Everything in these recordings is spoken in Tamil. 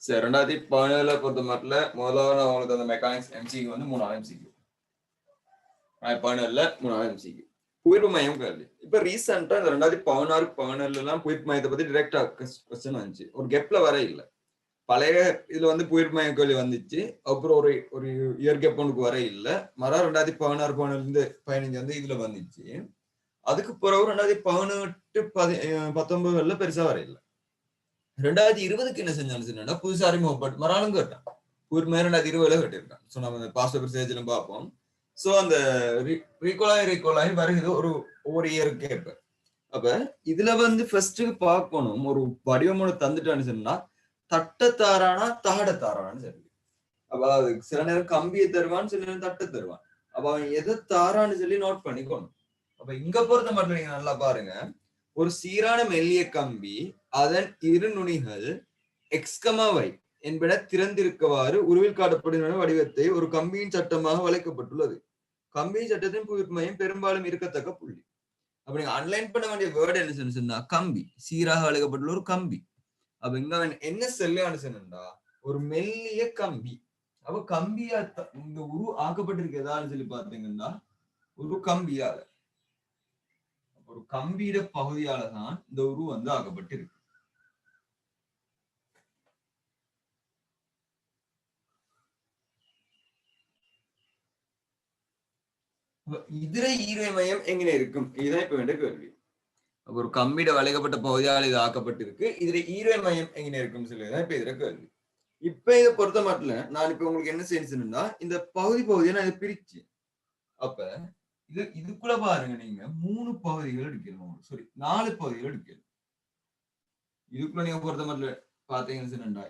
சரி 2017 பொறுத்த மட்டும் முதல்ல உங்களுக்கு அந்த மெக்கானிக்ஸ் எம்சிக்கு வந்து 3 எம்சிக்கு 2017 3 எம்சிக்கு புவிப்பு மையம் கேள்வி. இப்ப ரீசெண்டா இந்த 2016-17 எல்லாம் புவிப்பு மையத்தை பத்தி டிரெக்டா கொஸ்டின் வந்துச்சு. ஒரு கெப்ல வர இல்லை. பழைய இதுல வந்து புவிப்பு மையம் கேள்வி வந்துச்சு. அப்புறம் ஒரு ஒரு இயர் கெப் ஒன்றுக்கு வர இல்லை. மரம் 2016-17 வந்து இதுல வந்துச்சு. அதுக்கு பிறகு 2018-19 பெருசா வர இல்லை. 2020 என்ன செஞ்சாலும் புதுசா அறிமுகப்பட்டு மறாலும் கேட்டான். புவிப்பு மையம் 2020 கேட்டிருக்கான். ஸோ நம்ம பாஸ்ட் பெர்சேஜ்ல பார்ப்போம். சோ அந்த ரீகோலாகி வருகிறது ஒரு இயர் கேப். அப்ப இதுல வந்து ஃபர்ஸ்ட் பார்க்கணும், ஒரு வடிவமோட தந்துட்டான்னு சொன்னா தட்டத்தாரானா தகடத்தாரான்னு சரி. அப்ப அது சில நேரம் கம்பியை தருவான், சில நேரம் தட்டை தருவான். அப்ப அவன் எதை தாரான்னு சொல்லி நோட் பண்ணிக்கணும். அப்ப இங்க பொறுத்த மட்டும் நீங்க நல்லா பாருங்க, ஒரு சீரான மெல்லிய கம்பி அதன் இரு நுனிகள் எக்ஸ்கமாவை என்பன திறந்திருக்கவாறு உருவில் காட்டப்படுகிற வடிவத்தை ஒரு கம்பியின் சட்டமாக வளைக்கப்பட்டுள்ளது. கம்பியின் சட்டத்தின் புவிப்பு மையம் பெரும்பாலும் இருக்கத்தக்க புள்ளி. அப்ப நீங்க அன்லைன் பண்ண வேண்டிய வேர்டு என்ன சொன்னா கம்பி, சீராக வளைக்கப்பட்டுள்ள ஒரு கம்பி. அப்ப இங்க என்ன செல்லான்னு சொன்னா ஒரு மெல்லிய கம்பி. அப்ப கம்பியா இந்த உரு ஆக்கப்பட்டிருக்கு எதான்னு சொல்லி பாத்தீங்கன்னா ஒரு கம்பியால, ஒரு கம்பியிட பகுதியால தான் இந்த உரு வந்து ஆக்கப்பட்டிருக்கு. இதர ஈரமை மையம் எங்கே இருக்கும்? இதுதான் இப்ப வேண்டிய கேள்வி. ஒரு கம்பியிட வளைக்கப்பட்ட பகுதியால் இது ஆக்கப்பட்டிருக்கு. இதுல ஈரமை மையம் எங்கே இருக்கும்னு சொல்லிதான் இப்ப இதுல கேள்வி. இப்ப இதை பொறுத்த மட்டும் நான் இப்ப உங்களுக்கு என்ன செய்யணும்னா இந்த பகுதியை நான் இதை பிரிச்சு, அப்ப இதுக்குள்ள பாருங்க, நீங்க 3 பகுதிகள் எடுக்கணும். சாரி 4 பகுதிகள் எடுக்கணும். இதுக்குள்ள நீங்க பொறுத்த மட்டும் பாத்தீங்கன்னா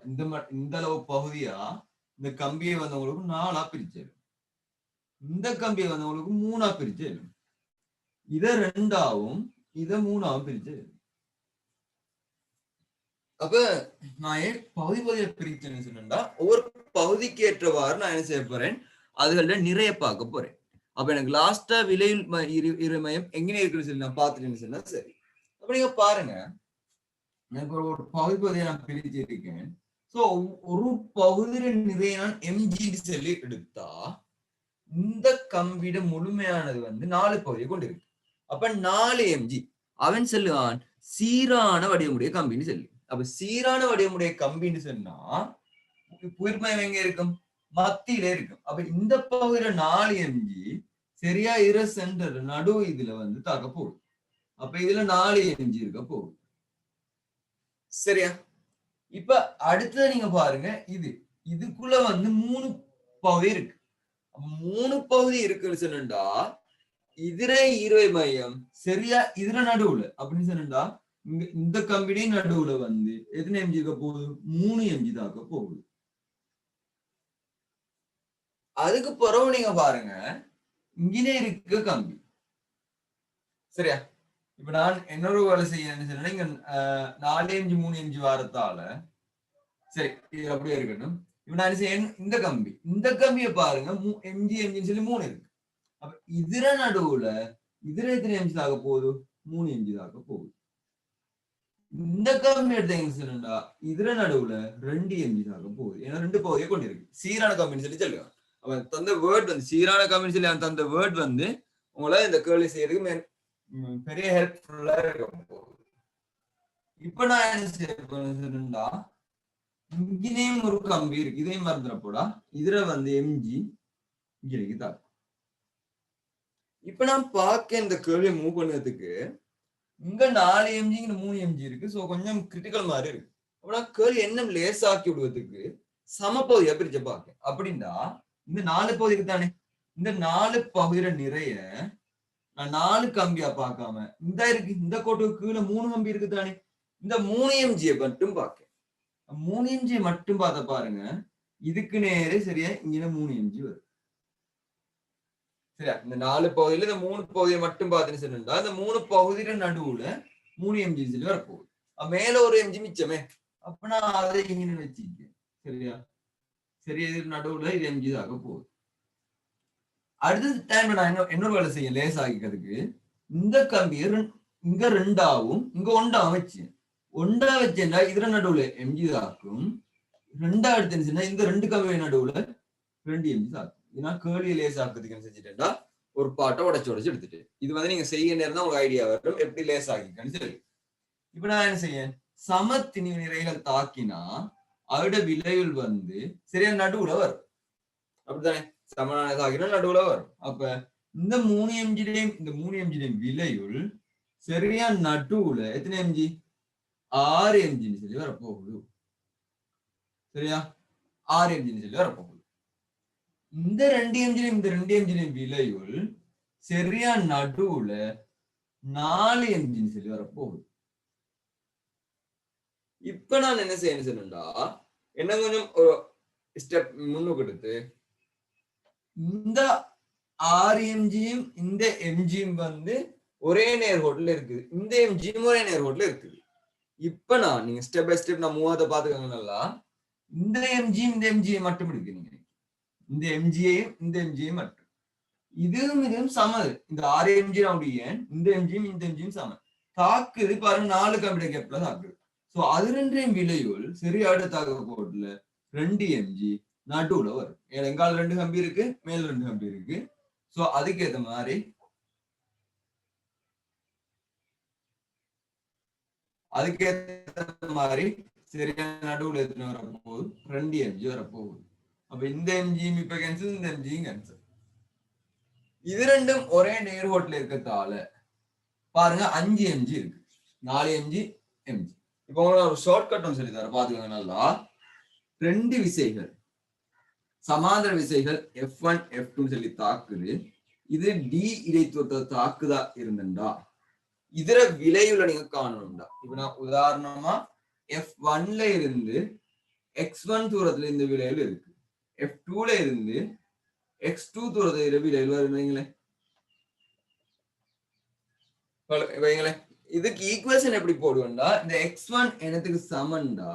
இந்த அளவு பகுதியா இந்த கம்பியை வந்தவங்களுக்கு 4ஆ பிரிச்சிடும். இந்த கம்பியை வந்தவங்களுக்கு 3ஆ பிரிச்சிடும். இதை 2ஆவும் இதை 3ஆவும் பிரிச்சிடும். அப்ப நான் ஏன் பகுதியை பிரிச்சேன்னு சொன்னா ஒவ்வொரு பகுதிக்கு ஏற்றவாறு நான் என்ன செய்ய போறேன், அதுகள நிறைய பார்க்க போறேன். அப்ப எனக்கு லாஸ்டா விலையில் இரு மையம் எங்கே இருக்குன்னு சொல்லி நான் பார்த்துட்டேன்னு சொன்னா சரி. அப்ப நீங்க பாருங்க, எனக்கு ஒரு பகுதியை நான் பிரிச்சு இருக்கேன். சோ ஒரு பகுதியில நிறைய நான் எம்ஜி சொல்லி எடுத்தா இந்த கம்பிட முழுமையானது வந்து 4 பகுதியை கொண்டு இருக்கு. அப்ப 4 எம்ஜி. அவன் சொல்லுவான் சீரான வடிவமுடைய கம்பின்னு சொல்லி. அப்ப சீரான வடிவமுடைய கம்பின்னு சொன்னா புவிர்மயம் எங்க இருக்கும்? மத்தியில இருக்கும். அப்ப இந்த பகுதியில 4 எம்ஜி சரியா இரு சென்டர் நடு இதுல வந்து தாக்க போகுது. அப்ப இதுல 4 எம்ஜி இருக்க போகுது. சரியா? இப்ப அடுத்தது நீங்க பாருங்க, இதுக்குள்ள வந்து 3 பகுதி இருக்கு. 3 பகுதி இருக்குன்னு சொன்னா இதர ஈரமை மையம் சரியா இதுல நடுவுல அப்படின்னு சொன்னா இந்த கம்பிடைய நடுவுல வந்து எத்தனை எம்ஜி இருக்க போகுது? 3 எம்ஜி தாக்க போகுது. அதுக்கு பிறகு நீங்க பாருங்க, இங்கே இருக்க கம்பி. சரியா? இப்ப நான் இன்னொரு வேலை செய்ய சொன்னா இங்க 4 எம்ஜி 3 எம்ஜி வாரத்தால சரி இது அப்படியே இருக்கட்டும். இப்ப நான் செய்ய இந்த கம்பியை பாருங்க, எம்ஜி எம்ஜின்னு சொல்லி 3 இருக்கு. அப்ப இதர நடுவுல இதர எத்தனை எம்ஜி தாக்க போகுது? 3 எம்ஜி தாக்க போகுது. இந்த கம்பி எடுத்தீங்கன்னா இதுல நடுவுல 2 எம்ஜி தாக்க போகுது. ஏன்னா 2 பகுதியை கொண்டு இருக்கு. சீரான கம்பின்னு சொல்லி சொல்லுவாங்க. அவன் தந்த வேர்ட் வந்து சீரான கம்பின்னு சொல்லி அவன் தந்த வேர்ட் வந்து உங்களை இந்த கேள்வி செய்யறதுக்கு பெரிய ஹெல்ப்ஃபுல்லா இருக்க போகுது. இப்ப நான் என்ன செய்யணும்னா இங்கேயும் ஒரு கம்பி இருக்கு, இதையும் மறந்துடப்போடா. இதுல வந்து எம்ஜி இங்கே தாக்கும். இப்ப நான் பார்க்க இந்த கேள்வியை மூவ் பண்ணதுக்கு இங்க 4 எம்ஜி 3 எம்ஜி இருக்கு. சோ கொஞ்சம் கிரிட்டிக்கல் மாதிரி இருக்கு. அப்படின்னா கேள்வி என்ன லேஸ் ஆக்கி விடுவதற்கு சமப்பகுதியா பிரிச்ச பாக்க. அப்படின்னா இந்த 4 பகுதி இருக்குதானே, இந்த 4 பகுதியில நிறைய நான் 4 கம்பியா பார்க்காம இந்த இருக்கு, இந்த கோட்டுக்கு கீழே 3 கம்பி இருக்குதானே, இந்த 3 எம்ஜியை மட்டும் பார்க்க. 3 எம்ஜியை மட்டும் பார்த்த பாருங்க, இதுக்கு நேரே சரியா இங்க 3 எம்ஜி வரும். சரியா? இந்த 4 பகுதியில இந்த 3 பகுதியை மட்டும் பார்த்துன்னு சொன்னா இந்த 3 பகுதியில நடுவுல 3 எம்ஜி சொல்லி வரப்போகுது. மேல ஒரு எம்ஜி மிச்சமே. அப்ப நான் அதை இங்க வச்சுக்கேன். சரியா? சரியா? இது நடுவுல இது எம்ஜி ஆக போகுது. அடுத்த டைம் நான் இன்னொரு வேலை செய்ய லேஸ் ஆகிக்கிறதுக்கு இந்த கம்பி இங்க 2ஆவும் இங்க 1ஆவும் வச்சு 1ஆ வச்சேன்டா இதுல நடுவுல எம்ஜி ஆக்கும், ரெண்டா எடுத்துச்சுன்னா இந்த ரெண்டு கம்பி நடுவுல 2 mg தாக்கு. ஏன்னா கேர்லி லேஸ் ஆக்குறதுக்கு செஞ்சுட்டேன்டா ஒரு பாட்டை உடைச்சு எடுத்துட்டு இது வந்து நீங்க செய்ய நேரம் தான் ஒரு ஐடியா வரும் எப்படி லேஸ் ஆகிக்கன்னு சொல்லி. இப்ப நான் என்ன செய்ய சமத்திணி நிறைகள் தாக்கினா அதோட விளைவில் வந்து சரியா நடுவுல வரும். அப்படித்தானே சமனான தாக்கினா நடுவுல வரும். அப்ப இந்த 3 mg விளையுள் சரியா நடுவுல எத்தனை mg 6 mg சொல்லி வரப்போகுது. சரியா 6 mg சொல்லி வரப்போகுது. இந்த 2 mg விளையுள் சரியா நடுவுல 4 mg சொல்லி வரப்போகுது. இப்ப நான் என்ன செய்யணும் சொன்னா என்ன கொஞ்சம் ஒரு ஸ்டெப் முன்னுக்கு எடுத்து இந்த 6 mg இந்த mg வந்து ஒரே நேர்கோட்டில் இருக்குது. இந்த mg ஒரே நேர்கோட்டில் இருக்குது. இப்ப நான் நீங்க ஸ்டெப் பை ஸ்டெப் நான் மூவத்தை பாத்துக்கோங்க நல்லா. இந்த mg இந்த mg மட்டும் எடுக்கிறீங்க. இந்த mgயையும் இந்த mgயையும் மட்டும் இதுவும் சமது. இந்த 6 mg இந்த mgயும் இந்த mgயும் சமம். தாக்குது பாருங்க 4 கம்பிட கேப்ல தாக்குது. சோ அது ரெண்டையும் விளைவுள் சரியாட தாக்க கோட்ல 2 mg நடுவுல வரும். எங்கால 2 கம்பி இருக்கு மேல 2 கம்பி இருக்கு. சோ அதுக்கேற்ற மாதிரி சரியா நடுவுல எத்தனை வரப்போகுது 2 mg வரப்போகுது. அப்ப இந்த mg இப்ப கேன்சல் இந்த mg கேன்சல். இது ரெண்டும் ஒரே நேர்கோட்டில் இருக்கிறதால பாருங்க 5 mg இருக்கு 4 mg mg. இப்போ உங்களுக்கு ஒரு ஷார்ட் கட்டும் சொல்லி தர பாத்துக்கோங்க நல்லா. 2 விசைகள் சமாந்தர விசைகள் F1 F2 சொல்லி தாக்குது. இது D இடைத்துவத்தை தாக்குதா இருந்துண்டா இதர விளைவுல நீங்க காணணும்டா. இப்ப நான் உதாரணமா F1ல இருந்து X1 தூரத்துல இந்த விளைவுல இருக்கு. F2ல இருந்து X2 தூரத்துல விளைவு வருங்களேன் வைங்களேன். இதுக்கு ஈக்குவேஷன் எப்படி போடுவோம்டா இந்த X1 என்னத்துக்கு சமன்டா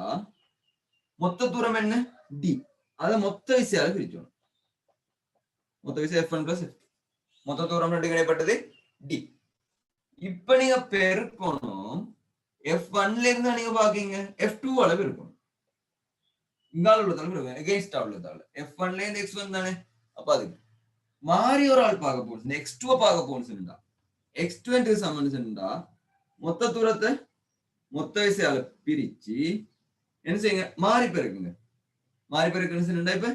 மொத்த தூரம் என்ன D அதை மொத்த விசையால பிரிச்சோம். மொத்த விசை F1 பிளஸ் மொத்த தூரம் ரெண்டு கிடைப்பட்டது D. இப்ப நீங்க பெருக்கணும் F1ல இருந்து நீங்க பாக்கீங்க F2 அளவு இருக்கும். இங்கால உள்ளதால இருக்கும் எகைன்ஸ்ட் உள்ளதால F1ல இருந்து X1 தானே. அப்ப அதுக்கு மாறி ஒரு ஆள் பார்க்க போகணும் X2 பார்க்க போகணும். X2 சமன் சென்றா மொத்த தூரத்தை மொத்த விசையால பிரிச்சு என்ன செய்யுங்க மாறி பெருக்குங்க. மாறி பெருக்குன்னு சொன்னா இப்ப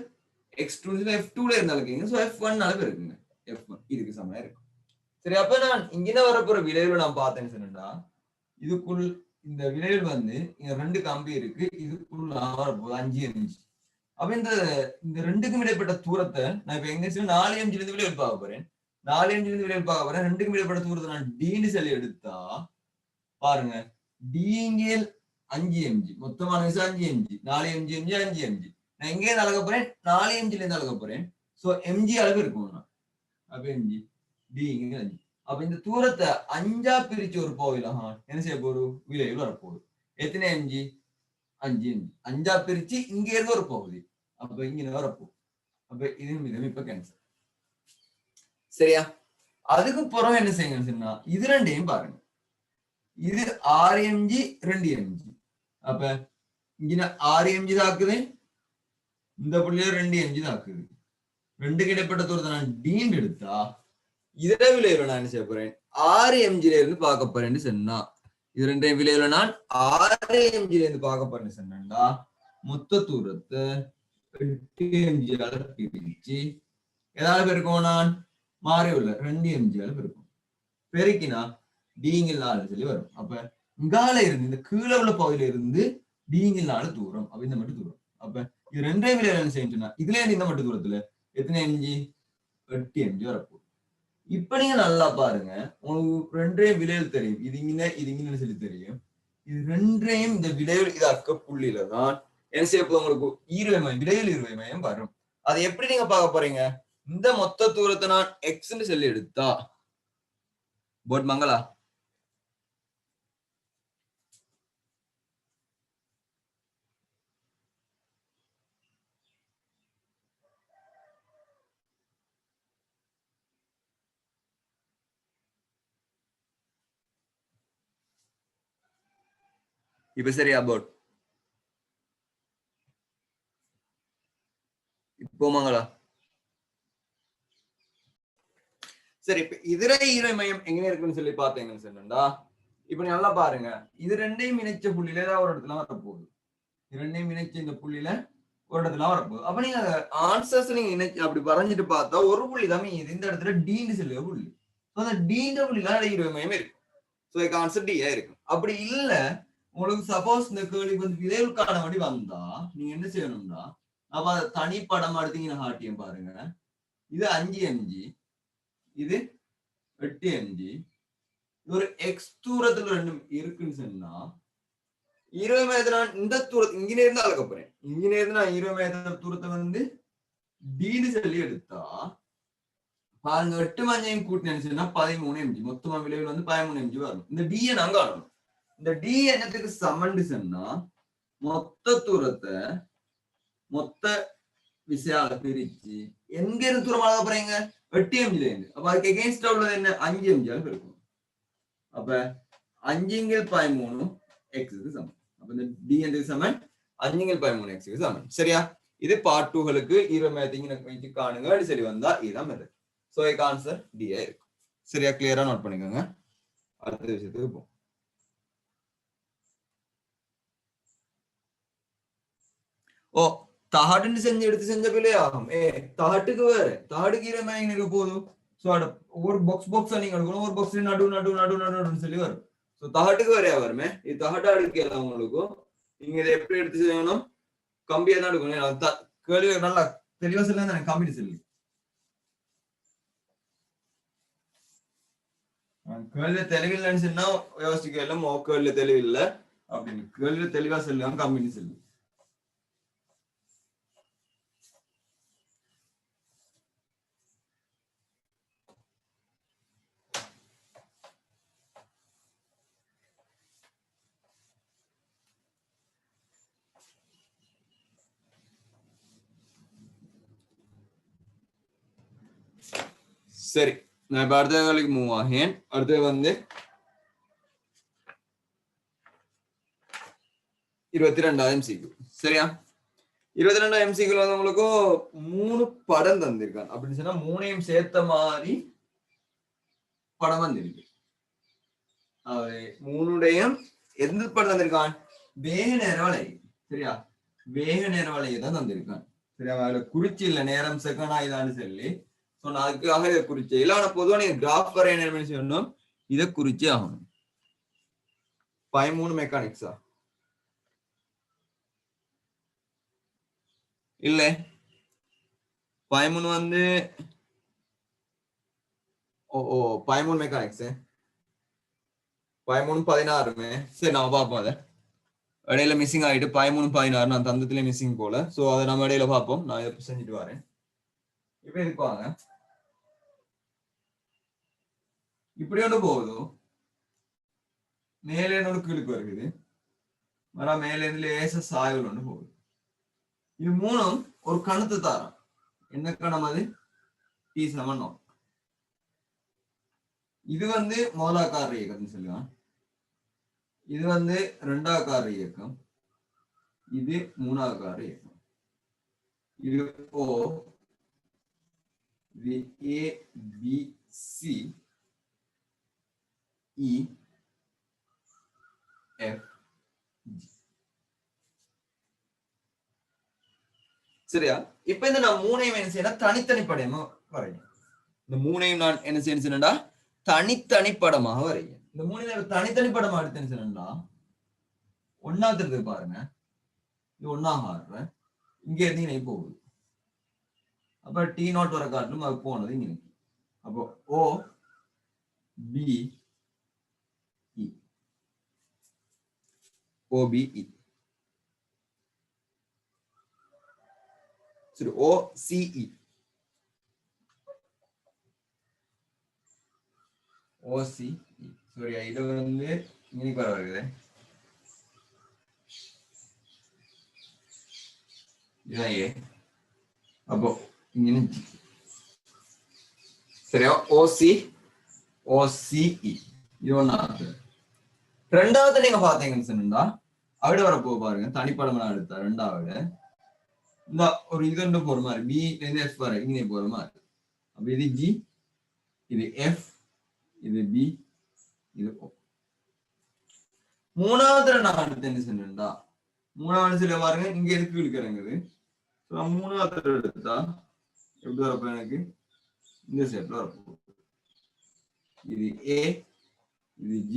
X2 F2ல இருந்தாலும் சோ F1 பெருக்குங்க. F1 இதுக்கு சமமா இருக்கும். சரி அப்ப நான் இங்கே வரப்போற விளைவு நான் பார்த்தேன்னு சொன்னா இதுக்குள் இந்த விளைவு வந்து இங்க 2 கம்பி இருக்கு. இதுக்குள்ள வரப்போகுது 5 mg. அப்ப இந்த ரெண்டுக்கும் இடைப்பட்ட தூரத்தை நான் இப்ப எங்க 4 mg இருந்து விளைவு பார்க்க போறேன். 4 mg இருந்து விளைவு பார்க்க போறேன். ரெண்டுக்கும் இடைப்பட்ட தூரத்தை நான் Dன்னு சொல்லி எடுத்தா பாருங்க D 5 mg மொத்தமான விசை 5 mg 4 mg 5 mg. நான் எங்கே அளக்க போறேன் 4 mg இருந்து அளக்க போறேன். சோ mg அளவு இருக்கும். அப்ப mg D 5. அப்ப இந்த தூரத்தை 5ஆ பிரிச்சு ஒரு போவில என்ன செய்ய போகுது விளைவு வரப்போகுது. எத்தனை mg 5 mg 5ஆ பிரிச்சு இங்க இருந்து ஒரு போகுது. அப்ப இங்க வரப்போகுது. அப்ப இது இப்ப கேன்சல். சரியா அதுக்கு பிறகு என்ன செய்யுங்க இது ரெண்டையும் பாருங்க. இது 6 mg 2 mg. அப்ப இங்க 6 mg தாக்குது இந்த புள்ளியில 2 mg தாக்குது. ரெண்டுக்கு இடைப்பட்ட தூரத்தை நான் D எடுத்தா இதர விளைவுல நான் என்ன செய்ய போறேன் 6 mg இருந்து பார்க்க போறேன்னு சொன்னா இது ரெண்டையும் விளைவுல நான் 6 mg இருந்து பார்க்க போறேன்னு சொன்னா மொத்த தூரத்தை 8 mg பிரிச்சு ஏதாவது பெருக்கும் நான் மாறி உள்ள 2 mg பெருக்கும். பெருக்கினா D 4 சொல்லி வரும். அப்ப இங்கால இருந்து இந்த கீழே உள்ள பகுதியில இருந்து D 4 தூரம். அப்ப இந்த மட்டும் தூரம். அப்ப இது ரெண்டையும் விளைவு என்ன செய்யுன்னா இதுல இருந்து இந்த மட்டும் தூரத்துல எத்தனை mg 8 mg வரப்போகுது. இப்ப நீங்க நல்லா பாருங்க உங்களுக்கு ரெண்டையும் விளைவு தெரியும். இது இங்கன்னு சொல்லி தெரியும். இது ரெண்டையும் இந்த விளைவு இதாக்க புள்ளியில தான் என்ன செய்ய போது உங்களுக்கு ஈர்வை மையம் விளைவில் ஈர்வை மையம் வரும். அதை எப்படி நீங்க பார்க்க போறீங்க இந்த மொத்த தூரத்தை நான் Xன்னு சொல்லி எடுத்தா போட் மங்களா இப்ப சரியா போட் சரி, இப்ப இதர ஈர மையம் எங்க இருக்குன்னு சொல்லி பார்த்தீங்கன்னு சொன்னா, இப்ப நல்லா பாருங்க, இது ரெண்டையும் இணைச்ச புள்ளியில ஏதாவது ஒரு இடத்துல வரப்போகுது. இரண்டையும் இணைச்ச இந்த புள்ளியில ஒரு இடத்துல வரப்போகுது. அப்ப நீங்க ஆன்சர்ஸ் நீங்க இணைச்சு அப்படி வரைஞ்சிட்டு பார்த்தா ஒரு புள்ளி தான் இது இந்த இடத்துல டீன்னு சொல்லுற புள்ளி. அந்த டீன்ற புள்ளிலாம் ஈர மையம் இருக்கு. ஸோ இதுக்கு ஆன்சர் டியா இருக்கும். அப்படி இல்ல உங்களுக்கு சப்போஸ் இந்த கேள்விக்கு வந்து விளைவுக்கான வழி வந்தா நீங்க என்ன செய்யணும்னா, அப்ப அதை தனிப்படம் எடுத்தீங்கன்னா காட்டியம் பாருங்க. இது 5 mg, இது 8 mg. ஒரு எக்ஸ் தூரத்துல ரெண்டும் இருக்குன்னு சொன்னா 20 மீட்டர் இந்த தூரத்து இங்கே இருந்து அளக்க போறேன். இங்கே இருந்து நான் 20 மீட்டர் தூரத்தை வந்து டீன்னு சொல்லி எடுத்தா பாருங்க, 8 மஞ்சையும் கூட்டினு சொன்னா 13 mg. மொத்தமா விளைவில் வந்து 13 mg வரும். இந்த டியை நாங்க ஆடணும். இந்த டி என்னத்துக்கு சமன்னு சொன்னா மொத்த தூரத்தை மொத்த விசையால பிரிச்சு எங்க இருந்து தூரம் அளக்க போறீங்க 8 mg இருந்து. அப்ப அதுக்கு எகெயின்ஸ்டா உள்ளது என்ன 5 mg இருக்கும். அப்ப 5×13 எக்ஸுக்கு சமம். அப்ப இந்த டி என்றது சமன் 5×13 எக்ஸுக்கு சமன். சரியா? இது பார்ட் 2களுக்கு ஈர மையத்தின் வச்சு காணுங்க. சரி வந்தா இதான் மெத்தட். சோ இதுக்கு ஆன்சர் டி இருக்கும். சரியா? கிளியரா நோட் பண்ணிக்கோங்க. அடுத்த விஷயத்துக்கு போ. ஓ தகடுன்னு செஞ்சு எடுத்து செஞ்ச பிள்ளையாகும். தகட்டுக்கு வேற தகடுக்கு ஈர மையம் இருக்க போதும். சோ ஒரு பாக்ஸ் நீங்க எடுக்கணும். ஒரு பாக்ஸ் நடுன்னு சொல்லி வரும். சோ தகட்டுக்கு வரையா வருமே. இது தகட்டா எடுக்கலாம் உங்களுக்கும். நீங்க இதை எப்படி எடுத்து செய்யணும்? கம்பியா தான் எடுக்கணும். கேள்வி நல்லா தெளிவா சொல்ல கம்பி சொல்லி கேள்வி தெளிவில்லைன்னு சொன்னா யோசிக்கல கேள்வி தெளிவில்லை அப்படின்னு கேள்வி தெளிவா சொல்லுவாங்க கம்பின்னு சொல்லி. சரி, நான் இப்ப அடுத்த வேலைக்கு மூவ் ஆகேன். அடுத்து வந்து 22வது MCQ. சரியா? 22வது MCQ வந்து உங்களுக்கு 3 படம் தந்திருக்கான். அப்படின்னு சொன்னா 3ஐயும் சேர்த்த மாதிரி படம் வந்திருக்கு. 3டையும் எந்த படம் தந்திருக்கான்? வேக நேர வலை. சரியா? வேக நேர வலையை தான் தந்திருக்கான். சரியா? அதுல குறிச்சி இல்ல நேரம் செகண்ட் ஆயுதான்னு சொல்லி சொன்ன அதுக்காக இதை குறிச்சு இல்ல. ஆனா பொதுவாக நீங்க கிராஃப் வரைய என்ன செய்யணும்? இதை குறிச்சே ஆகணும். 13 மெக்கானிக்ஸா இல்ல 13 வந்து 13 மெக்கானிக்ஸ் 13 16. சரி நம்ம பார்ப்போம். அதை இடையில மிஸ்ஸிங் ஆகிட்டு 13 16 நான் தந்தத்துல மிஸ்ஸிங் போல. சோ அதை நம்ம இடையில பார்ப்போம். நான் இதை செஞ்சுட்டு வரேன். இப்ப இருப்பாங்க இப்படி ஒன்று போகுது. மேலே என்னோட கீழுக்கு வருகிறது. வர மேல இருந்து லேச சாய்வில் ஒன்று போகுது. இது 3ம் ஒரு கணத்து தாரம். என்ன கணம் அது? T7. இது வந்து மூலாக்கார இயக்கம்னு சொல்லுவான். இது வந்து 2ஆக்கார இயக்கம். இது 3ஆக்கார இயக்கம். இது O, இது A, B, C, E, F, G. சரியா? இப்ப இந்த நான் 3ஐயும் என்ன செய்யணும்? தனித்தனி படமா வரையும். இந்த 3ஐயும் நான் என்ன செய்யணும்டா? தனித்தனி படமாக வரையும். இந்த 3ஐயும் தனித்தனி படமா எடுத்தேன்னு சொன்னா ஒன்னாவது இருக்கு பாருங்க. இது ஒன்னாக ஆடுற இங்க இருந்து போகுது. அப்ப T0 வர காட்டிலும் அது போனது இங்க. அப்போ O, B, E, O, B, E. சரி, O, C, E, O, C, E. சரி, இது வந்து இன்னைக்கு வர வருது. இதுதான் A. அப்போ இங்க சரியா? OC, OCE. இது ஒன்னாவது. ரெண்டாவது நீங்க பாத்தீங்கன்னு சொன்னா அப்படி வரப்போ பாருங்க. தனிப்படம் நான் எடுத்தா ரெண்டாவது இந்த ஒரு இது போற மாதிரி B F வர இங்கே போற மாதிரி. அப்ப இது G, இது F, இது B, இது O. மூணாவது நான் அடுத்து என்ன சொன்னா, மூணாவது சில பாருங்க இங்க எதுக்கு இழுக்கிறங்குது. மூணாவது எடுத்தா எப்படி வரப்போ எனக்கு இந்த ஷேப்ல வரப்போ, இது A, இது G,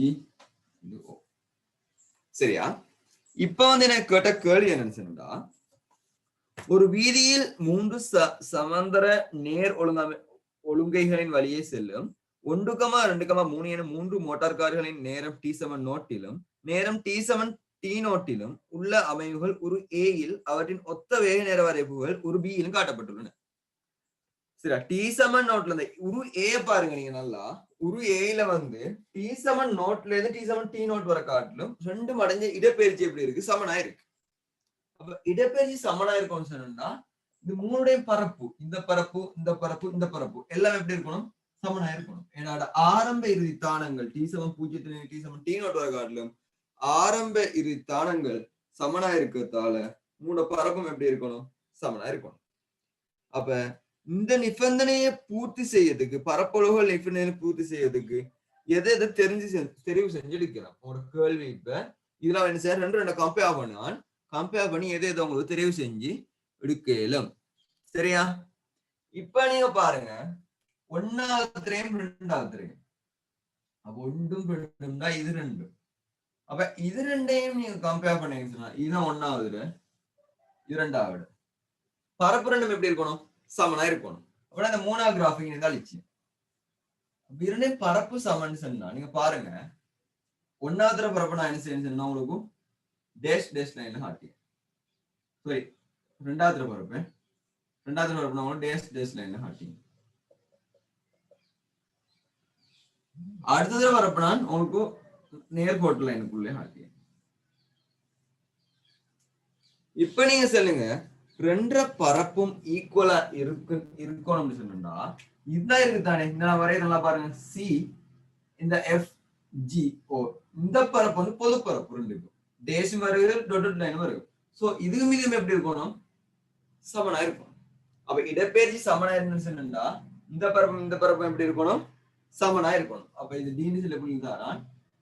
இது O. சரியா? இப்ப வந்து எனக்கு கேட்ட கேள்வி என்னன்னு சொன்னா, ஒரு வீதியில் 3 சமாந்தர நேர் ஒழுங்கைகளின் வழியே செல்லும் 1,2,3 என 3 மோட்டார் கார்களின் நேரம் t7 நோட்டிலும் நேரம் t7 t நோட்டிலும் உள்ள அமைவுகள் ஒரு ஏயில் அவற்றின் ஒத்த வேக நேர வரைப்புகள் ஒரு பியிலும் காட்டப்பட்டுள்ளன. சரி, t7 நோட்ல இருந்து ஒரு ஏ பாருங்க நீங்க நல்லா. ஒரு ஏல வந்து t7 நோட்ல இருந்து t7 t நோட் வர காட்டிலும் 2 மடங்கு இடப்பெயர்ச்சி எப்படி இருக்கு, சமனா இருக்கு. அப்ப இடப்பெயர்ச்சி சமனா இருக்கும்னு சொன்னா இது மூணுடைய பரப்பு, இந்த பரப்பு, இந்த பரப்பு, இந்த பரப்பு எல்லாம் எப்படி இருக்கணும், சமனா இருக்கணும். ஏன்னா ஆரம்ப இறுதி தானங்கள் t7 0 t7 t நோட் வர காட்டிலும் ஆரம்ப இறுதி தானங்கள் சமனா இருக்கிறதால மூணு பரப்பும் எப்படி இருக்கணும், சமனா இருக்கணும். அப்ப இந்த நிபந்தனையை பூர்த்தி செய்யறதுக்கு, பரப்பளவுகள் நிபந்தனையை பூர்த்தி செய்யறதுக்கு எதை எதை தெரிவு செஞ்சு எடுக்கலாம் ஒரு கேள்வி. இப்ப இதெல்லாம் என்ன செய்ய, ரெண்டு கம்பேர் பண்ணான், கம்பேர் பண்ணி எதை எதை உங்களுக்கு தெரிவு செஞ்சு எடுக்கலாம். சரியா? இப்ப நீங்க பாருங்க, ஒன்னாவது திரையும் ரெண்டாவது திரையும், அப்ப ஒன்றும் ரெண்டும்னா இது ரெண்டும். அப்ப இது ரெண்டையும் நீங்க கம்பேர் பண்ணீங்கன்னா இதுதான் ஒன்னாவது, இது ரெண்டாவது. பரப்பு ரெண்டும் எப்படி இருக்கணும், சமனா இருக்கணும். அப்படின்னா இந்த மூணாவது கிராஃபிக் இருந்தால் நிச்சயம் இரண்டையும் பரப்பு சமன்னு சொன்னா நீங்க பாருங்க, ஒன்னாவது பரப்பு நான் என்ன செய்யணும்னா உங்களுக்கு டேஷ் டேஷ் லைன்ல காட்டி, சரி ரெண்டாவது பரப்பு நான் உங்களுக்கு டேஷ் டேஷ் லைன்ல காட்டி, அடுத்த வரப்ப நான் உங்களுக்கு நேர்கோட்டு லைனுக்குள்ளே காட்டி. இப்ப நீங்க சொல்லுங்க, ரெண்டு பரப்பும் ஈக்குவலா இருக்கணும் சொன்னா இதுதான் இருக்கு தானே. இந்த வரைய நல்லா பாருங்க, சி இந்த F G O இந்த பரப்பு வந்து பொது பரப்பு ரெண்டு டேஷ் வருது, டொட் லைன் வருது. சோ இதுவும் இதுவும் எப்படி இருக்கணும், சமனா இருக்கணும். அப்ப இடப்பெயர்ச்சி சமனா இருந்துன்னு சொன்னா இந்த பரப்பும் எப்படி இருக்கணும், சமனா இருக்கணும். அப்ப இது டினிசில் எப்படி இருந்தா,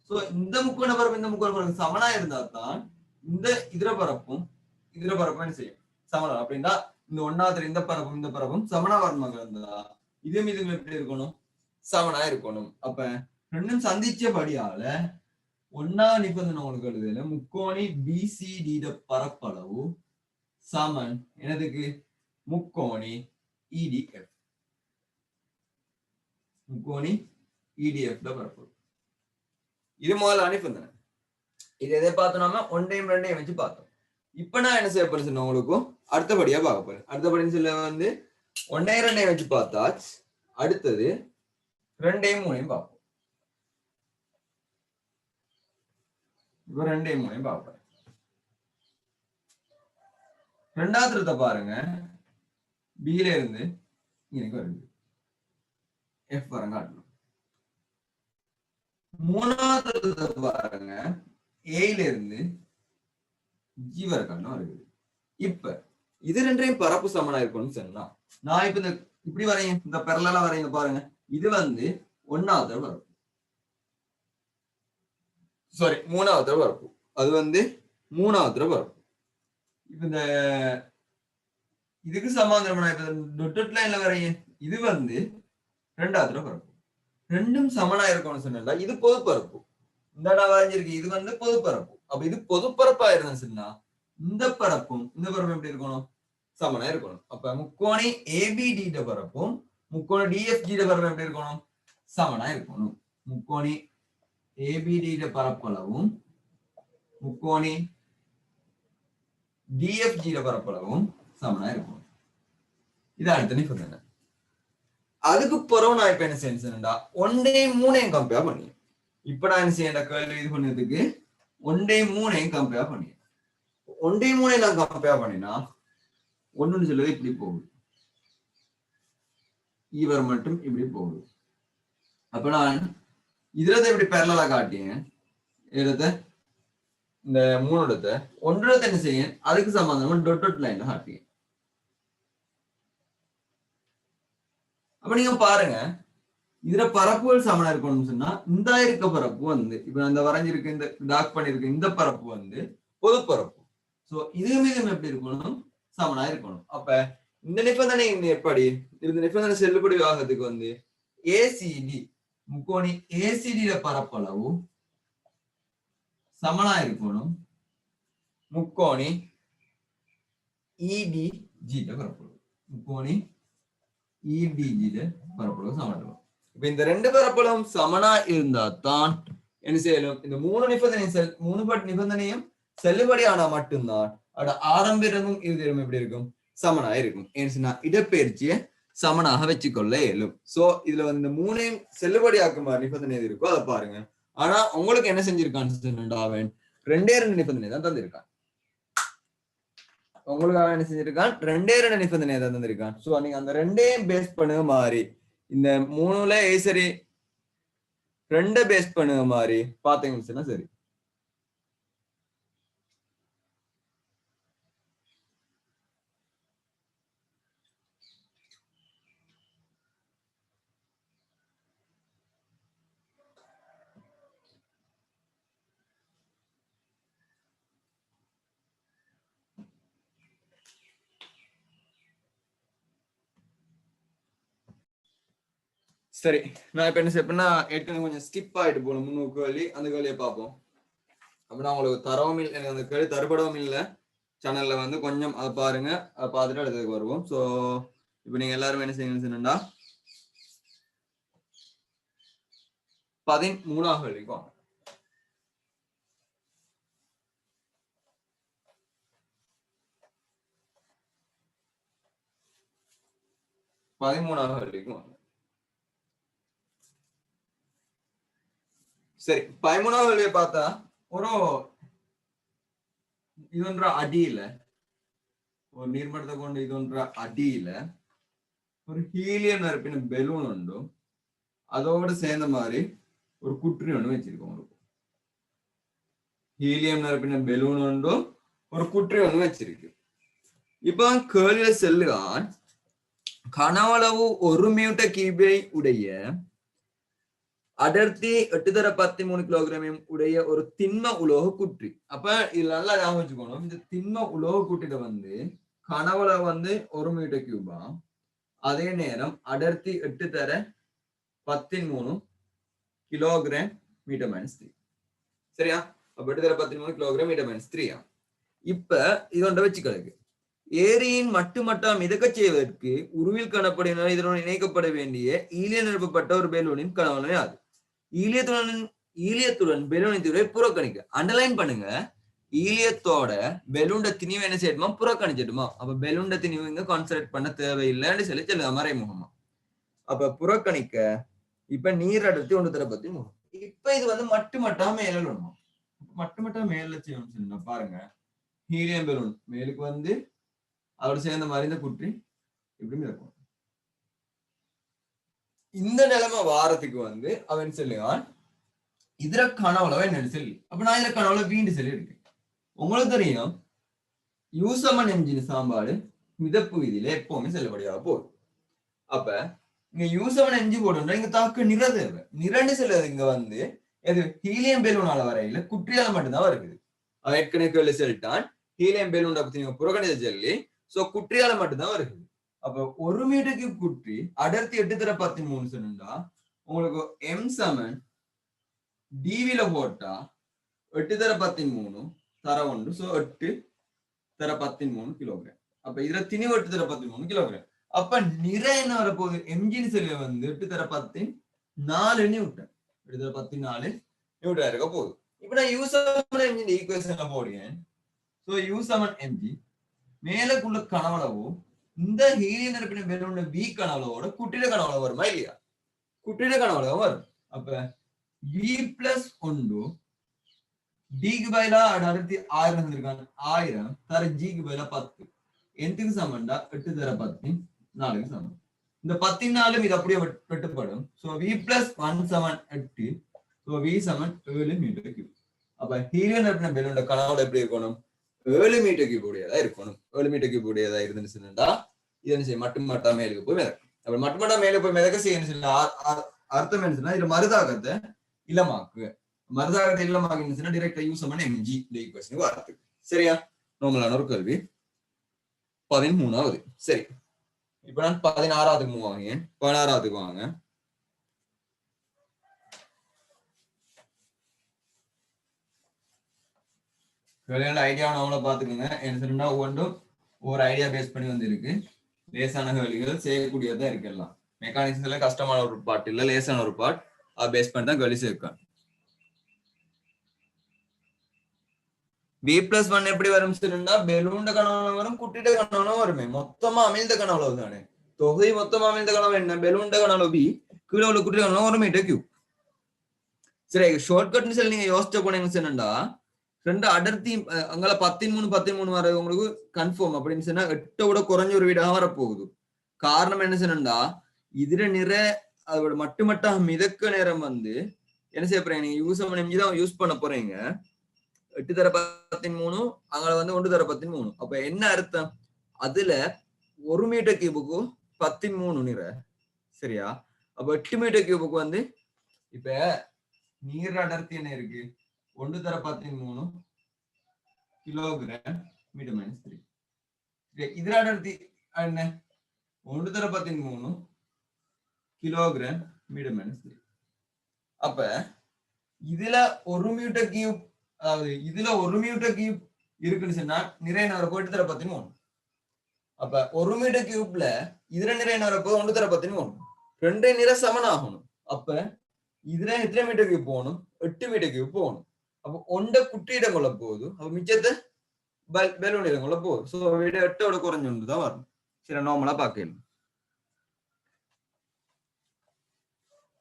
சோ இந்த முக்கோண பரப்பு இந்த முக்கோண பரப்பு சமனா இருந்தா தான் இந்த இதர பரப்பும் என்ன செய்யும், சமனா. அப்படின்னா இந்த ஒன்னாவது இந்த பரப்பும் சமனா வரமாக இருந்தா இதுவும் இதுவும் எப்படி இருக்கணும், சமனா இருக்கணும். அப்ப ரெண்டும் சந்திச்சபடியால ஒன்னாவது நிபந்தனை உங்களுக்கு எழுதுல முக்கோணி பிசிடி பரப்பளவு சமன் எனதுக்கு முக்கோணி EDF, முக்கோணி EDF பரப்பளவு. இது முதல்ல நிபந்தனை. இது எதை பார்த்தோம்னா ஒன்றையும் ரெண்டையும் வச்சு பார்த்தோம். இப்ப நான் என்ன செய்ய போறேன் சொன்ன உங்களுக்கும் அடுத்தபடியா பார்க்க போறேன். அடுத்தபடின்னு சொல்ல வந்து ஒன்றையும் ரெண்டையும் வச்சு பார்த்தா அடுத்தது ரெண்டையும் மூணையும் பார்ப்போம். இப்ப ரெண்டையும் மூணையும் பார்ப்போம். ரெண்டாவது பாருங்க, பில இருந்து எனக்கு வருது F வரம் காட்டணும். மூணாவது பாருங்க, ஏல இருந்து G வர காட்டணும் வருது. இப்ப இது ரெண்டையும் பரப்பு சமனா இருக்கும்னு சொன்னா நான் இப்ப இந்த இப்படி வரையும், இந்த பெரலலா வரையும் பாருங்க, இது வந்து ஒன்னாவது பரப்பு, சாரி மூணாவது பரப்பு, அது வந்து மூணாவது பரப்பு. இப்ப இந்த இதுக்கு சமாந்தரமான டொட் லைன்ல வரையும் இது வந்து ரெண்டாவது பரப்பு. ரெண்டும் சமனா இருக்கும்னு சொன்னா இது பொது பரப்பு, இந்த வரைஞ்சிருக்கு இது வந்து பொது பரப்பு. அப்ப இது பொது பரப்பா இருந்துன்னு சொன்னா இந்த பரப்பும் இந்த பரப்பும் எப்படி இருக்கணும், சமனா இருக்கணும். அப்ப முக்கோணி ABD பரப்பும் முக்கோணி DFG பரப்பும் எப்படி இருக்கணும், சமனா இருக்கணும். முக்கோணி ABD பரப்பளவும் முக்கோணி DFG பரப்பளவும் சமனா இருக்கணும். இது அடுத்த நிபந்தனை. அதுக்கு பிறகு நான் இப்ப என்ன செய்யணும்டா ஒன்றையும் மூணையும் கம்பேர் பண்ணி, இப்ப நான் என்ன செய்யற கேள்வி இது பண்ணதுக்கு ஒன்றையும் மூணையும் கம்பேர் பண்ணி, ஒன்றையும் மூணையும் நான் கம்பேர் பண்ணினா ஒண்ணுன்னு சொல்லுவது இப்படி போகுது, இவர் மட்டும் இப்படி போகுது. அப்ப நான் இதுல இப்படி பேரலா காட்டியேன், இந்த மூணு இடத்தை ஒன்று என்ன செய்ய அதுக்கு சம்பந்தமா டொட் லைன்ல காட்டியேன். அப்ப நீங்க பாருங்க, இதுல பரப்புகள் சமனா இருக்கணும்னு சொன்னா இந்த இருக்க பரப்பு வந்து இப்ப இந்த வரைஞ்சிருக்கு இந்த டார்க் பண்ணிருக்கு இந்த பரப்பு வந்து பொது பரப்பு. சோ இதுவும் இதுவும் எப்படி இருக்கணும்? சமனா இருக்கணும். அப்ப இந்த நிபந்தனை எப்படி இந்த நிபந்தனை செல்லுபடி ஆகிறதுக்கு வந்து ஏசிடி முக்கோணி ஏசிடியில பரப்பளவு சமனா இருக்கணும் முக்கோணி இடிஜில பரப்பளவு. முக்கோணி இடிஜில பரப்பளவு சமனா இருக்கும். இப்ப இந்த ரெண்டு பரப்பளவும் சமனா இருந்தா தான் என்ன செய்யணும்? இந்த மூணு நிபந்தனையும் செல்லுபடி ஆனா மட்டும்தான் அதோட ஆரம்பிரமும் இறுதியும் எப்படி இருக்கும்? சமனா இருக்கும். ஏன்னா இடப்பெயர்ச்சியை சமனாக வச்சுக்கொள்ள இயலும். சோ இதுல வந்து இந்த மூணையும் செல்லுபடியாக்குமா நிபந்தனை எது இருக்கோ அதை பாருங்க. ஆனா உங்களுக்கு என்ன செஞ்சிருக்கான்னு அவன் 2 நிபந்தனை தான் தந்திருக்கான். உங்களுக்கு அவன் என்ன செஞ்சிருக்கான்? 2 நிபந்தனை தான் தந்திருக்கான். சோ நீங்க அந்த 2ஐயும் பேஸ் பண்ணுற மாதிரி இந்த 3ல சரி 2 பேஸ் பண்ணுற மாதிரி பாத்தீங்கன்னா சரி. சரி, நான் இப்ப என்ன செய்யப்பா ஏற்கனவே கொஞ்சம் ஸ்கிப் ஆயிட்டு போகணும். 3 கேள்வி அந்த கேள்வியை பார்ப்போம். அப்படின்னா உங்களுக்கு தரவும் இல்லை, அந்த கேள்வி தரப்படவும் இல்லை சேனல்ல வந்து கொஞ்சம் அதை பாருங்க. அதை பார்த்துட்டு அடுத்ததுக்கு வருவோம். ஸோ இப்போ நீங்க எல்லாரும் என்ன செய்யணும்னா 13ஆம் கேள்விக்கு வாங்க. 13ஆம் கேள்விக்கு வாங்க. சரி, 13ஆம் கேள்வியை பார்த்தா ஒரு இதொன்ற அடியில ஒரு நீர்மட்டத்தை கொண்டு இதொன்ற அடியில ஒரு ஹீலியம் நிரப்பின பெலூன் உண்டும் அதோட சேர்ந்த மாதிரி ஒரு குற்றி ஒன்று வச்சிருக்கோம். ஹீலியம் நிரப்பின பெலூன் உண்டும் ஒரு குற்றி ஒன்று வச்சிருக்கு. இப்ப கேள்வியில செல்லுகான் கனவளவு 1 மீட்டர் கியூபை உடைய அடர்த்தி 8x13 கிலோகிராம் உடைய ஒரு திண்ம உலோக குற்றி. அப்ப இதுல நல்லா ஞாபகம் வச்சுக்கணும், இந்த திண்ம உலோக குற்றில வந்து கனவளவு வந்து 1 மீட்டர் கியூபா, அதே நேரம் அடர்த்தி 8x13 கிலோகிராம் மீட்டர் மைனஸ் 3. சரியா? அப்ப 8x13 கிலோகிராம் மீட்டர் மைனஸ் 3. இப்ப இதோட வச்சு கிடக்கு ஏரியின் மட்டுமட்டா மிதக்க செய்வதற்கு உருவில் காணப்படுகிற இதனுடன் இணைக்கப்பட வேண்டிய ஈலிய நிரப்பப்பட்ட ஒரு பெலூனின் கனவளவு அது. ஈலியத்துடன் பெலூனின் தீவிரை புறக்கணிக்க. அண்டர்லைன் பண்ணுங்க, ஈலியத்தோட பெலூண்ட திணிவு என்ன செய்யணுமா? புறக்கணிச்சிடுமா. அப்ப பெலூண்ட திணிவு இங்க கான்சன்ட்ரேட் பண்ண தேவையில்லைன்னு சொல்லி சொல்லுங்க மறைமுகமா. அப்ப புறக்கணிக்க. இப்ப நீர் அடர்த்தி 1/13. இப்ப இது வந்து மட்டுமட்டா மேல விடணும். மட்டுமட்டா மேல செய்யணும் சொல்லுங்க. பாருங்க, ஹீலியம் பெலூன் மேலுக்கு வந்து அதோட சேர்ந்த மாதிரி இந்த குற்றி இப்படி இருக்கும். இந்த நிலைமை வாரத்துக்கு வந்து அவன் சொல்லுவான் இதுல கனவுளவை என்னன்னு சொல்லி. அப்ப நான் இதுல கனவுல வீண்டு சொல்லி இருக்கு. உங்களுக்கு தெரியும் யூசமன் என்ஜின் சாம்பாடு மிதப்பு விதியில எப்பவுமே செல்லுபடியாக போகுது. அப்ப இங்க யூசமன் என்ஜின் போடுறோம், இங்க தாக்கு நிற தேவை. நிரண்டு செல்வது இங்க வந்து எது ஹீலியம் பெலூனால வரையில குற்றியால மட்டும்தான் வருது. அவன் ஏற்கனவே சொல்லிட்டான் ஹீலியம் பெலூன் பத்தி நீங்க புறக்கணித சொல்லி. சோ குற்றியால மட்டும்தான் வருது. அப்ப 1 மீட்டருக்கு குற்றி அடர்த்தி 8x13 சொன்னா உங்களுக்கு M சமன் டிவில போட்டா 8x13 தர ஒன்று. So 8x13 kilogram. அப்ப இதுல திணிவு 8x13 கிலோகிராம். அப்ப நிறை என்ன வரப்போகுது? எம்ஜின் செல்ல வந்து 8x14 நியூட்டன். 8x14 நியூட்டன் இருக்க போகுது. இப்ப நான் யூசமன் என்ஜின் ஈக்குவேஷன்ல போடுறேன். சோ யூசமன் என்ஜின் மேலக்குள்ள கனவளவு இந்த ஹீலியம் நிரப்பின பெலூன்ல V கனவளவோட குற்றிட கனவளவு வருமா இல்லையா? குற்றிட கனவளவு வரும். அப்ப V plus 1 Dக்கு பதிலா அடர்த்தி 1000 இருந்திருக்காங்க. 1000 தர Gக்கு பதிலா 10. எதுக்கு சமன்டா 8x14 சமம். இந்த 14 இது அப்படியே வெட்டுப்படும். சோ V plus 1 சமன் 8. சோ V சமன் 7 மீட்டர் கியூப். அப்ப ஹீலியம் நிரப்பின பெலூன்ல கனவளவு எப்படி இருக்கணும்? 7 மீட்டர் கியூப் உடையதா இருக்கணும். 7 மீட்டர் கியூப் உடையதா இருந்துச்சுன்னா இது என்ன செய்ய மட்டுமட்டா மேலுக்கு போய் மிதக்கும். அப்ப மட்டுமட்டா மேல போய் மிதக்க செய்யணும். அர்த்தம் என்ன சொன்னா இதுல மருதாகத்தை இல்லமாக்கு. மருதாகத்தை இல்லமாக்குன்னு டிரெக்டா யூஸ் பண்ண எம்ஜி இந்த ஈக்குவேஷனுக்கு வரதுக்கு. சரியா? நார்மலான ஒரு கேள்வி. 13வது. சரி, இப்ப நான் 16வதுக்கு மூவ் ஆகிறேன். 16வதுக்கு வாங்க. ஐடியா நாமள பாத்துக்கோங்க. என்ன சொன்னா ஒவ்வொன்றும் ஒரு ஐடியா பேஸ் பண்ணி வந்து இருக்கு. லேசான கேள்விகள் செய்யக்கூடியதான் இருக்கு. எல்லாம் மெக்கானிக்ஸ்ல கஷ்டமான ஒரு பார்ட் இல்ல, லேசான ஒரு பார்ட். அதை பேஸ் பண்ணி தான் கேள்வி சேர்க்க. B+1 எப்படி வரும் சொன்னா பெலூண்ட கனவுல வரும், குட்டிட்ட கனவுல வருமே. மொத்தமா அமிழ்ந்த கனவுல தானே தொகை. மொத்தமா அமிழ்ந்த கனவு என்ன? பெலூண்ட கனவுல B, கீழே உள்ள குட்டிட்ட கனவுல 1 மீட்டர் கியூப். சரி, ஷார்ட்கட்னு சொல்லி நீங்க யோசிச்ச போனீங்க சொன்னா ரெண்டு அடர்த்தி அங்கால 13 வர உங்களுக்கு கன்ஃபார்ம் அப்படின்னு சொன்னா 8 விட குறைஞ்ச ஒரு வீடாக வரப்போகுது. காரணம் என்ன சொன்னா இதுல நிற அதோட மட்டுமட்டா மிதக்க நேரம் வந்து என்ன செய்ய போறீங்க, நீங்க யூஸ் தான் யூஸ் பண்ண போறீங்க. 8 தர 13 அங்க வந்து 1 தர 13. அப்ப என்ன அர்த்தம்? அதுல 1 மீட்டர் கியூபுக்கு 13 நிற. சரியா? அப்ப 8 மீட்டர் கியூபுக்கு வந்து இப்ப நீர் அடர்த்தி என்ன இருக்கு? 1 தர 13 கிலோகிராம் மீட்டர் மைனஸ் 3. இதுல அடர்த்தி என்ன? 1 தர 13 கிலோகிராம் மீட்டர் மைனஸ் 3. அப்ப இதுல 1 மீட்டர் கியூப், அதாவது இதுல 1 மீட்டர் கியூப் இருக்குன்னு சொன்னா நிறைய நேரம் 8 தர 13. அப்ப 1 மீட்டர் கியூப்ல இதுல நிறைய நேரம் 1 தர 13 ரெண்டே நிற சமன் ஆகணும். அப்ப இதுல எத்தனை மீட்டர் கியூப் போகணும்? 8 மீட்டர் கியூப் போகணும். அப்ப ஒண்ட குட்டியிடம் கொள்ள போகுது, அப்ப மிச்சத்தை பெலூன் இடம் கொள்ள போகுது. சோ 8ஓட குறைஞ்சு தான் வரணும். சரி, நார்மலா பாக்கலாம்.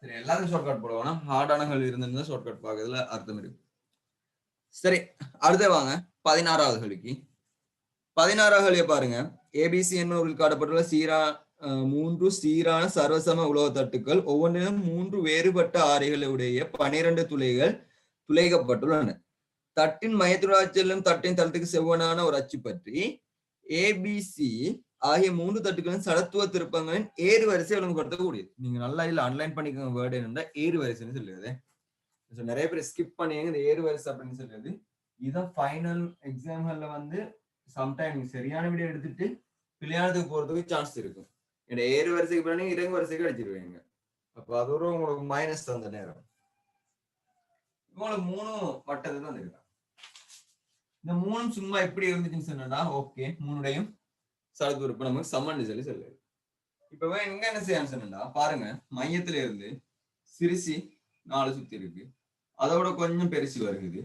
சரி, எல்லாரும் ஷார்ட்கட் போடுவாங்க. ஹார்டான கேள்வி இருந்திருந்தா ஷார்ட்கட் பார்க்கறதுல அர்த்தம் இருக்கு. சரி, அடுத்து வாங்க 16வது கேள்விக்கு. 16வது கேள்வியை பாருங்க. ஏபிசி என்னும் காட்டப்பட்டுள்ள 3 சீரான சர்வசம உலோக தட்டுக்கள் ஒவ்வொன்றிலும் 3 வேறுபட்ட ஆரைகளுடைய 12 துளைகள் துளைக்கப்பட்டுள்ளன. தட்டின் மையத்துடன் செல்லும் தட்டின் தளத்துக்கு செவ்வனான ஒரு அச்சு பற்றி ஏபிசி ஆகிய 3 தட்டுகளின் சடத்துவ திருப்பங்களின் ஏறு வரிசை ஒழுங்குபடுத்தக்கூடியது. நீங்க நல்லா இல்ல அன்லைன் பண்ணிக்கோங்க. வேர்டு என்னன்னா ஏறு வரிசைன்னு சொல்லுது. நிறைய பேர் ஸ்கிப் பண்ணி இந்த ஏறு வரிசை அப்படின்னு சொல்றது. இதுதான் ஃபைனல் எக்ஸாம்கள்ல வந்து சம்டைம் சரியான வீடியோ எடுத்துட்டு பிள்ளையானதுக்கு போறதுக்கு சான்ஸ் இருக்கும். ஏன்னா ஏறு வரிசைக்கு பின்னாடி இறங்கு வரிசைக்கு அடிச்சிருவீங்க. அப்ப அது ஒரு உங்களுக்கு மைனஸ் அந்த நேரம். உங்களுக்கு 3 வட்டத்துக்கு வந்துருக்காங்க. இந்த 3 சும்மா எப்படி இருந்துச்சுன்னு சொன்னா ஓகே, 3டையும் சடத்து உறுப்பு நமக்கு சமன் சொல்லி சொல்லுது. இப்ப இங்க என்ன செய்யணும் சொன்னா பாருங்க, மையத்துல இருந்து சிறுசி 4 சுத்தி இருக்கு, அதோட கொஞ்சம் பெருசு வருகுது,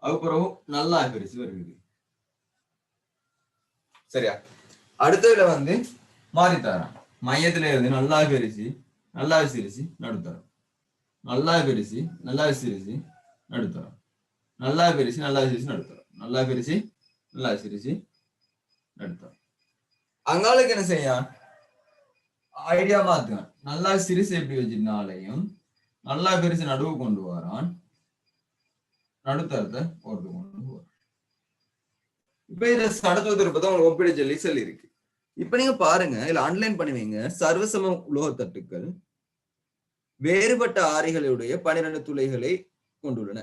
அதுக்கப்புறம் நல்லா பெருசு வருகுது. சரியா? அடுத்ததுல வந்து மாறி தரோம். மையத்துல இருந்து நல்லா பெருசு, நல்லா சிறுசி நடுத்தரம், நல்லா பெருசு, நல்லா சிறுசி நடுத்தரம், நல்லா பெருசு, நல்லா சிறுசி நடுத்தரம், நல்லா பெருசு, நல்லா சிறுசி நடுத்தரம். அங்காளுக்கு என்ன செய்ய ஐடியா மாத்துவேன். நல்லா சிறுசு எப்படி வச்சிருந்தாலையும் நல்லா பெருசு நடுவு கொண்டு வரான், நடுத்தரத்தை ஒருத்து கொண்டு வரான். இப்ப இதை சடத்துவ திருப்பத்தை உங்களுக்கு ஒப்பிட சொல்லி இருக்கு. இப்ப நீங்க பாருங்க, இதுல ஆன்லைன் பண்ணுவீங்க. சர்வசம உலோக தட்டுக்கள் வேறுபட்ட ஆரைகளுடைய 12 துளைகளை கொண்டுள்ளன.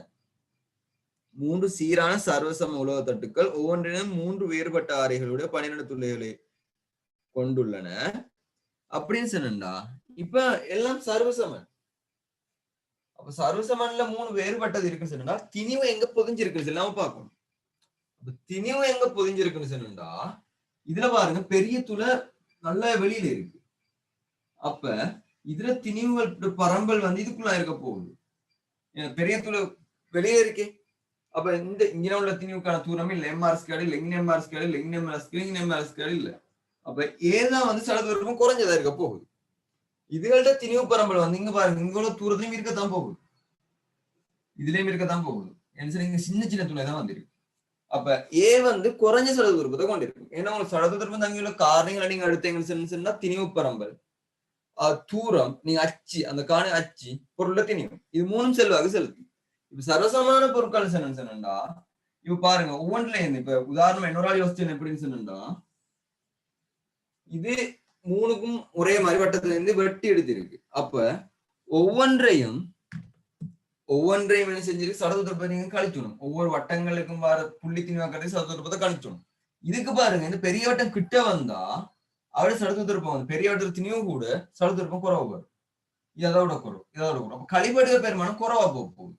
3 சீரான சர்வசம உலோக தட்டுக்கள் ஒவ்வொன்றிலும் 3 வேறுபட்ட ஆரைகளுடைய 12 துளைகளை கொண்டுள்ளன அப்படின்னு சொன்னா இப்ப எல்லாம் சர்வசமன். அப்ப சர்வசமன்ல 3 வேறுபட்டது இருக்குன்னு சொன்னா திணிவு எங்க பொதிஞ்சிருக்குன்னு சொல்லி நாம பார்க்கணும். அப்ப திணிவு எங்க பொதிஞ்சிருக்குன்னு சொன்னா இதுல பாருங்க, பெரிய துளை நல்ல வெளியில இருக்கு. அப்ப இதுல திணிவுகள் பரம்பல் வந்து இதுக்குள்ள இருக்க போகுது. பெரிய துளை வெளியே இருக்கே. அப்ப இந்த இங்க உள்ள திணிவுக்கான தூரம் இல்ல, எம்ஆர் ஸ்கேல் இல்ல, இங்க எம்ஆர் ஸ்கேல் இல்ல, இங்க எம்ஆர் ஸ்கேல், இங்க எம்ஆர் ஸ்கேல் இல்ல. அப்ப ஏதான் வந்து சில தூரம் குறைஞ்சதா இருக்க போகுது. இதுகள்ட்ட திணிவு பரம்பல் வந்து இங்க பாருங்க, இங்க உள்ள தூரத்திலையும் இருக்கத்தான் போகுது, இதுலயும் இருக்கத்தான் போகுது. என்ன இங்க சின்ன சின்ன துளை தான் வந்திருக்கு. அப்ப ஏ வந்து குறைஞ்ச சடத்து திருப்பத்தை கொண்டிருக்கும். ஏன்னா உங்களுக்கு சடத்து திருப்பம் தங்கியுள்ள காரணிகளை நீங்க அடுத்தீங்கன்னு சொன்னா திணிவு பரம்பல், தூரம், நீங்க அச்சு, அந்த காண அச்சு, பொருள திணிவு, இது 3 செல்வாக்கு செலுத்தும். இப்ப சர்வசமான பொருட்கள் சொன்னா இப்ப பாருங்க ஒவ்வொன்றுல இருந்து இப்ப உதாரணம் இன்னொரு ஆள் யோசிச்சு எப்படின்னு சொன்னா இது 3க்கும் ஒரே மாதிரி வட்டத்துல இருந்து வெட்டி எடுத்திருக்கு. அப்ப ஒவ்வொன்றையும் என்ன செஞ்சிருக்கு சடதுரப்பை நீங்க கழிச்சணும். ஒவ்வொரு வட்டங்களுக்கும் வர புள்ளி திணிவாக்கிறதுக்கு சடதுரப்பத்தை கழிச்சணும். இதுக்கு பாருங்க இந்த பெரிய வட்டம் கிட்ட வந்தா அவட சடதுரப்பம் வந்து பெரிய வட்டத்துல திணிவும் கூட சடதுரப்பம் குறவா வரும். இதோட குறவு அப்ப கழிப்படுகிற பெருமானம் குறவா போகுது.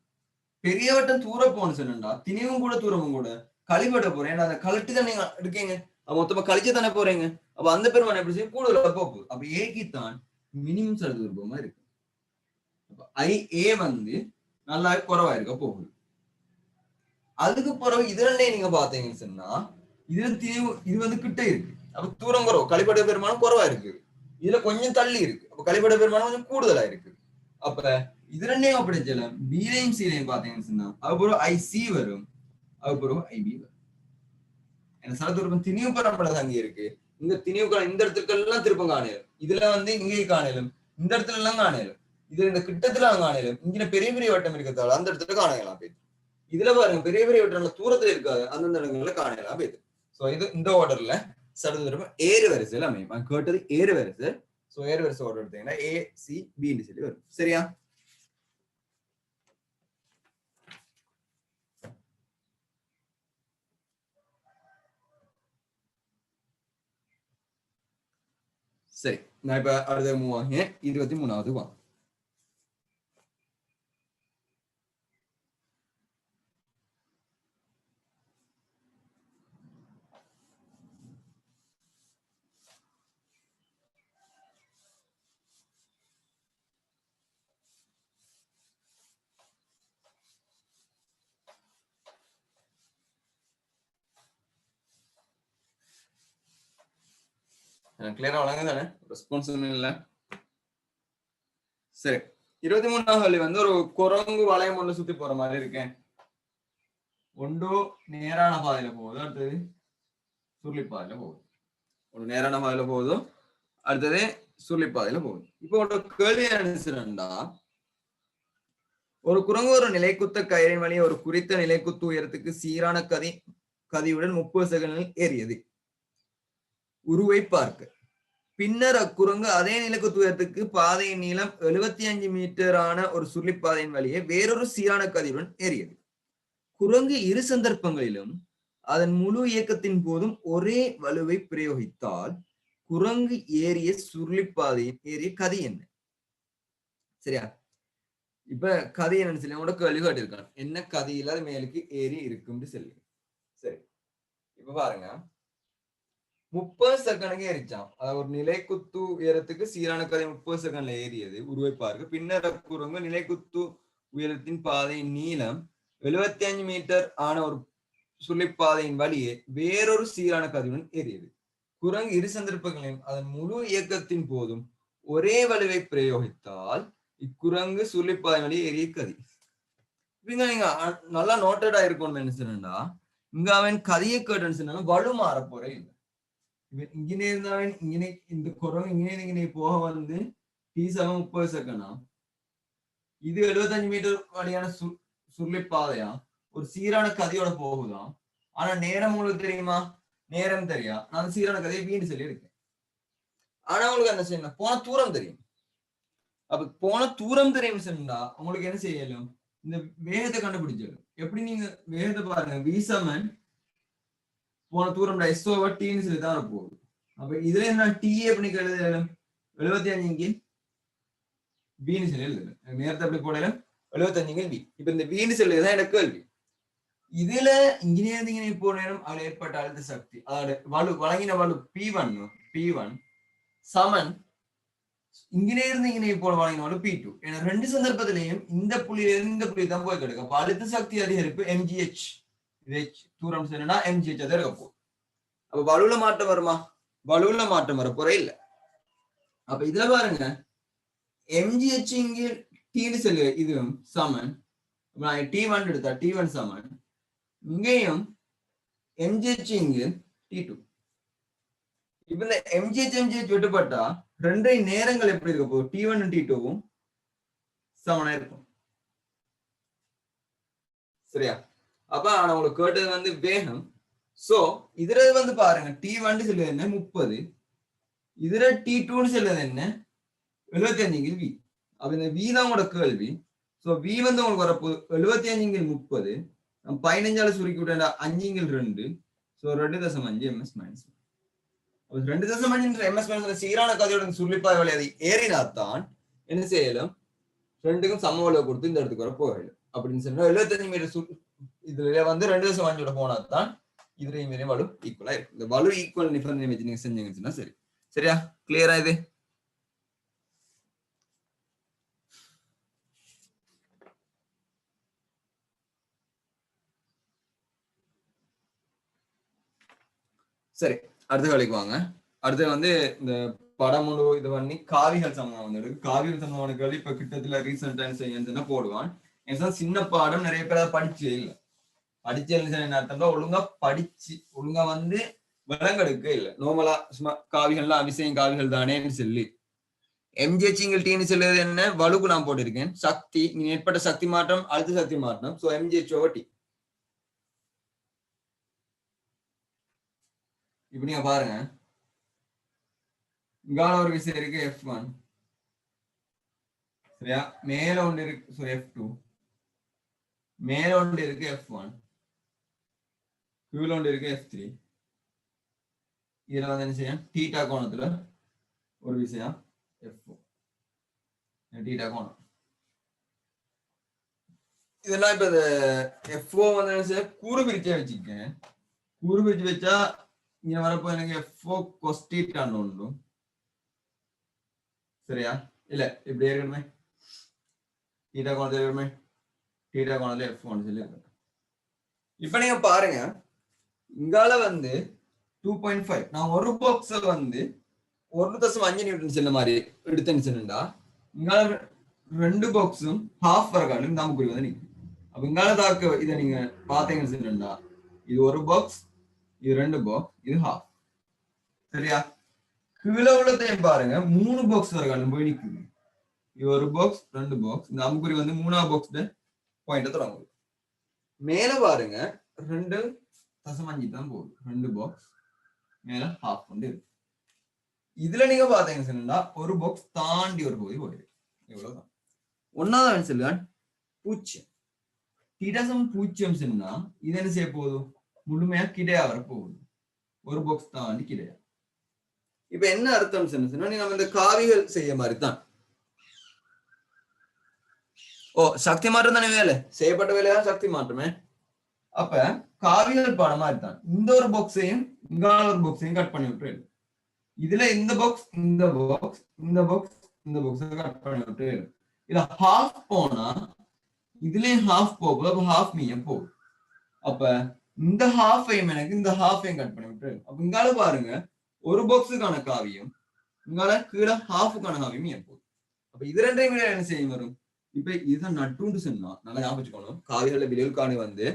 பெரிய வட்டம் தூர போன்னு சொன்னா திணிவும் கூட தூரமும் கூட கழிபட போறேன். ஏன்னா அதை கழட்டி தான் நீங்க எடுக்கீங்க, மொத்தமா கழிச்சு தானே போறீங்க. அப்ப அந்த பெருமானம் எப்படி செய்யும் கூடுதலா போகுது. அப்ப ஏக்கித்தான் மினிமம் சடதுரப்பமா இருக்கு. ஏ வந்து நல்லா குறவா இருக்க போகுது. அதுக்கு பிறகு இதுல நீங்க பாத்தீங்கன்னு சொன்னா இது வந்து கிட்ட இருக்கு. அப்ப தூரம் குறவு கழிப்பட பெருமானம் குறவா இருக்கு. இதுல கொஞ்சம் தள்ளி இருக்கு. அப்ப கழிப்பட பெருமானம் கொஞ்சம் கூடுதலா இருக்கு. அப்ப இது ரெண்டையும் அப்படி சொல்லலாம். பிலையும் சீலையும் பாத்தீங்கன்னு சொன்னா அதுக்கப்புறம் ஐசி வரும், அதுக்கப்புறம் ஐபி வரும். ஏன்னா சடதுரப்பம் திணிவு பரம்பரை அங்கே இருக்கு. இந்த திணிவு இந்த இடத்துக்கெல்லாம் திருப்பம் காணலும், இதுல வந்து இங்கே காணலும், இந்த இடத்துல எல்லாம் காணலும், இதுல இந்த கிட்டத்துல காணலும். இங்க பெரிய வட்டம் இருக்கிறதால அந்த இடத்துல காணலாம் போயிட்டு. இதுல பாருங்க பெரிய வட்டம் தூரத்துல இருக்காது, அந்தந்த இடங்கள்ல காணலாம் போயிட்டு. சோ இது இந்த ஆர்டர்ல சடதுரப்பம் ஏறு வரிசையில் அமையும். நான் கேட்டது ஏறு வரிசை. சோ ஏறு வரிசை ஆர்டர் எடுத்தீங்கன்னா ஏ சி பின்னு சொல்லி வரும். சரியா? சரி, நான் இப்ப அடுத்த மூவ் ஆகிய 23வது வா. கிளியரா வழங்க தானே? ரெஸ்பான்ஸ் ஒன்றும் இல்லை. சரி, 23வது வழி வந்து ஒரு குரங்கு வளையம் ஒண்ணு சுத்தி போற மாதிரி இருக்கேன். ஒன்று நேரான பாதையில போகுது, அடுத்தது சுருளிப்பாதையில போகுது. ஒன்று நேரான பாதையில போகுதும் அடுத்தது சுருளிப்பாதையில போகுது. இப்போ ஒரு கேள்வி என்ன, ஒரு குரங்கு ஒரு நிலைக்குத்த கயிறின் வழி ஒரு குறித்த நிலைக்குத்து உயரத்துக்கு சீரான கதியுடன் 30 செகண்டில் ஏறியது. உருவை பார்க்க. பின்னர் அக்குரங்கு அதே நிலைக்குத்து உயரத்துக்கு பாதையின் நீளம் 75 மீட்டரான ஒரு சுருளிப்பாதையின் வழியே வேறொரு சீரான கதியுடன் ஏறியது. குரங்கு இரு சந்தர்ப்பங்களிலும் அதன் முழு இயக்கத்தின் போதும் ஒரே வலுவை பிரயோகித்தால் குரங்கு ஏறிய சுருளிப்பாதையின் ஏறிய கதி என்ன? சரியா? இப்ப கதை என்னன்னு சொல்லி கூட கேள்வி காட்டியிருக்காங்க. என்ன கதையில அது மேலுக்கு ஏறி இருக்கும்னு சொல்லி. சரி, இப்ப பாருங்க 30 செகண்டுக்கு ஏறிச்சான். அதாவது ஒரு நிலைக்குத்து உயரத்துக்கு சீரான கதை 30 செகண்ட்ல ஏறியது உருவை பார்க்க. பின்னர் குரங்கு நிலைக்குத்து உயரத்தின் பாதையின் நீளம் 75 மீட்டர் ஆன ஒரு சுள்ளிப்பாதையின் வழியே வேறொரு சீரான கதியுடன் ஏறியது. குரங்கு இரு சந்தர்ப்பங்களையும் அதன் முழு இயக்கத்தின் போதும் ஒரே வலுவை பிரயோகித்தால் இக்குரங்கு சுள்ளிப்பாதை வழியே ஏறிய கதி. இங்க நீங்க நல்லா நோட்டடா இருக்கணும்னு நினைச்சுன்னா இங்க அவன் கதையை கேட்டுன்னு சொன்னாலும் வலு மாற போற இல்லை. இங்கே இருந்தாவன் இங்கே இந்த குரங்கு இங்கே போக வந்து T7 30 செகண்டா, இது 75 மீட்டர் வழியான சுருளிப்பாதையா ஒரு சீரான கதையோட போகுதான். ஆனா நேரம் உங்களுக்கு தெரியுமா? நேரம் தெரியா. நான் சீரான கதையை வீண்டு சொல்லி இருக்கேன். ஆனா உங்களுக்கு என்ன செய்யணும்? போன தூரம் தெரியும். அப்ப போன தூரம் தெரியும் சொன்னா உங்களுக்கு என்ன செய்யலும்? இந்த வேகத்தை கண்டுபிடிச்சிடும். எப்படி நீங்க வேகத்தை பாருங்க, V7 போன தூரம் S/T சொல்லிதான் போகுது. அப்ப இதுல என்ன T எப்படி எழுதலும்? 75 வீணு சொல்லி எழுதலும். நேரத்தை எப்படி போடலும்? 75 V. இப்ப இந்த வீணு சொல்லிதான் எனக்கு கேள்வி. இதுல இன்ஜினியரிங் போன நேரம் அதுல ஏற்பட்ட அழுத்த சக்தி, அதாவது வலு வழங்கின வலு P1 சமன் இங்கே போல வழங்கின வலு P2. ஏன்னா ரெண்டு சந்தர்ப்பத்திலையும் இந்த புள்ளியில இருந்து இந்த புள்ளி தான் போய் கிடைக்கும். அப்ப அழுத்த சக்தி அதிகரிப்பு MGH. இதை தூரம் சொன்னா MGH அதை இருக்க போகுது. அப்ப வலுல மாற்றம் வருமா? வலுல மாற்றம் வர போற இல்ல. அப்ப இதுல பாருங்க MGH இங்கே T சொல்லு இதுவும் சமன். T1 எடுத்தா T1 சமன், இங்கேயும் MGH இங்கு T2. இப்ப இந்த MGH விட்டுப்பட்டா ரெண்டு நேரங்கள் எப்படி இருக்க போகுது? T1 T2வும் சமனா இருக்கும். சரியா? அப்ப நான் உங்களுக்கு கேட்டது வந்து வேகம். சோ இதுல வந்து பாருங்க T1 சொல்லுது என்ன 30, இதுல T2 சொல்லுது என்ன 75 V. அப்ப இந்த வி தான் உங்களோட கேள்வி. ஸோ வி வந்து உங்களுக்கு வரப்போகுது 75/30. 15 சுருக்கி விட்டா 5/2. So 2.5 ms minus 2.5 ms minus சீரான கதையோட சுருளிப்பாய் வழியை ஏறினாத்தான் என்ன செய்யலாம், ரெண்டுக்கும் சம வலுவை கொடுத்து இந்த இடத்துக்கு வர போயிடும் அப்படின்னு சொன்னா 75 மீட்டர் இதுல வந்து 2.5 போனாதான் இதுல வலு ஈக்குவலா இருக்கும். இந்த வலு ஈக்குவல் நிபந்தனை வச்சு நீங்க செஞ்சீங்கன்னா சரி. சரியா? கிளியரா இது? சரி, அடுத்த வேலைக்கு வாங்க. அடுத்து வந்து இந்த படம் முழு இது பண்ணி காவிகள் சமூகம் வந்து காவிகள் சமூகமான கேள்வி இப்ப கிட்டத்துல ரீசெண்டா செய்யணும்னா போடுவான். சின்ன பாடம் நிறைய பேர் படிச்சு இல்லை. படிச்சு என்ன அர்த்தம்னா ஒழுங்கா படிச்சு ஒழுங்கா வந்து விலங்கெடுக்க இல்லை. நோமலா சும்மா காவிகள்லாம் அபிஷேகம் காவிகள் தானேன்னு சொல்லி MGH சொல்லுறது என்ன, வலுக்கு நான் போட்டிருக்கேன். சக்தி ஏற்பட்ட சக்தி மாற்றம் அழுத்த சக்தி மாற்றம். So MGH/T. இப்ப நீங்க பாருங்க, இங்கால ஒரு விசை இருக்கு F1, சரியா? மேல ஒன்று இருக்கு F2, மேல ஒன்று இருக்கு F1, கீழ ஒன்று இருக்கு F3. இதுல வந்து என்ன செய்யும், தீட்டா கோணத்துல ஒரு விஷயம் F4, தீட்டா கோணம். இதெல்லாம் இப்ப F4 வந்து என்ன செய்ய, கூறு பிரிச்சே வச்சுக்கேன். கூறு பிரிச்சு வச்சா இங்க வரப்போ எனக்கு F4 cos θ உண்டு. சரியா? இல்ல இப்படி இருக்கணுமே, தீட்டா கோணத்துல இருக்கணுமே, தீட்டா கோணத்துல F1 சொல்லி இருக்கு. இப்ப நீங்க பாருங்க, இங்கால வந்து 2.5 நான் ஒரு பாக்ஸ வந்து 1.5 நியூட்டன் செல்ல மாதிரி எடுத்தேன்னு சொன்னா இங்கால 2 பாக்ஸும் ஹாஃப் வரகாலும் நமக்கு வந்து நிற்கும். அப்ப இங்கால தாக்க இதை நீங்க பாத்தீங்கன்னு சொன்னா இது ஒரு பாக்ஸ், இது 2 பாக்ஸ், இது ஹாஃப். சரியா? கீழே உள்ளதையும் பாருங்க, 3 பாக்ஸ் வரகாலும் போய் நிற்குது. இது ஒரு பாக்ஸ், 2 பாக்ஸ், இந்த அம்புக்குறி வந்து 3ஆம் பாக்ஸ்ல பாயிண்ட் தொடங்குது. மேல பாருங்க 2.5 தான் போகுது. 2 பாக்ஸ் மேல ஹாஃப் கொண்டு இருக்கு. இதுல நீங்க பாத்தீங்கன்னு சொன்னா ஒரு பாக்ஸ் தாண்டி ஒரு பகுதி போயிருக்கு. இவ்வளவுதான். ஒன்னாவது சொல்லுங்க பூஜ்ஜியம். தீட்டாசம் பூஜ்ஜியம் சொன்னா இது என்ன செய்ய போதும், முழுமையா கிடையா வர போகுது. ஒரு பாக்ஸ் தாண்டி கிடையா. இப்ப என்ன அர்த்தம் சொன்னா நீங்க இந்த காவிகள் செய்ய மாதிரி தான். சக்தி மாற்றம் தானே வேலை, செய்யப்பட்ட வேலையா சக்தி மாற்றமே. அப்ப காவிகள் பாடம் மாதிரி தான். இந்த ஒரு பாக்ஸையும் இங்க ஒரு பாக்ஸையும் கட் பண்ணி விட்டு, இதுல இந்த பாக்ஸ் இந்த பாக்ஸ் இந்த பாக்ஸ் இந்த பாக்ஸ் கட் பண்ணி விட்டு, இதுல ஹாஃப் போனா இதுலயும் ஹாஃப் போகுது. அப்ப ஹாஃப் மீயம் போகுது. அப்ப இந்த ஹாஃபையும் எனக்கு இந்த ஹாஃபையும் கட் பண்ணி விட்டு, அப்ப இங்கால பாருங்க ஒரு பாக்ஸுக்கான காவியம், இங்கால கீழே ஹாஃபுக்கான காவியம் மீயம் போகுது. அப்ப இது ரெண்டையும் விட என்ன செய்ய வரும், இப்ப இதுதான் நட்டுன்னு சொன்னா நல்லா ஞாபகம் வச்சுக்கணும். காவிகள விளைவுக்கான வந்து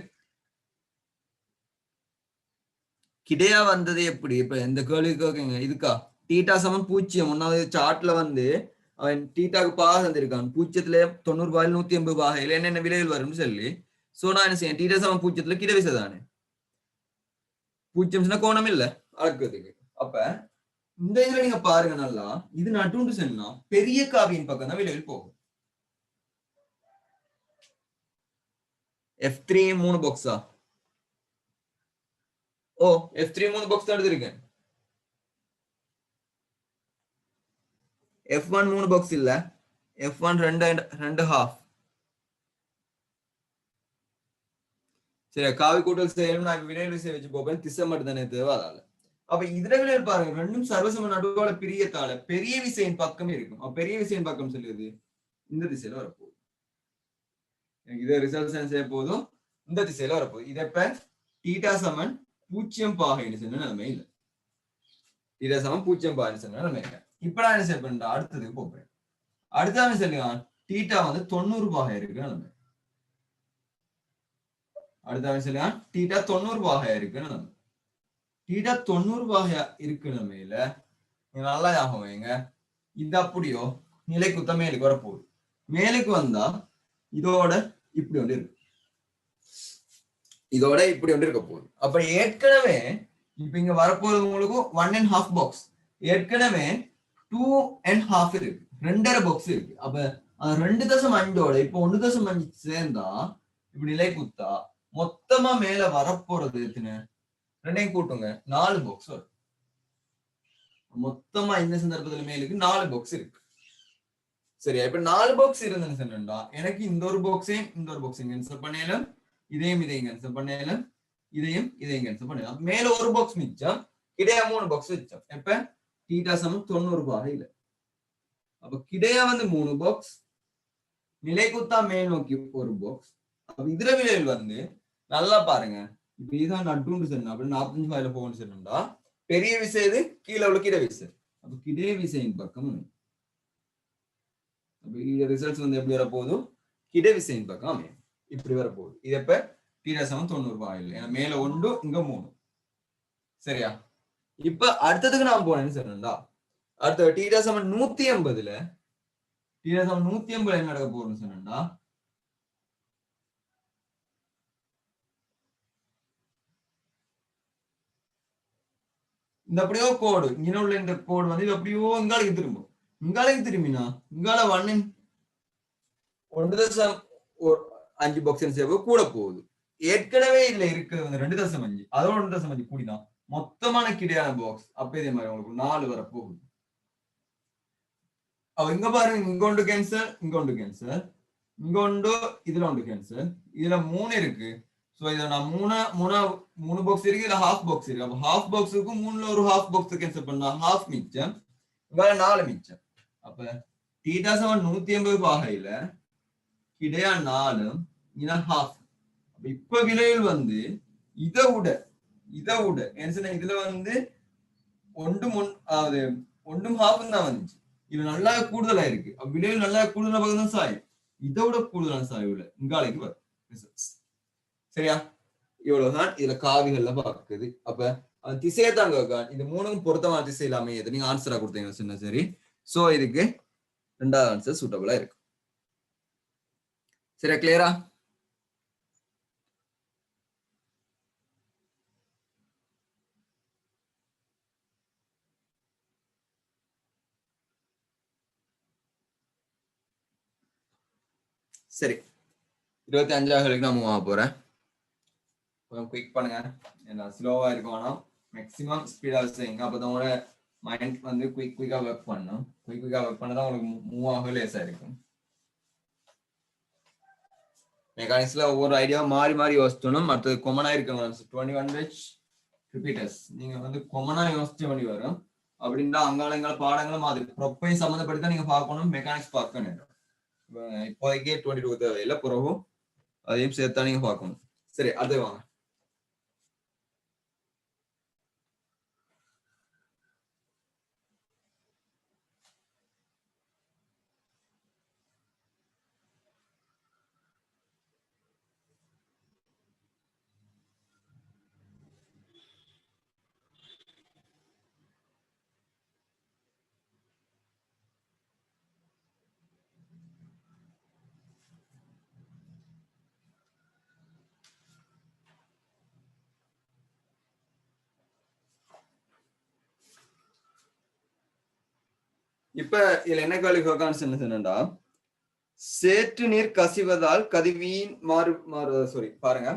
கிடையா வந்தது எப்படி, இப்ப இந்த கேள்விக்கு இதுக்கா தீட்டா சமம் 0. ஒன்னாவது சார்ட்ல வந்து அவன் தீட்டாக்கு பாக தந்திருக்கான். 0ல 90 பாகையில் 180 பாகையில் என்னென்ன விலைகள் வரும்னு சொல்லி. சோ நான் என்ன செய்யேன், தீட்டா சமம் 0ல கிட விசை தானே, 0 கோணம் இல்ல அளக்கிறதுக்கு. அப்ப இந்த இதுல நீங்க பாருங்க நல்லா, இது நட்டுன்னு சொன்னா பெரிய காவியின் பக்கம் தான் விலைகள் போகும். F3 3 பாக்ஸா? F3 3 பாக்ஸ் தான் எடுத்திருக்கேன். F1 3 பாக்ஸ் இல்ல, F1 2 ஹாஃப். சரி, காவி கூட்டல் செய்யணும். நான் வினை விசை வச்சு போப்பேன், திசை மட்டும் தானே தேவை அதால. அப்ப இதுல விலை பாருங்க, ரெண்டும் சர்வசம நடுவால பிரியத்தால பெரிய விசையின் பக்கம் இருக்கும். பெரிய விசையின் பக்கம் சொல்லுது இந்த திசையில வரப்போகுது. இதை ரிசல்ட் செய்ய போதும் இந்த திசையில வரப்போகுது. இதை இப்ப தீட்டா சமன் 0 பாகைன்னு சொன்ன நிலைமை இல்லை. தீட்டா சமன் 0 பாகைன்னு சொன்ன நிலைமை இல்லை. இப்ப நான் என்ன செய்ய பண்றேன், அடுத்ததுக்கு போறேன். அடுத்த சொல்லுங்க, தீட்டா வந்து 90 பாகை இருக்கு நிலைமை. அடுத்த சொல்லுங்க, தீட்டா 90 பாகை இருக்கு நிலைமை. தீட்டா 90 பாகை இருக்கு நிலைமையில நீங்க நல்லா ஞாபகம் வைங்க, இது அப்படியோ நிலைக்குத்த மேலுக்கு வரப்போகுது. மேலுக்கு வந்தா இதோட இப்படி ஒன்று இருக்கு, இதோட இப்படி ஒன்று இருக்க போகுது. அப்ப ஏற்கனவே இப்ப இங்க வரப்போகுது உங்களுக்கு 1.5 பாக்ஸ், ஏற்கனவே 2.5 இருக்கு, 2.5 பாக்ஸ் இருக்கு. அப்ப ரெண்டு தசம் அஞ்சோட இப்ப 1.5 சேர்ந்தா இப்படி நிலை குத்தா மொத்தமா மேல வரப்போறது எத்தனை? ரெண்டையும் கூட்டுங்க, 4 பாக்ஸ் வரும். மொத்தமா இந்த சந்தர்ப்பத்துல மேலுக்கு 4 பாக்ஸ் இருக்கு. சரியா? இப்ப 4 பாக்ஸ் இருந்துன்னு சொன்னா எனக்கு இந்த ஒரு பாக்ஸையும் இந்த ஒரு பாக்ஸையும் கேன்சல் பண்ணலாம், இதையும் கேன்சல் பண்ணலாம், இதையும் கேன்சல் பண்ணலாம். மேல ஒரு பாக்ஸ் மிச்சம், கிடையா 3 பாக்ஸ் மிச்சம். எப்ப தீட்டா சமம் 90 பாகையில. அப்ப கிடையா 3 பாக்ஸ், நிலை குத்தா மேல் நோக்கி ஒரு பாக்ஸ். அப்ப இதுல விளைவில் நல்லா பாருங்க. இப்ப இதுதான் நட்டுன்னு சொன்னா அப்படி 45 பாயில போகணும்னு சொன்னா பெரிய விசை இது, கீழே உள்ள கிடை விசை. அப்ப கிடை விசையின் பக்கம் ரிசல்ட்ஸ் எப்படி வரப்போகுது? கிடை விசையின் பக்கம் அமையும். இப்படி வரப்போகுது. இது எப்ப தீட்டா சமம் 90 பாயில். ஏன்னா மேல 1 இங்க 3. சரியா? இப்ப அடுத்ததுக்கு நான் போனேன்னு சொன்னா அடுத்த தீட்டா சமம் 180ல தீட்டா சமம் 180 என்ன நடக்க போறோம்னு சொன்னா இந்த அப்படியோ கோடு இங்க உள்ள இந்த கோடு இது அப்படியோ இங்காலைக்கு திரும்பும். இங்காலைக்கு திரும்பினா இங்கால 1.5 பாக்ஸ் சேவை கூட போகுது. ஏற்கனவே இதுல இருக்கிறது 2.5, அதோட 1.5 கூடினா மொத்தமான கிடையான பாக்ஸ் அப்ப இதே மாதிரி உங்களுக்கு 4 வர போகுது. அவ இங்க பாருங்க, இங்க ஒன்று கேன்சல், இங்க ஒன்று கேன்சல், இங்க ஒன்று, இதுல ஒன்று கேன்சல், இதுல 3 இருக்கு. சோ இதுல நான் 3 பாக்ஸ் இருக்கு, இதுல ஹாஃப் பாக்ஸ் இருக்கு. அப்ப ஹாஃப் பாக்ஸுக்கு 3ல ஒரு ஹாஃப் பாக்ஸ் கேன்சல் பண்ணா ஹாஃப் மிச்சம், இங்க 4 மிச்சம். அப்ப தீட்டா சமம் 180 பாகையில கிடையா 4 இங்க ஹாஃப். இப்ப விலையில் இதை விட என்ன சொன்ன, இதுல ஒன்றும் ஹாஃப் தான் வந்துச்சு. இது நல்லா கூடுதலா இருக்கு. விலையில் நல்லா கூடுதலா பக்கம் சாய், இதை விட கூடுதலான சாய்வுல இங்காலைக்கு வரும் ரிசல்ட்ஸ். சரியா? இவ்வளவுதான் இதுல காவிகள்ல பாக்குது. அப்ப திசையை தாங்க இது 3க்கும் பொருத்தமான திசையில அமையது. நீங்க ஆன்சரா கொடுத்தீங்க சொன்ன சரி. சோ இதுக்கு 2வது ஆன்சர் சூட்டபிளா இருக்கு. சரியா? கிளியரா? சரி, 25வது நான் மூவ் ஆக போறேன். கொஞ்சம் குயிக் பண்ணுங்க, என்ன ஸ்லோவா இருக்கும். ஆனா மேக்ஸிமம் ஸ்பீடா செய்யுங்க. அப்பதான் உங்களோட மைண்ட் குயிக்கா ஒர்க் பண்ணும். குயிக்கா ஒர்க் பண்ணதான் உங்களுக்கு மூவ் ஆக லேசா இருக்கும். மெக்கானிக்ஸ்ல ஒவ்வொரு ஐடியா மாறி மாறி யோசிச்சோம். அடுத்தது கொமனா இருக்கணும். 21 வெச் ரிப்பீட்டர்ஸ் நீங்க கொமனா யோசிச்ச வேண்டி வரும். அப்படின்னா அங்காளங்கள் பாடங்களும் மாதிரி ப்ரொப்பையும் சம்மந்தப்படுத்தி நீங்க பார்க்கணும். மெக்கானிக்ஸ் பார்க்க நேரம் இப்போதைக்கு 22 தேவையில்லை, பிறகும் அதையும் சேர்த்தா நீங்க பார்க்கணும். சரி, அது வாங்க. இப்ப இதுல என்ன கேள்வி சொன்னா, சேற்று நீர் கசிவதால் கதிர்வீன் பாருங்க,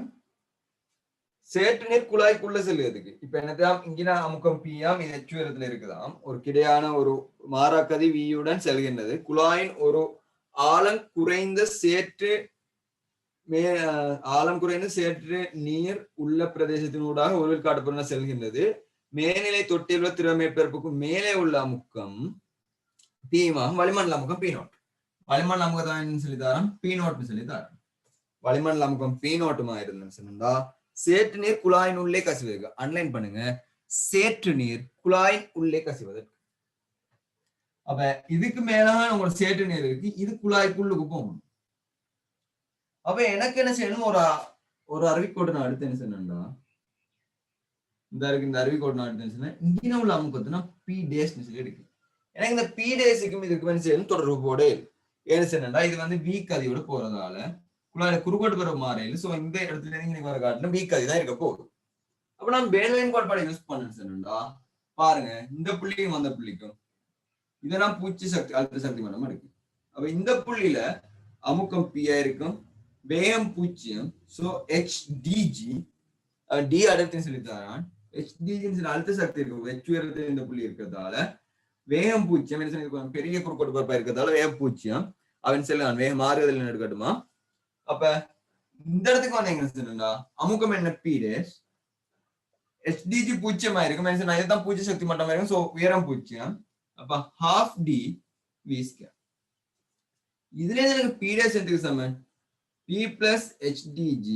சேற்று நீர் குழாய்க்குள்ள செல்லுறதுக்கு இப்ப என்னதான் இங்கினா அமுக்கம் பியாம் இது எச் உயரத்துல இருக்குதாம். ஒரு கிடையான ஒரு மாறா கதிர்வியுடன் செல்கின்றது. குழாயின் ஒரு ஆழம் குறைந்த சேற்று நீர் உள்ள பிரதேசத்தினூடாக ஒருவில் காட்டப்பட செல்கின்றது. மேல்நிலை தொட்டில் உள்ள திரவ மேற்பரப்புக்கு மேலே உள்ள அமுக்கம் பீமாகும். வளிமண்டல அமுக்கம் பி நோட். வளிமண்டல அமுகம் சொல்லித்தாராம் பி நோட்னு சொல்லித்தாராம். வளிமண்டல அமுகம் பி நோட்டுமா இருந்தேன்னு சொன்னா சேற்று நீர் குழாயின் உள்ளே கசிவதற்கு அன்லைன் பண்ணுங்க. சேற்று நீர் குழாயின் உள்ளே கசிவதற்கு. அப்ப இதுக்கு மேலாக உங்களுக்கு சேற்று நீர் இருக்கு, இது குழாய்க்குள்ளுக்கு போகணும். அப்ப எனக்கு என்ன செய்யணும், ஒரு அருவிக்கோட்டை நான் அடுத்து என்ன செய்யணும்டா, இந்த அருவிக்கோட்டை நான் அடுத்து சொன்னேன். இங்கே உள்ள அமுக்கத்துனா பி டேஸ்ன்னு சொல்லி இருக்கு. எனக்கு இந்த பி டேஸுக்கும் இதுக்கு என்ன செய்யணும், தொடர்பு போட என்ன செய்யணும்டா, இது வீக் அதியோட போறதால குழாயில குறுக்கோட்டு பெற மாறையில். சோ இந்த இடத்துல இருந்து வர காட்டிலும் வீக் அதி தான் இருக்க போகுது. அப்ப நான் பேன்லைன் கோட்பாடு யூஸ் பண்ணேன்னு சொன்னா பாருங்க, இந்த புள்ளிக்கும் அந்த புள்ளிக்கும் இதெல்லாம் பூச்சி சக்தி அழுத்த சக்தி மண்டலமா இருக்கு. அப்ப இந்த புள்ளியில அமுக்கம் P இருக்கும், வேகம் 0. சோ HDG டி அடர்த்தின்னு சொல்லி தரான். HDG அழுத்த சக்தி இருக்கும், H உயரத்தில் இந்த புள்ளி இருக்கிறதால வேகம் 0, பெரிய குறுக்கோடு பரப்பா இருக்கிறதால வேகம் 0. அவன் செல்லுவான் வேகம் மாறுதல் எடுக்கட்டுமா. அப்ப இந்த இடத்துக்கு வந்து எங்க சொன்னா அமுக்கம் என்ன P டேஷ், HDG 0 இருக்கும், இதுதான் 0 சக்தி மட்டமா இருக்கும். சோ உயரம் 0. அப்ப half d v square. இதுல எனக்கு P dash எதுக்கு சமம், P plus HDG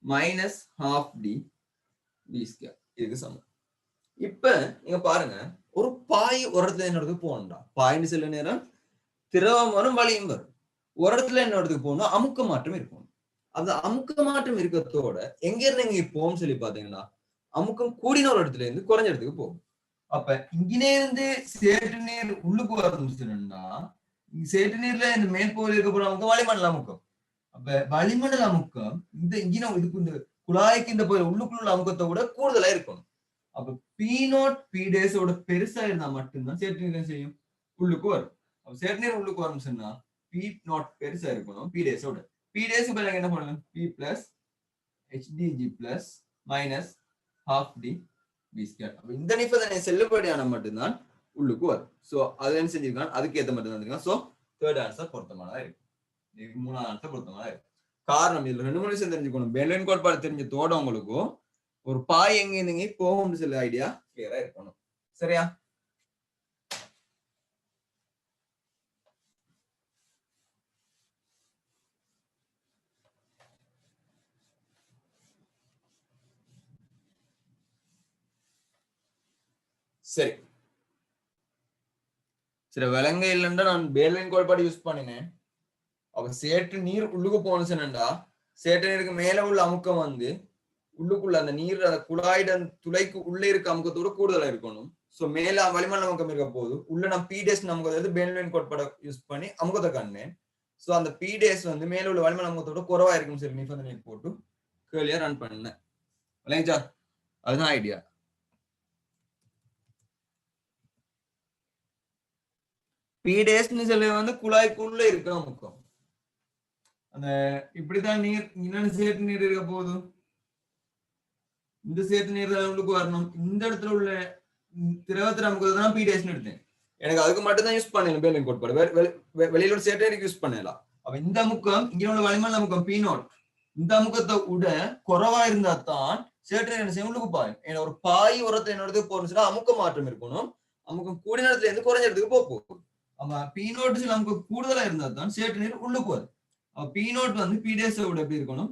minus half d v square இதுக்கு சமம். இப்ப நீங்க பாருங்க, ஒரு பாய் ஒரு இடத்துல என்ன இடத்துக்கு போகணும்டா, பாயின்னு சில நேரம் திரவம் வரும் வலியும் வரும். ஒரு இடத்துல என்ன இடத்துக்கு போகணும், அமுக்க மாற்றம் இருக்கும். அந்த அமுக்க மாற்றம் இருக்கிறதோட எங்க இருந்து எங்க போகும் சொல்லி பாத்தீங்கன்னா அமுக்கம் கூடின ஒரு இடத்துல இருந்து குறைஞ்ச இடத்துக்கு போகும். அப்ப இங்கே இருந்து சேட்டு நீர் உள்ளுக்கு வரணும்னா சேட்டு நீர்ல இந்த மேற்பகுதியில் இருக்க அமுக்கம் வளிமண்டல அமுக்கம். அப்ப வளிமண்டல அமுக்கம் இந்த இங்கின இதுக்கு இந்த குழாய்க்கு இந்த உள்ளுக்குள்ள அமுக்கத்தை விட கூடுதலா இருக்கணும். அப்ப P0 P டேஸோட பெருசா இருந்தா மட்டும்தான் சேட்டு நீர் செய்யும் உள்ளுக்கு வரும். அப்ப சேட்டு நீர் உள்ளுக்கு வரும் சொன்னா P0 பெருசா இருக்கணும் P டேஸோட. P டேஸ் என்ன பண்ணலாம், P plus HDG plus minus half d v square. அப்ப இந்த நிபந்தனை செல்லுபடியான மட்டும்தான் உள்ளுக்கு வரும். சோ அது என்ன செஞ்சிருக்கான், அதுக்கு ஏத்த மட்டும் தான். சோ தேர்ட் ஆன்சர் பொருத்தமானதா இருக்கு. இதுக்கு மூணாவது ஆன்சர் பொருத்தமானதா இருக்கு. காரணம் இதுல ரெண்டு மூணு விஷயம் தெரிஞ்சுக்கணும். பெர்லின் கோட்பாடு தெரிஞ்ச தோட உங்களுக்கு ஒரு பாய் எங்க இருந்தீங்க போகும்னு சொல்ல ஐடியா கிளியரா இருக்கணும். சரியா? சரி சரி, விலங்கு இல்லைன்னா நான் பெர்லின் கோட்பாடு யூஸ் பண்ணினேன். அப்ப சேற்று நீர் உள்ளுக்கு போனுச்சுன்னா சேற்று நீருக்கு மேல உள்ள அமுக்கம் வந்து உள்ளுக்குள்ள அந்த நீர் அந்த குழாயிட துளைக்கு உள்ளே இருக்க அமுக்கத்தோட கூடுதலா இருக்கணும். சோ மேல வளிமண்டல அமுக்கம் இருக்க போது உள்ள நான் P டேஸ் அமுக்கத்தை பெர்லின் கோட்பாடை யூஸ் பண்ணி அமுக்கத்தை கண்டேன். சோ அந்த P டேஸ் வந்து மேல உள்ள வளிமண்டல அமுக்கத்தோட குறைவா இருக்கும் சரி நிபந்தனை போட்டு கேள்வியா ரன் பண்ணேன். இல்லைங்களா? அதுதான் ஐடியா. P டேஸ்ன்னு சொல்லி வந்து குழாய்க்குள்ள இருக்க அமுக்கம். அந்த இப்படிதான் நீர் இன்னொன்னு சேற்று நீர் இருக்க போதும் இந்த சேற்று நீர் உள்ளுக்கு வரணும். இந்த இடத்துல உள்ள திரவத்திர அமுக்கத்தை தான் P டேஸ்ன்னு எடுத்தேன். எனக்கு அதுக்கு மட்டும் தான் யூஸ் பண்ணல பெர்லின் கோட்பாடு. வெளியில ஒரு சேற்று நீருக்கு யூஸ் பண்ணலாம். அப்ப இந்த அமுக்கம் இங்க உள்ள வளிமண்டல அமுக்கம் P0 இந்த அமுக்கத்தை விட குறைவா இருந்தா தான் சேற்று நீர் செய்ய உள்ளுக்கு பாயும். ஏன்னா ஒரு பாய் உரத்தை என்னோட போறதுன்னா அமுக்க மாற்றம் இருக்கணும். அமுக்கம் கூடின இடத்துல இருந்து குறைஞ்ச இடத்துக்கு போகும். ஆமா P0 சில அமுக்கம் கூடுதலா இருந்தா தான் சேற்று நீர் உள்ளுக்கு வரும். P0 வந்து P டேஸ் விட எப்படி இருக்கணும்,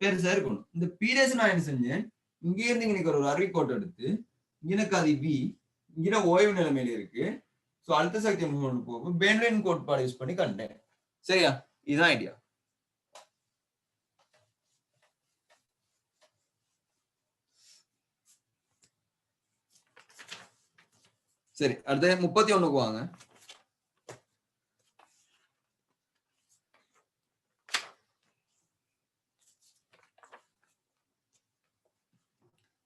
பெருசா இருக்கணும். இந்த P டேஸ் நான் என்ன செஞ்சேன், இங்க இருந்து இன்னைக்கு ஒரு அறிவிக்கோட்டை எடுத்து எனக்கு அது V இங்க ஓய்வு நிலைமையில இருக்கு. சோ அழுத்த சக்தி கொண்டு போகும் பெர்லின் கோட்பாடு யூஸ் பண்ணி கண்டேன். சரியா? இதுதான் ஐடியா. சரி, அடுத்து 31க்கு வாங்க.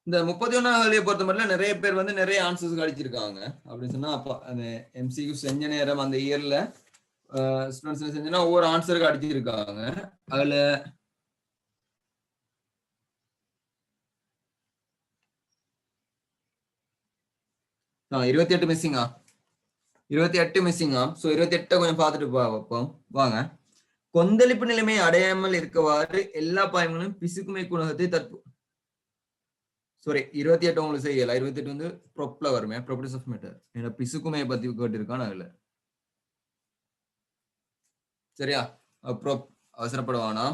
இந்த 31ஆம் கேள்வியை பொறுத்த மட்டும் நிறைய பேர் வந்து நிறைய ஆன்சர்ஸ் அடிச்சிருக்காங்க. அப்படின்னு சொன்னா அப்ப அந்த MCQ செஞ்ச நேரம் அந்த இயர்ல ஸ்டூடெண்ட்ஸ் செஞ்சா ஒவ்வொரு ஆன்சருக்கு அடிச்சிருக்காங்க. அதுல 28 மிஸ்ஸிங்கா, 28 மிஸ்ஸிங்கா. சோ 28 கொஞ்சம் பார்த்துட்டு பார்ப்போம் வாங்க. கொந்தளிப்பு நிலைமை அடையாமல் இருக்கவாறு எல்லா பாயங்களும் பிசுக்குமை குணகத்தை தற்போது சாரி 28 உங்களுக்கு செய்யல. 28 வந்து ப்ரொப்ல வருமே, ப்ராப்பர்ட்டிஸ் ஆஃப் மேட்டர். என்ன பிசுக்குமையை பத்தி கேட்டிருக்கான் அதுல. சரியா? ப்ரோப் அவசரப்படுவானா.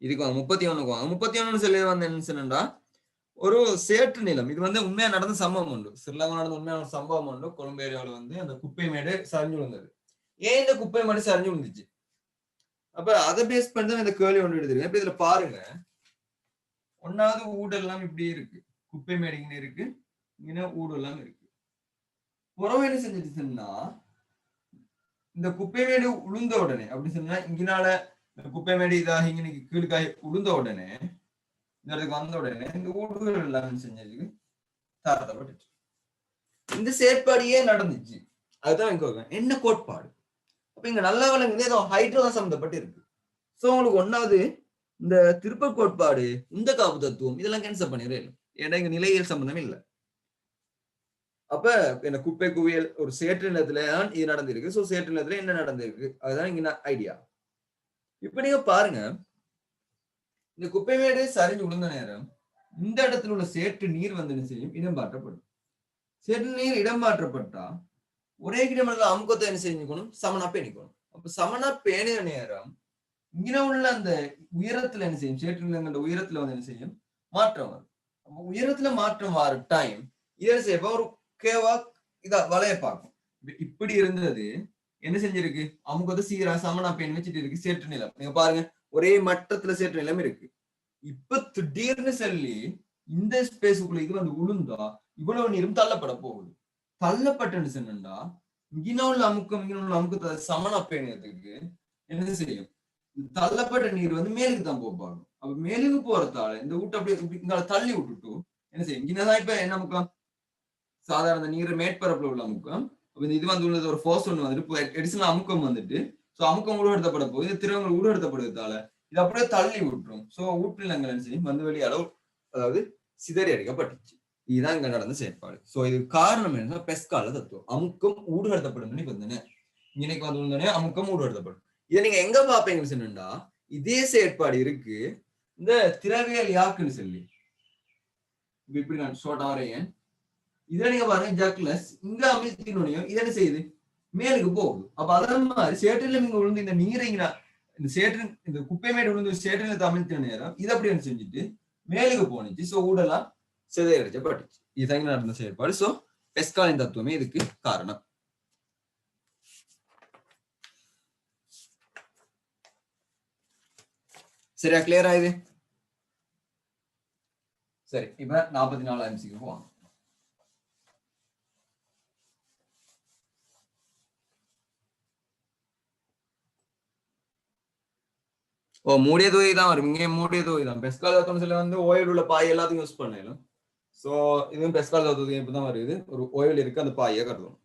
இதுக்கு 31க்கு வாங்க. 31 சொல்லி வந்து என்ன சொன்னா ஒரு சேற்று நிலம். இது வந்து உண்மையா நடந்த சம்பவம் உண்டு. ஸ்ரீலங்கா நடந்த உண்மையான ஒரு சம்பவம் உண்டு. கொழும்பு ஏரியாவில் வந்து அந்த குப்பை மேடு சரிஞ்சு விழுந்தது. ஏன் இந்த குப்பை மேடு சரிஞ்சு விழுந்துச்சு? அப்ப அதை பேஸ் பண்ணி தான் இந்த கேள்வி ஒன்று எடுத்துருக்கேன். இப்ப இதுல பாருங்க, ஒன்னாவது ஊடெல்லாம் இப்படி இருக்கு, குப்பை மேடு இங்க இருக்கு, இங்க ஊடெல்லாம் இருக்கு. புறம் என்ன செஞ்சிச்சுன்னா இந்த குப்பை மேடு உளுந்த உடனே அப்படி சொன்னா இங்கனால குப்பை மேடு இதாக இங்க கீழ்காய் உளுந்த உடனே இந்த இடத்துக்கு வந்த உடனே இந்த ஊடுகள் எல்லாம் செஞ்சதுக்கு தாரத்தப்பட்டுச்சு. இந்த செயற்பாடியே நடந்துச்சு. அதுதான் என்ன கோட்பாடு. அப்ப இங்க நல்லா விளங்குது ஏதோ ஹைட்ரோ தான் சம்மந்தப்பட்டு இருக்கு. சோ உங்களுக்கு ஒன்னாவது இந்த திருப்ப கோட்பாடு, இந்த காப்பு தத்துவம் இதெல்லாம் கேன்சல் பண்ணிடுறேன். ஏன்னா இங்க நிலையியல் சம்பந்தம் இல்லை. அப்ப என்ன குப்பை குவியல் ஒரு சேற்று நிலத்துல தான் இது நடந்திருக்கு. சோ சேற்று நிலத்துல என்ன நடந்திருக்கு அதுதான் இங்க ஐடியா. இப்ப நீங்க பாருங்க, இந்த குப்பை மேடு சரிஞ்சு விழுந்த நேரம் இந்த இடத்துல உள்ள சேற்று நீர் வந்து என்ன செய்யும், இடம் மாற்றப்படும். சேற்று நீர் இடம் மாற்றப்பட்டா ஒரே கிடமல்ல அமுக்கத்தை என்ன செஞ்சுக்கணும், சமனா பேணிக்கணும். அப்ப சமனா பேணிய நேரம் இங்க உள்ள அந்த உயரத்துல என்ன செய்யும், சேற்று நிலங்கள உயரத்துல வந்து என்ன செய்யும், மாற்றம் வரும். அப்ப உயரத்துல மாற்றம் வர டைம் இதை செய்ய ஒரு கேவா இதா வளைய பார்க்கும். இப்படி இருந்தது என்ன செஞ்சிருக்கு, அமுக்கத்தை சீரா சமனா பேணி வச்சுட்டு இருக்கு சேற்று நிலம். நீங்க பாருங்க ஒரே மட்டத்துல சேற்று நிலம் இருக்கு. இப்ப திடீர்னு சொல்லி இந்த ஸ்பேஸுக்குள்ள இது வந்து உளுந்தா இவ்வளவு நீரும் தள்ளப்பட போகுது. தள்ளப்பட்டு சொன்னா இங்க உள்ள அமுக்கத்தை சமனா பேணுறதுக்கு என்ன செய்யும், தள்ளப்பட்ட நீர் வந்து மேலுக்கு தான் போப்பாகும். அப்ப மேலுக்கு போறதால இந்த ஊட்ட அப்படியே தள்ளி விட்டுட்டு என்ன செய்யும், இங்கதான் இப்ப என்ன அமுக்கம், சாதாரண நீர் மேற்பரப்புல உள்ள அமுக்கம். இது வந்து உள்ளது ஒரு ஃபோர்ஸ் ஒன்று வந்துட்டு எடிஷனல் அமுக்கம் வந்துட்டு, சோ அமுக்கம் உருவெடுத்தப்பட போகுது. இந்த திரவங்கள் உருவெடுத்தப்படுவதால இது அப்படியே தள்ளி விட்டுரும். சோ ஊற்றிலங்கள் என்ன செய்யும், வந்து வெளி அளவு அதாவது சிதறி அடிக்கப்பட்டுச்சு. இதுதான் இங்க நடந்த செயற்பாடு. சோ இது காரணம் என்ன, பெஸ்கால தத்துவம். அமுக்கம் ஊடுகடத்தப்படும் நிபந்தனை. இன்னைக்கு வந்து அமுக்கம் ஊடுகடத்தப்படும். இதை நீங்க எங்க பாப்பீங்கன்னு சொன்னா, இதே செயற்பாடு இருக்கு இந்த திரவியல் யாக்குன்னு சொல்லி. இப்படி நான் ஷார்ட் ஆறேன். இதுல நீங்க பாருங்க ஜக்லஸ் இங்க அமிழ்த்தினுடையும் இது என்ன செய்யுது, மேலுக்கு போகுது. அப்ப அதே மாதிரி சேற்றில நீங்க விழுந்து இந்த நீரை இந்த சேற்று இந்த குப்பை மேடு விழுந்து சேற்றில அமிழ்த்தின நேரம் இது அப்படி என்ன செஞ்சுட்டு மேலுக்கு போனிச்சு. சோ ஊடெல்லாம் சிதையடிச்சப்பட்டுச்சு. இதுதான் நடந்த செயற்பாடு. சோ பெஸ்காலின் தத்துவமே இதுக்கு காரணம். சரியா, கிளியரா இது? சரி, இப்ப 44 MCக்கு போவாங்க. ஓ மூடிய தொகை தான் வரும். இங்கே மூடிய தொகை தான். பெஸ்கால் தத்துவம் சில வந்து ஓயில் உள்ள பாய் எல்லாத்தையும் யூஸ் பண்ணலாம். சோ இதுவும் பெஸ்கால் தத்துவம் இப்பதான் வருது. ஒரு ஓயில் இருக்கு, அந்த பாயை கருதும்.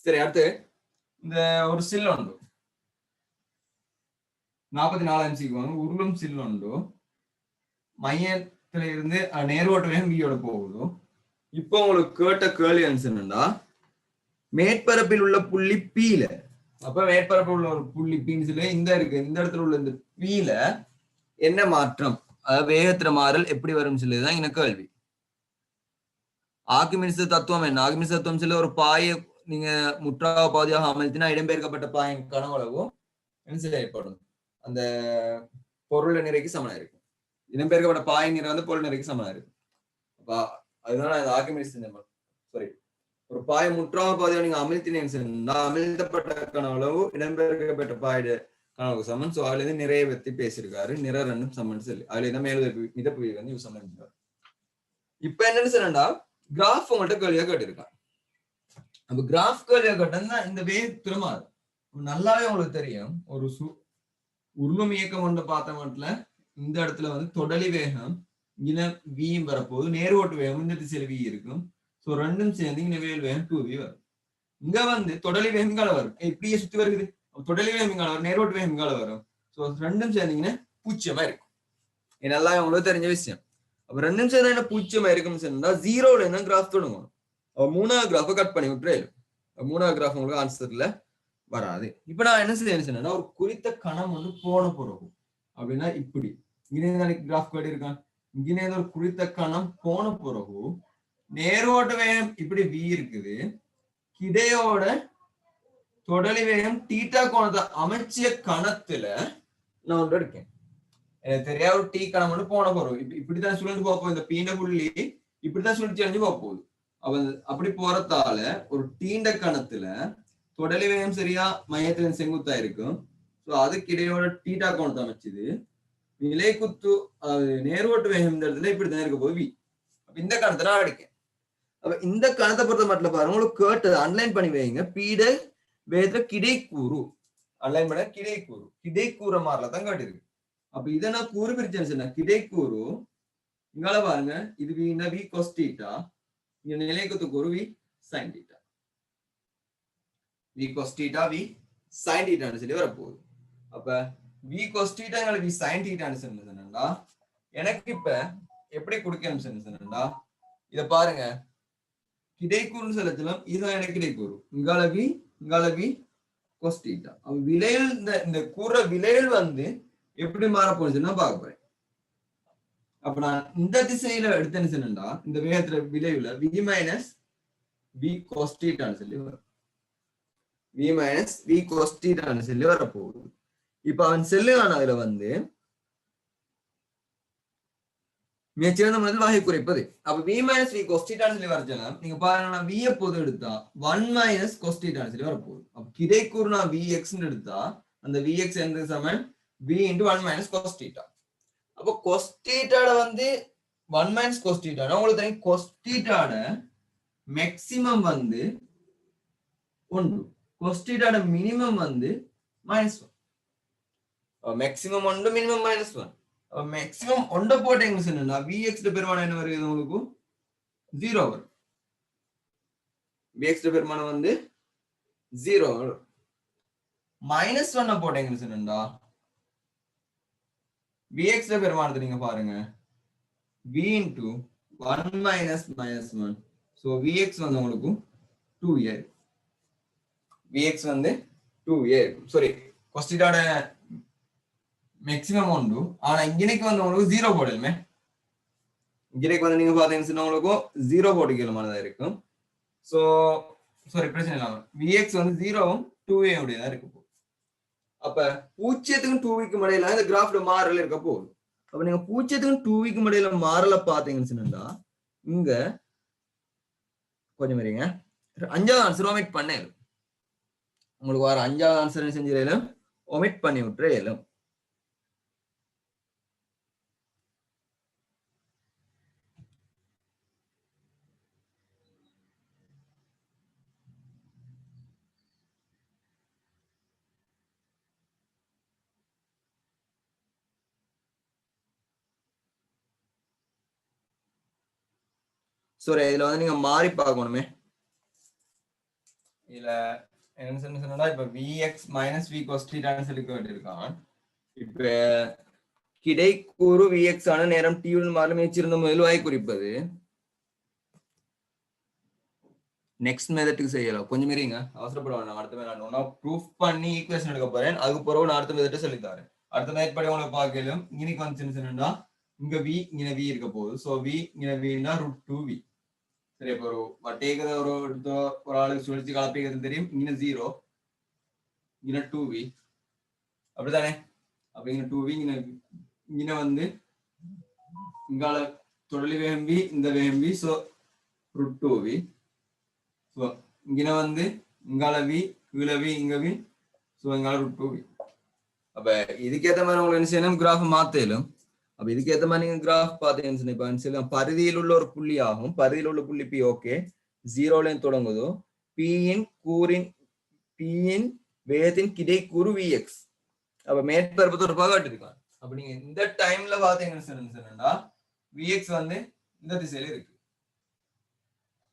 சரி, அடுத்து இந்த ஒரு சில் உண்டு 44 MCக்கு வாங்க. உருளும் சில் உண்டு மையத்துல இருந்து நேர்வோட்ட வேகம் வியோட போகுது. இப்போ உங்களுக்கு கேட்ட கேள்வி என்னன்னா, மேற்பரப்பில் உள்ள புள்ளி பீல, அப்ப மேற்பரப்பில் உள்ள ஒரு புள்ளி பீன்னு சொல்லி இந்த இருக்கு, இந்த இடத்துல உள்ள இந்த பீல என்ன மாற்றம், அதாவது வேகத்துல மாறல் எப்படி வரும் சொல்லிதான் இந்த கேள்வி. ஆர்கிமிடிஸ் தத்துவம் என்ன, ஆர்கிமிடிஸ் தத்துவம் சொல்லி ஒரு பாயை நீங்க முற்றாக பாதியாக அமர்த்தினா இடம்பெயர்க்கப்பட்ட பாயின் கனவளவும் என்ன செய்யப்படும், அந்த பொருள் நிறைக்கு சமனா இருக்கும். இடம்பெயர்க்கப்பட்ட பாயின் நிறை வந்து பொருள் நிறைக்கு சமனா இருக்கும். அதனால ஆர்கிமிடிஸ் சாரி, ஒரு பாய முற்றாக பாதியாக நீங்க அமிழ்த்தினீங்க, அமிழ்த்தப்பட்ட கனவளவு இடம்பெயர்க்கப்பட்ட பாயிட கனவுக்கு சமன். சோ அதுல இருந்து நிறைய பத்தி பேசியிருக்காரு. நிற ரெண்டும் சமன் சொல்லி அதுல இருந்து மேல் மிதப்பு வந்து யூஸ் பண்ணிருக்காரு. இப்ப என்னன்னு சொன்னா, கிராஃப் உங்கள்கிட்ட கேள்வியா கேட்டிருக்கான். அப்ப கிராஃப் கேள்வியா கேட்டா இந்த வேவ் திரும்பாது. நல்லாவே உங்களுக்கு தெரியும், ஒரு உருளும் இயக்கம் ஒன்று பார்த்த மட்டும் இந்த இடத்துல வந்து தொடலி வேகம் இங்க வியும் வரப்போகுது, நேர்வோட்டு வேகம் இந்த திசையில வி இருக்கும். சோ ரெண்டும் சேர்ந்து இங்க வேல் வேகம் 2v வரும். இங்க வந்து தொடலி வேகம் இங்கால வரும், இப்படியே சுத்தி வருது. தொடலி வேகம் இங்கால வரும், நேர்வோட்டு வேகம் இங்கால வரும். சோ ரெண்டும் சேர்ந்தீங்கன்னா பூச்சியமா இருக்கும். நல்லா உங்களுக்கு தெரிஞ்ச விஷயம். அப்ப ரெண்டும் சேர்ந்தா என்ன பூச்சியமா இருக்கும்னு சொன்னா, ஜீரோல என்ன கிராஃப் தொடங்கும். அப்ப மூணாவது கிராஃபை கட் பண்ணி விட்டுறேன். மூணாவது கிராஃப் உங்களுக்கு ஆன்சர்ல வராது. இப்ப நான் என்ன செய்யணும், ஒரு குறித்த கணம் வந்து போன பிறகு அப்படின்னா இப்படி இங்கே கிராஃப் கார்டு இருக்கான், இங்கே ஒரு குறித்த கணம் போன பிறகு நேரோட்ட வேகம் இப்படி வி இருக்குது, கிடையோட தொடலி வேகம் தீட்டா கோணத்தை அமைச்சிய கணத்துல நான் ஒன்று இருக்கேன். எனக்கு தெரியாத ஒரு டீ கணம் வந்து போன போறோம். இப்படித்தான் சுழந்து போக போகுது. இந்த பீண்ட புள்ளி இப்படித்தான் சுழிச்சு அழிஞ்சு போக போகுது. அப்படி போறதால ஒரு டீண்ட கணத்துல தொடலி வேகம் சரியா மையத்துல செங்குத்தா இருக்கும். சோ அதுக்கு இடையோட டீட்டா கோணத்தை அமைச்சுது. நிலை குத்து நேர்வோட்டு வேகம் இந்த இடத்துல இப்படித்தான் இருக்க போது வி. அப்ப இந்த கணத்தை நான் அடிக்கேன். அப்ப இந்த கணத்தை பொறுத்த மட்டும் பாருங்க, உங்களுக்கு கேட்டது அன்லைன் பண்ணி வைங்க. பீட வேகத்துல கிடைக்கூறு அன்லைன் பண்ண கிடைக்கூற மாதிரிலதான் கேட்டிருக்கு. அப்ப இதை நான் கூறு பிரிச்சேன்னு சொன்ன கிடைக்கூறு இங்கால பாருங்க, இது வினா வி கொஸ் டீட்டா, இங்க நிலைக்குத்து கூறு V sine theta. V cos theta V sin θன்னு சொல்லி வரப்போகுது. அப்ப v cos θ v sin θன்னு சொன்னா எனக்கு இப்ப எப்படி கொடுக்கணும்னு சொன்னா இத பாருங்க, கிடைக்கூறுன்னு சொல்லலாம். இதுதான் எனக்கு கிடைக்கூறு. இங்கால v cos θ. அப்ப விலையில் இந்த கூற விலையில் வந்து எப்படி மாற போகுதுன்னா பார்க்க போறேன். அப்ப நான் இந்த திசையில எடுத்தேன்னு சொன்னா இந்த வேகத்துல விளைவுல v மைனஸ் v cos θன்னு சொல்லி வரும். v மைனஸ் v cos θன்னு சொல்லி வரப்போகுது. இப்ப அவன் செல்லுகான அதுல வந்து மிகச்சிறந்த முதல் வகை குறைப்பது. அப்ப v மைனஸ் v cos θன்னு சொல்லி வரச்சனா நீங்க பாருங்க, நான் v எப்போது எடுத்தா 1 மைனஸ் cos θன்னு சொல்லி வரப்போகுது. அப்ப கிடைக்கூறு நான் vx எடுத்தா அந்த vx எந்த சமன் v into 1 minus cos θ. அப்ப cos θ வந்து 1 minus cos θ உங்களுக்கு தெரியும். cos θ மேக்ஸிமம் வந்து 1, cos θ மினிமம் வந்து -1. Maximum 1 minimum -1. மேக்ஸிமம் 1 போட்டீங்க சொன்னா vx பெருமானம் என்ன வருது உங்களுக்கு 0 வரும். vx பெருமானம் வந்து 0 வரும். -1 போட்டீங்க சொன்னா vx பெருமானத்தை நீங்க பாருங்க, v into 1 minus -1. so vx வந்து உங்களுக்கு 2a. vx வந்து 2a. Sorry, cos θ maximum 1. ஆனா இங்கனைக்கு வந்து உங்களுக்கு 0 போடணுமே. இங்கனைக்கு வந்து நீங்க பாத்தீங்கன்னா உங்களுக்கு 0 போட்டுக்கலாமானதா இருக்கும். சோ சாரி, பிரச்சனை இல்லாம vx வந்து 0வும் 2a உடையதா இருக்கு. அப்ப 0க்கும் 2vக்கும் இடையில இந்த கிராஃப்ல மாறல இருக்க போகுது. அப்ப நீங்க 0க்கும் 2vக்கும் இடையில மாறல பாத்தீங்கன்னு சொன்னா இங்க கொஞ்சம் வரீங்க 5வது ஆன்சர் ஒமிட் பண்ணேன். உங்களுக்கு வர 5வது ஆன்சர் செஞ்சிடல ஒமிட் பண்ணி விட்டுறேன். சரி, இதுல வந்து நீங்க மாறி பார்க்கணுமே. இதுல என்ன சொன்னா இப்ப vx minus v cos θன்னு சொல்லி கேட்டிருக்கான். இப்ப கிடைக்கூறு vx ஆன நேரம் t உடன் மாறும் மிகச்சிறந்த முதல்வாய் குறிப்பது. நெக்ஸ்ட் மெத்தடுக்கு செய்யலாம். கொஞ்சம் மீறிங்க, அவசரப்பட வேண்டாம். அடுத்த மெத்தட் நான் ப்ரூஃப் பண்ணி ஈக்குவேஷன் எடுக்க போறேன். அதுக்கு பிறகு நான் அடுத்த மெத்தட் சொல்லி தரேன். அடுத்த மெத்தட் படி உங்களுக்கு பார்க்கலும் இன்னைக்கு வந்து சொன்னா இங்க v இங்க v இருக்க போகுது. சோ v இங்க vனா √2v. சரி, இப்போ ஒரு வட்டேகத ஒரு ஆளுக்கு சுழற்சி கலப்பிக்கிறது தெரியும். இங்க 0 இங்க 2v அப்படித்தானே. அப்ப இங்க 2v இங்க வந்து இங்கால தொடலி வேகம் v, இந்த வேகம் v. So √2v. சோ இங்க வந்து இங்கால v, கீழ v, இங்க v. சோ இங்கால √2v. அப்ப இதுக்கேற்ற மாதிரி உங்களுக்கு என்ன செய்யணும், கிராஃப் மாத்தலும். அப்ப இதுக்கேற்ற மாதிரி நீங்க கிராஃப் பாத்தீங்கன்னா பரிதியில் உள்ள ஒரு புள்ளி ஆகும். பரிதியில் உள்ள புள்ளி பி ஓகே 0ல தொடங்குதோ பியின் கூறின் பியின் வேகத்தின் கிடைக்கூறு vx. அப்ப மேற்பரப்பு தொடர்பாக காட்டிருக்காங்க. அப்ப நீங்க இந்த டைம்ல பாத்தீங்கன்னு சொன்னா vx வந்து இந்த திசையில இருக்கு.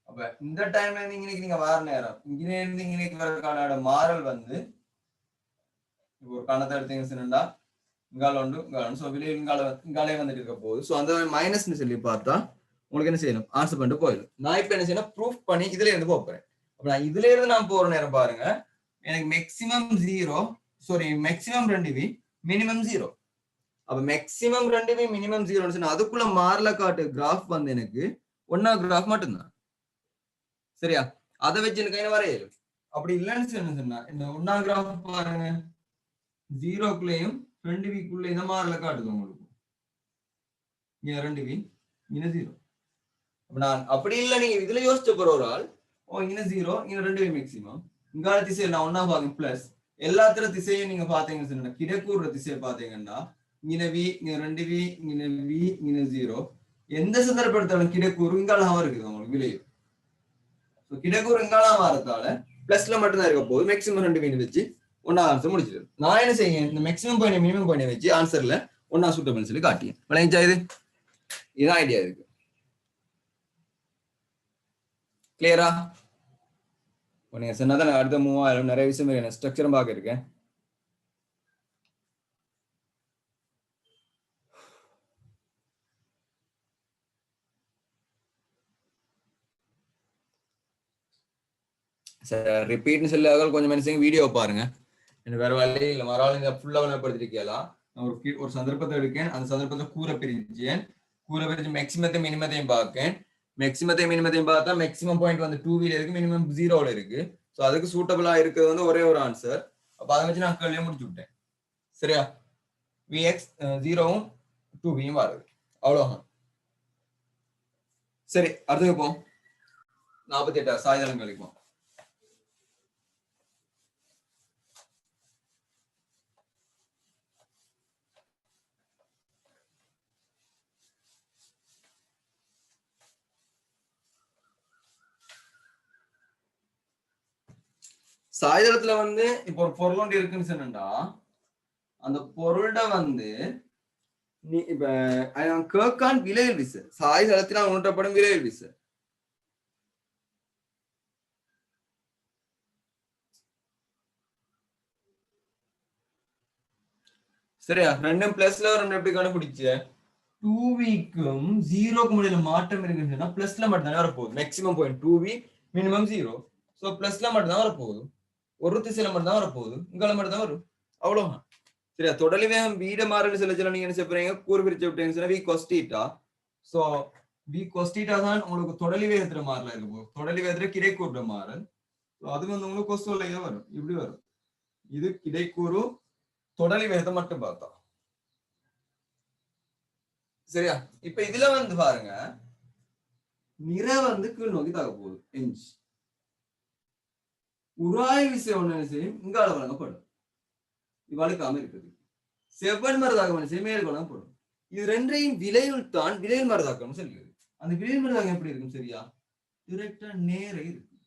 அப்ப இந்த டைம்ல நீங்க வார நேரம் இங்க இருந்து இங்க வரக்கான மாறல் வந்து ஒரு கணத்தை எடுத்தீங்கன்னு சொன்னா இங்கால உண்டு இங்கால. சோ விலை இங்காலே வந்துட்டு இருக்க போகுது. சோ அந்த மைனஸ்னு சொல்லி பார்த்தா உங்களுக்கு என்ன செய்யணும், ஆன்சர் பண்ணிட்டு போயிடும். நான் இப்ப என்ன செய்யணும், ப்ரூஃப் பண்ணி இதுல இருந்து போறேன். அப்ப நான் இதுல இருந்து நான் போற நேரம் பாருங்க, எனக்கு maximum 0, sorry maximum 2v minimum 0. அப்ப மேக்ஸிமம் 2v மினிமம் 0 சொன்னா அதுக்குள்ள மாறல காட்டு கிராஃப் வந்து எனக்கு 1வது கிராஃப் மட்டும்தான். சரியா, அதை வச்சு எனக்கு என்ன வரையல. அப்படி இல்லைன்னு சொன்னா இந்த 1வது கிராஃப் பாருங்க, 0க்குள்ளேயும் 2vக்குள்ள இந்த மாறல காட்டுது உங்களுக்கு. இங்க 2v இங்க 0. அப்ப நான் அப்படி இல்லை, நீங்க இதுல யோசிச்ச போற ஒரு ஆள் இங்க 0 இங்க 2v மேக்ஸிமம். இங்கால திசையில் நான் 1 பாருங்க பிளஸ் எல்லாத்திர திசையும் நீங்க பாத்தீங்கன்னு சொன்னா கிடைக்கூற திசையை பாத்தீங்கன்னா இங்க v இங்க 2v இங்க v இங்க 0. எந்த சந்தர்ப்பத்தாலும் கிடைக்கூறு இங்காலமா இருக்குது உங்களுக்கு விளைவு. கிடைக்கூறு இங்காலமா மாறத்தால பிளஸ்ல மட்டும்தான் இருக்க போகுது. மேக்ஸிமம் 2v வச்சு 1வது ஆன்சர் முடிச்சிடும். நான் என்ன செய்யேன், இந்த மேக்ஸிமம் பாயிண்ட் மினிமம் பாயிண்ட் வச்சு ஆன்சர்ல 1வது சூட்டபிள் சொல்லி காட்டியேன். விளங்கிச்சா? இதுதான் ஐடியா இருக்கு. கிளியரா? நீங்க சொன்னாதான் அடுத்த 3000 நிறைய விஷயம் என்ன ஸ்ட்ரக்சரும் பார்க்க இருக்கேன். ரிப்பீட்னு சொல்ல கொஞ்சம் மனுஷங்க வீடியோ பாருங்க. எனக்கு வேற வழி இல்லை, மறுநாள் இந்த ஃபுல்லா விளப்படுத்திருக்கலாம். நான் ஒரு சந்தர்ப்பத்தை எடுக்கேன், அந்த சந்தர்ப்பத்தை கூரை பிரிச்சேன், கூரை பிரிச்சு மேக்சிமத்தையும் மினிமத்தையும் பார்க்கேன். மேக்சிமத்தையும் மினிமத்தையும் பார்த்தா மேக்சிமம் பாயிண்ட் வந்து 2V இருக்கு, மினிமம் 0 இருக்கு. ஸோ அதுக்கு சூட்டபிளா இருக்கிறது வந்து ஒரே ஒரு ஆன்சர். அப்ப அதை வச்சு நான் கேள்வியை முடிச்சு விட்டேன். சரியா? Vx 0வும் 2Vயும் வருது, அவ்வளவுதான். சரி, அடுத்தது போம். 48 சாய்தளம் கழிப்போம். சாய்தளத்துல வந்து இப்போ ஒரு பொருள் ஒன்று இருக்குன்னு சொன்னா, அந்த பொருளோட வந்து நீ இப்ப கேட்கான் விலையில் விசை, சாய்தளத்தில் உணர்த்தப்படும் விலையில் விசை. சரியா? ரெண்டும் பிளஸ்ல ரெண்டு எப்படி கண்டுபிடிச்ச? 2Vக்கும் 0க்கும் இடையில மாற்றம் இருக்குன்னு சொன்னா பிளஸ்ல மட்டும் தானே வரப்போகுது. Maximum point 2V, minimum 0. So பிளஸ்ல மட்டும் தான் வரப்போகுது, ஒரு திசையில மட்டும் தான் வரப்போகுது, இங்கால மட்டும் தான் வரும், அவ்வளவுதான். சரியா? தொடலி வேகம் வீட மாறல் சொல்ல நீங்க என்ன செய்யறீங்க, கூறு பிரிச்சு விட்டீங்கன்னா V cos θ. So V cos θ தான் உங்களுக்கு தொடலி வேகத்துல மாறல இருக்கு போகுது. தொடலி வேகத்துல கிடைக்கூறுற மாறல். அது வந்து உங்களுக்கு கொஸ்டின்ல வரும், இப்படி வரும். இது கிடைக்கூறு தொடலி வேகத்தை மட்டும் பார்த்தா. சரியா? இப்ப இதுல வந்து பாருங்க, நிற வந்து கீழ் நோக்கி தாக்க போகுது, இன்ச் உராய் விசை ஒண்ணு செய்யும் இங்கால வழங்கப்படும், இவ்வளவுக்காம இருக்குது. செவ்வன் மரதாக்கம் செய்யும் மேல் வழங்கப்படும். இது ரெண்டையும் விலையில் தான் விலையில் மரதாக்கம் சொல்லுது. அந்த விலையில் மரதாக்கம் எப்படி இருக்கும்? சரியா? டிரெக்டா நேரே இருக்கும்,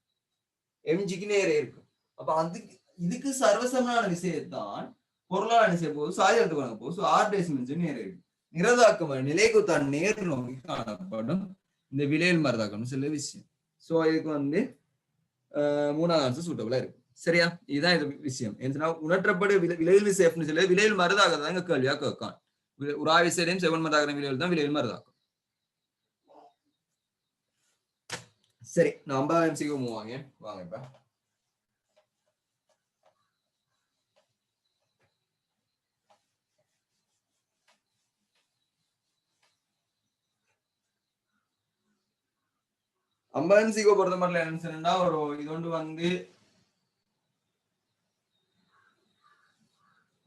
எம்ஜிக்கு நேரே இருக்கும். அப்ப அதுக்கு இதுக்கு சர்வசமான விஷயத்தான் பொருளாதார செய்ய போது சாயத்துக்கு வழங்க போகுது. ஸோ ஆர் டேஸ் நேரே இருக்கும். நிறதாக்கம் நிலைக்கு தான் நேர் நோக்கி காணப்படும் இந்த விலையில் மரதாக்கம் சில விஷயம். ஸோ இதுக்கு வந்து 3வது ஆன்சர் சூட்டபிளா இருக்கு. சரியா? இதுதான் இது விஷயம். ஏன்னா உணர்த்தப்படு விலையில் விசேப்னு சொல்லி விலையில் மருதாக்கம் தான் கேள்வியா கேட்கான். உரா விசையிலையும் செவன் மருதாக்கிற விலையில் தான் விலையில் மருதாக்கம். சரி, நான் 50 MCக்கு மூவாங்க. வாங்க இப்ப அம்பன்சிகோ பொறுத்த மட்டும் என்ன சொன்னா, ஒரு இது ஒன்று வந்து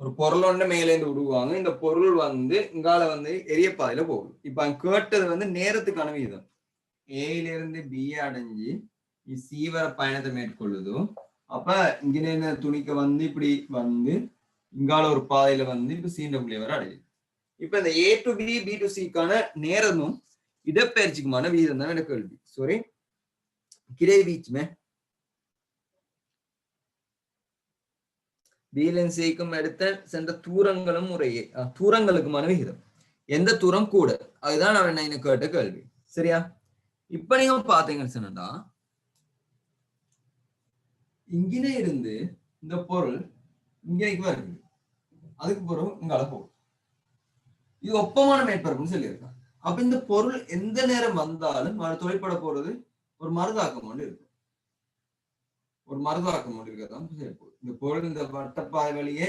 ஒரு பொருள் ஒன்று மேலேந்து விடுவாங்க. இந்த பொருள் வந்து இங்கால வந்து எரியப்பாதையில போகுது. இப்ப கேட்டது வந்து நேரத்துக்கான விகிதம். ஏயிலிருந்து பி அடைஞ்சு சி வர பயணத்தை மேற்கொள்ளுதோ, அப்ப இங்க துணிக்க வந்து இப்படி வந்து இங்கால ஒரு பாதையில வந்து இப்ப சீண்ட புள்ளிய வர அடையுது. இப்ப இந்த A to B, B to Cக்கான நேரமும் இடப்பெயர்ச்சிக்குமான விகிதம் தான் எனக்கு கேள்வி. சாரி, கிடை வீச்சுமே பிஎல்என் சிக்கும் எடுத்த சென்ற தூரங்களும் முறையே தூரங்களுக்குமான விகிதம். எந்த தூரம் கூட, அதுதான் நான் என்ன கேட்ட கேள்வி. சரியா? இப்ப நீங்க பாத்தீங்கன்னு சொன்னா, இங்கே இருந்து இந்த பொருள் இங்கே வருது, அதுக்கு பொருள் இங்கால போகும். இது ஒப்பமான மேற்பரப்புன்னு சொல்லியிருக்காங்க. அப்ப இந்த பொருள் எந்த நேரம் வந்தாலும் தொலைப்பட போறது ஒரு மருதாக்கம் ஒன்று இருக்கும், ஒரு மருதாக்கம் ஒன்று இருக்கதான் போகுது. இந்த பொருள் இந்த வட்டப்பாதை வழியே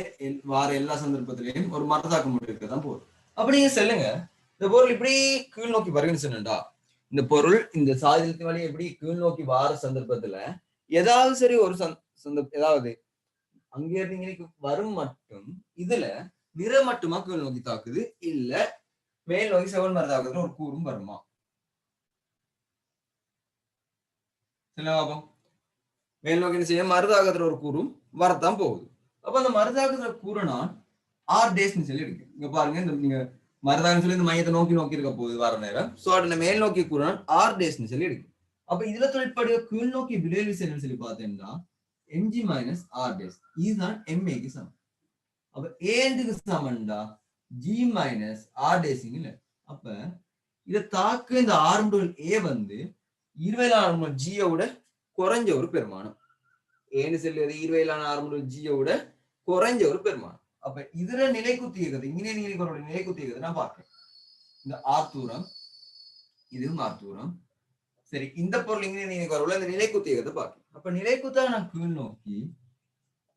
வார எல்லா சந்தர்ப்பத்திலையும் ஒரு மருதாக்கம் ஒன்று இருக்கதான் போகுது. அப்ப நீங்க சொல்லுங்க, இந்த பொருள் இப்படி கீழ் நோக்கி வருதுன்னு சொன்னா, இந்த பொருள் இந்த சாதிலத்தின் வழியை எப்படி கீழ் நோக்கி வார சந்தர்ப்பத்துல ஏதாவது சரி ஒரு ஏதாவது அங்கே இருந்து வரும் மட்டும் இதுல நிற மட்டுமா கீழ் நோக்கி தாக்குது, இல்ல மேல் நோக்கி செவன் மருதாக்கத்துல ஒரு கூறும் வருமா? சிலவாபம் மேல் நோக்கி செய்ய மருதாக்கத்துல ஒரு கூறும் வரத்தான் போகுது. அப்ப அந்த மருதாக்கத்துல கூறுனா ஆர் டேஸ்ன்னு சொல்லி இருக்கு. இங்க பாருங்க, இந்த நீங்க மருதாக்கம் சொல்லி இந்த மையத்தை நோக்கி இருக்க போகுது வர நேரம். சோ அதை மேல் நோக்கி கூறுனா ஆர் டேஸ்ன்னு சொல்லி இருக்கு. அப்ப இதுல தொழிற்படிய கீழ் நோக்கி விளைவு செய்யணும்னு சொல்லி பார்த்தேன்னா எம்ஜி மைனஸ் ஆர் டேஸ், இதுதான் எம்ஏக்கு சமம். அப்ப ஏண்டுக்கு சமன்டா ஜி மைனஸ் ஆர் டேசிங் இல்ல. அப்ப இதை தாக்கு இந்த ஆர்முடல் ஏ வந்து 24 ஜியோட குறைஞ்ச ஒரு பெருமானம். ஏன்னு சொல்லுறது ஈர்வையிலான ஆர்முடல் ஜியோட குறைஞ்ச ஒரு பெருமானம். அப்ப இதுல நிலை குத்தியது இங்கே நிலை குத்தியது நான் பார்க்கிறேன். இந்த ஆர் தூரம் இதுவும் ஆர் தூரம். சரி, இந்த பொருள் இங்கே நீங்க வரவுள்ள இந்த நிலை குத்தியதை பார்க்கலாம். அப்ப நிலை குத்தா நான் கீழ் நோக்கி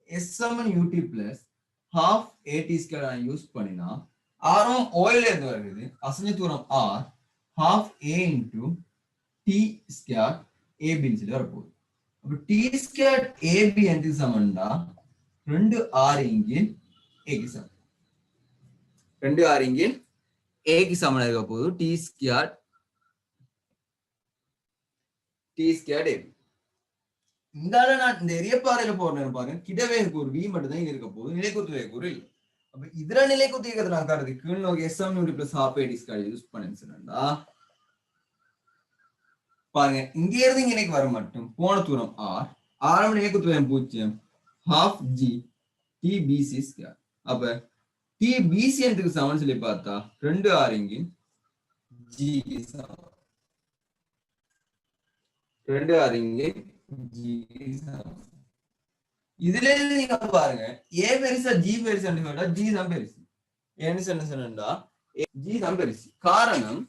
S7UT plus half AT square நான் யூஸ் பண்ணினா ஆரும் ஓயில இருந்து வருது. அசைஞ்ச தூரம் R half A into T square AB சொல்லி வரப்போகுது. அப்ப T square AB எதுக்கு சமம்டா 2R இங்கே A க்கு சமம். 2R இங்கே A க்கு சமம் இருக்க போகுது. T square AB. இந்த நான் இந்த எரியப்பாறையில போறேன் பாருங்க, கிடவேகு ஒரு V மட்டும் தான் இருக்க போகுது, நிலைக்குத்து வேகூர் இல்லை. அப்ப இதுல நிலைக்குத்து இருக்கிறது நான் காட்டுறது கீழ் நோக்கி S7UT plus half AT square use பண்ணேன்னு சொன்னா பாருங்க, இங்க இருந்து இங்க வர மட்டும் போன தூரம் R, ஆரம்ப நிலைக்குத்து வேகம் 0 half G TBC square. அப்ப TBC என்றதுக்கு சமம்னு சொல்லி பார்த்தா 2R இங்கே G க்கு சமம். 2R இங்கே இதுல இருந்து நீங்க பாருங்க, ஏ பெருசா ஜி பெருசான்னு கேட்டா ஜி தான் பெருசு. ஏன்னு சொன்னா ஜி தான் பெருசு. காரணம்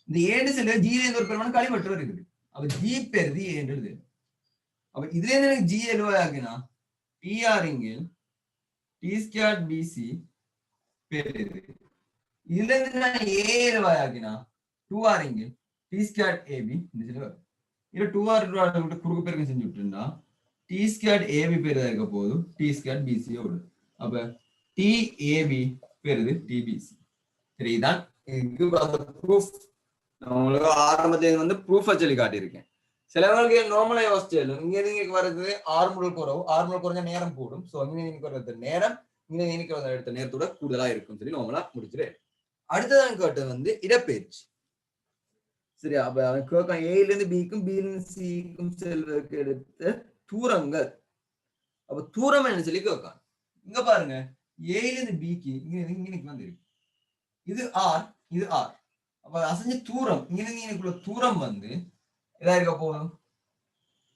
இந்த ஏன்னு சொல்ல ஜி ஒரு பெருமானம் கழிவற்று இருக்குது. அப்ப ஜி பெருது ஏன்றது. அப்ப இதுல இருந்து எனக்கு ஜி எழுவாக்கினா டிஆர் இங்கே டி ஸ்கொயர் பிசி பெருது. இதுல இருந்து நான் ஏ எழுவாக்கினா 2R இங்கே டி ஸ்கொயர் ஏபி இந்த சொல்லி வரும். இல்ல 2R குறுக்கு பெருக்கம் செஞ்சு விட்டுருந்தா டி ஸ்கொயர் ஏபி பெருதா இருக்க போதும் டி ஸ்கொயர் பிசியோ விடும். அப்ப டி ஏபி பெருது டிபிசி. சரி, இதான் ப்ரூஃப். நான் உங்களுக்கு ஆரம்பத்தில் வந்து ப்ரூஃபை சொல்லி காட்டியிருக்கேன். சிலவங்களுக்கு நார்மலா யோசிச்சாலும் இங்க நீங்க வர்றது ஆர்முடல் குறவு, ஆர்முடல் குறைஞ்ச நேரம் கூடும். ஸோ இங்க நீங்க வர்றது நேரம் இங்க நீங்க எடுத்த நேரத்தோட கூடுதலா இருக்கும் சொல்லி நார்மலா முடிச்சிரு. அடுத்ததான் கேட்டது வந்து இடப்பெயர்ச்சி. சரியா, அப்ப அவன் கேட்கான் ஏல இருந்து பிக்கும் பில இருந்து சிக்கும் செல்வதற்கு எடுத்த தூரங்கள். அப்ப தூரம் என்ன சொல்லி கேட்கான். இங்க பாருங்க, ஏல இருந்து பிக்கு இங்க வந்துருக்கு. இது ஆர், இது ஆர். அப்ப அசைஞ்ச தூரம் இங்க இருந்து தூரம் வந்து எதா இருக்க போதும்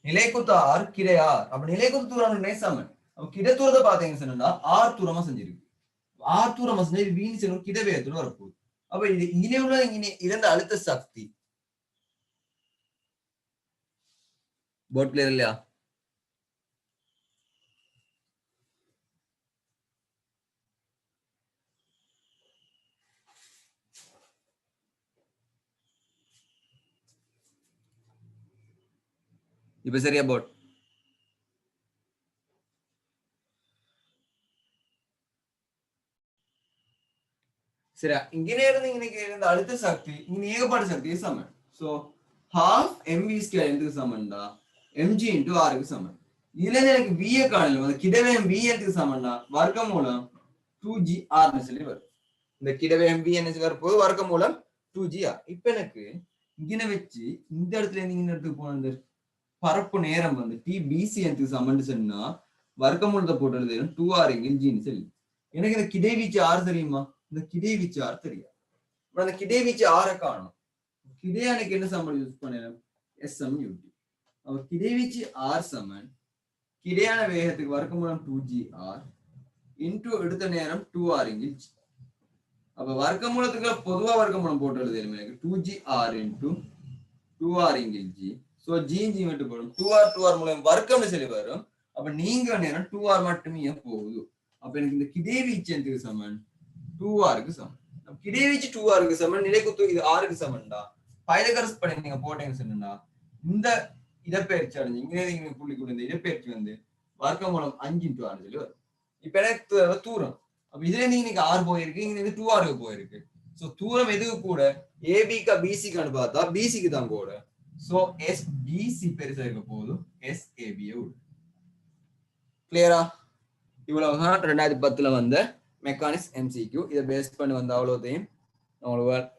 நிலைக்குத்து ஆர் கிடை ஆர். அப்ப நிலைக்குத்து தூரம் சமன். அப்ப கிடை தூரத்தை பாத்தீங்கன்னு சொன்னா ஆர் தூரமா செஞ்சிருக்கு. ஆர் தூரமா செஞ்சு வீண் செல்வம் கிடை வேகத்தோட வரப்போகுது. அப்ப இது இங்கே உள்ள இங்கே இருந்த அழுத்த சக்தி போட் கிளியர் இல்லையா? இப்ப சரியா போட்? சரியா, இங்கே இருந்து இன்னைக்கு இருந்த அழுத்த சக்தி இங்க ஏகப்பாடு சக்தி சமன். சோ half mv square எதுக்கு சமன்டா mg into r க்கு சமன். இதுல இருந்து எனக்கு v காணல, அந்த கிடைவேகம் v எதுக்கு சமன்டா வர்க்கமூலம் 2gr ன்னு சொல்லி வரும். இந்த கிடைவேகம் v என்ன வரப்போது வர்க்கமூலம் 2gr. இப்ப எனக்கு இங்க வச்சு இந்த இடத்துல இருந்து இந்த இடத்துக்கு போன இந்த பரப்பு நேரம் வந்து tbc எதுக்கு சமன் சொன்னா வர்க்கமூலத்தை போட்டு 2r இங்க g ன்னு சொல்லி. எனக்கு இந்த கிடைவீச்சு r தெரியுமா? இந்த கிடைவீச்சு r தெரியாது. அந்த கிடைவீச்சு r காணும். கிடையானுக்கு என்ன சமன் யூஸ் பண்ணலாம்? S7UT. அப்ப கிடைவீச்சு r சமன் கிடையான வேகத்துக்கு வர்க்கமூலம் 2gr இன்டு எடுத்த நேரம் 2r இங்கே g. அப்ப வர்க்கமூலத்துக்கு பொதுவா வர்க்கமூலம் போட்டு எழுதுறேன் எனக்கு 2gr இன்டு 2r இங்கே g. சோ g g மட்டும் போடும் 2r மூலம் வர்க்கம்னு சொல்லி வரும். அப்ப நீங்க நேரம் 2r மட்டுமே போகுது. அப்ப எனக்கு இந்த கிடைவீச்சு எதுக்கு சமன் 2r க்கு சமன். கிடைவீச்சு 2r க்கு சமன், நிலைக்குத்து இது r க்கு சமன்டா. பைதகரஸ் பண்ணி நீங்க போட்டீங்கன்னு சொன்னா இந்த இடப்பெயர்ச்சி அடைஞ்சு இங்க புள்ளிக்குள்ள இந்த இடப்பெயர்ச்சி வந்து வர்க்கமூலம் 5 into r சொல்லி வரும். இப்ப எனக்கு தூரம், அப்ப இதுல நீங்க r போயிருக்கு, இங்க 2r போயிருக்கு. சோ தூரம் எதுக்கு கூட AB க்கு BC க்கு பார்த்தா BC க்கு தான் கூட. சோ SBC பெருசா இருக்க போதும் SAB விட. கிளியரா? இவ்வளவுதான் 2010ல வந்த மெக்கானிக்ஸ் MCQ. இதை பேஸ் பண்ணி வந்த அவ்வளோதையும் உங்களுக்கு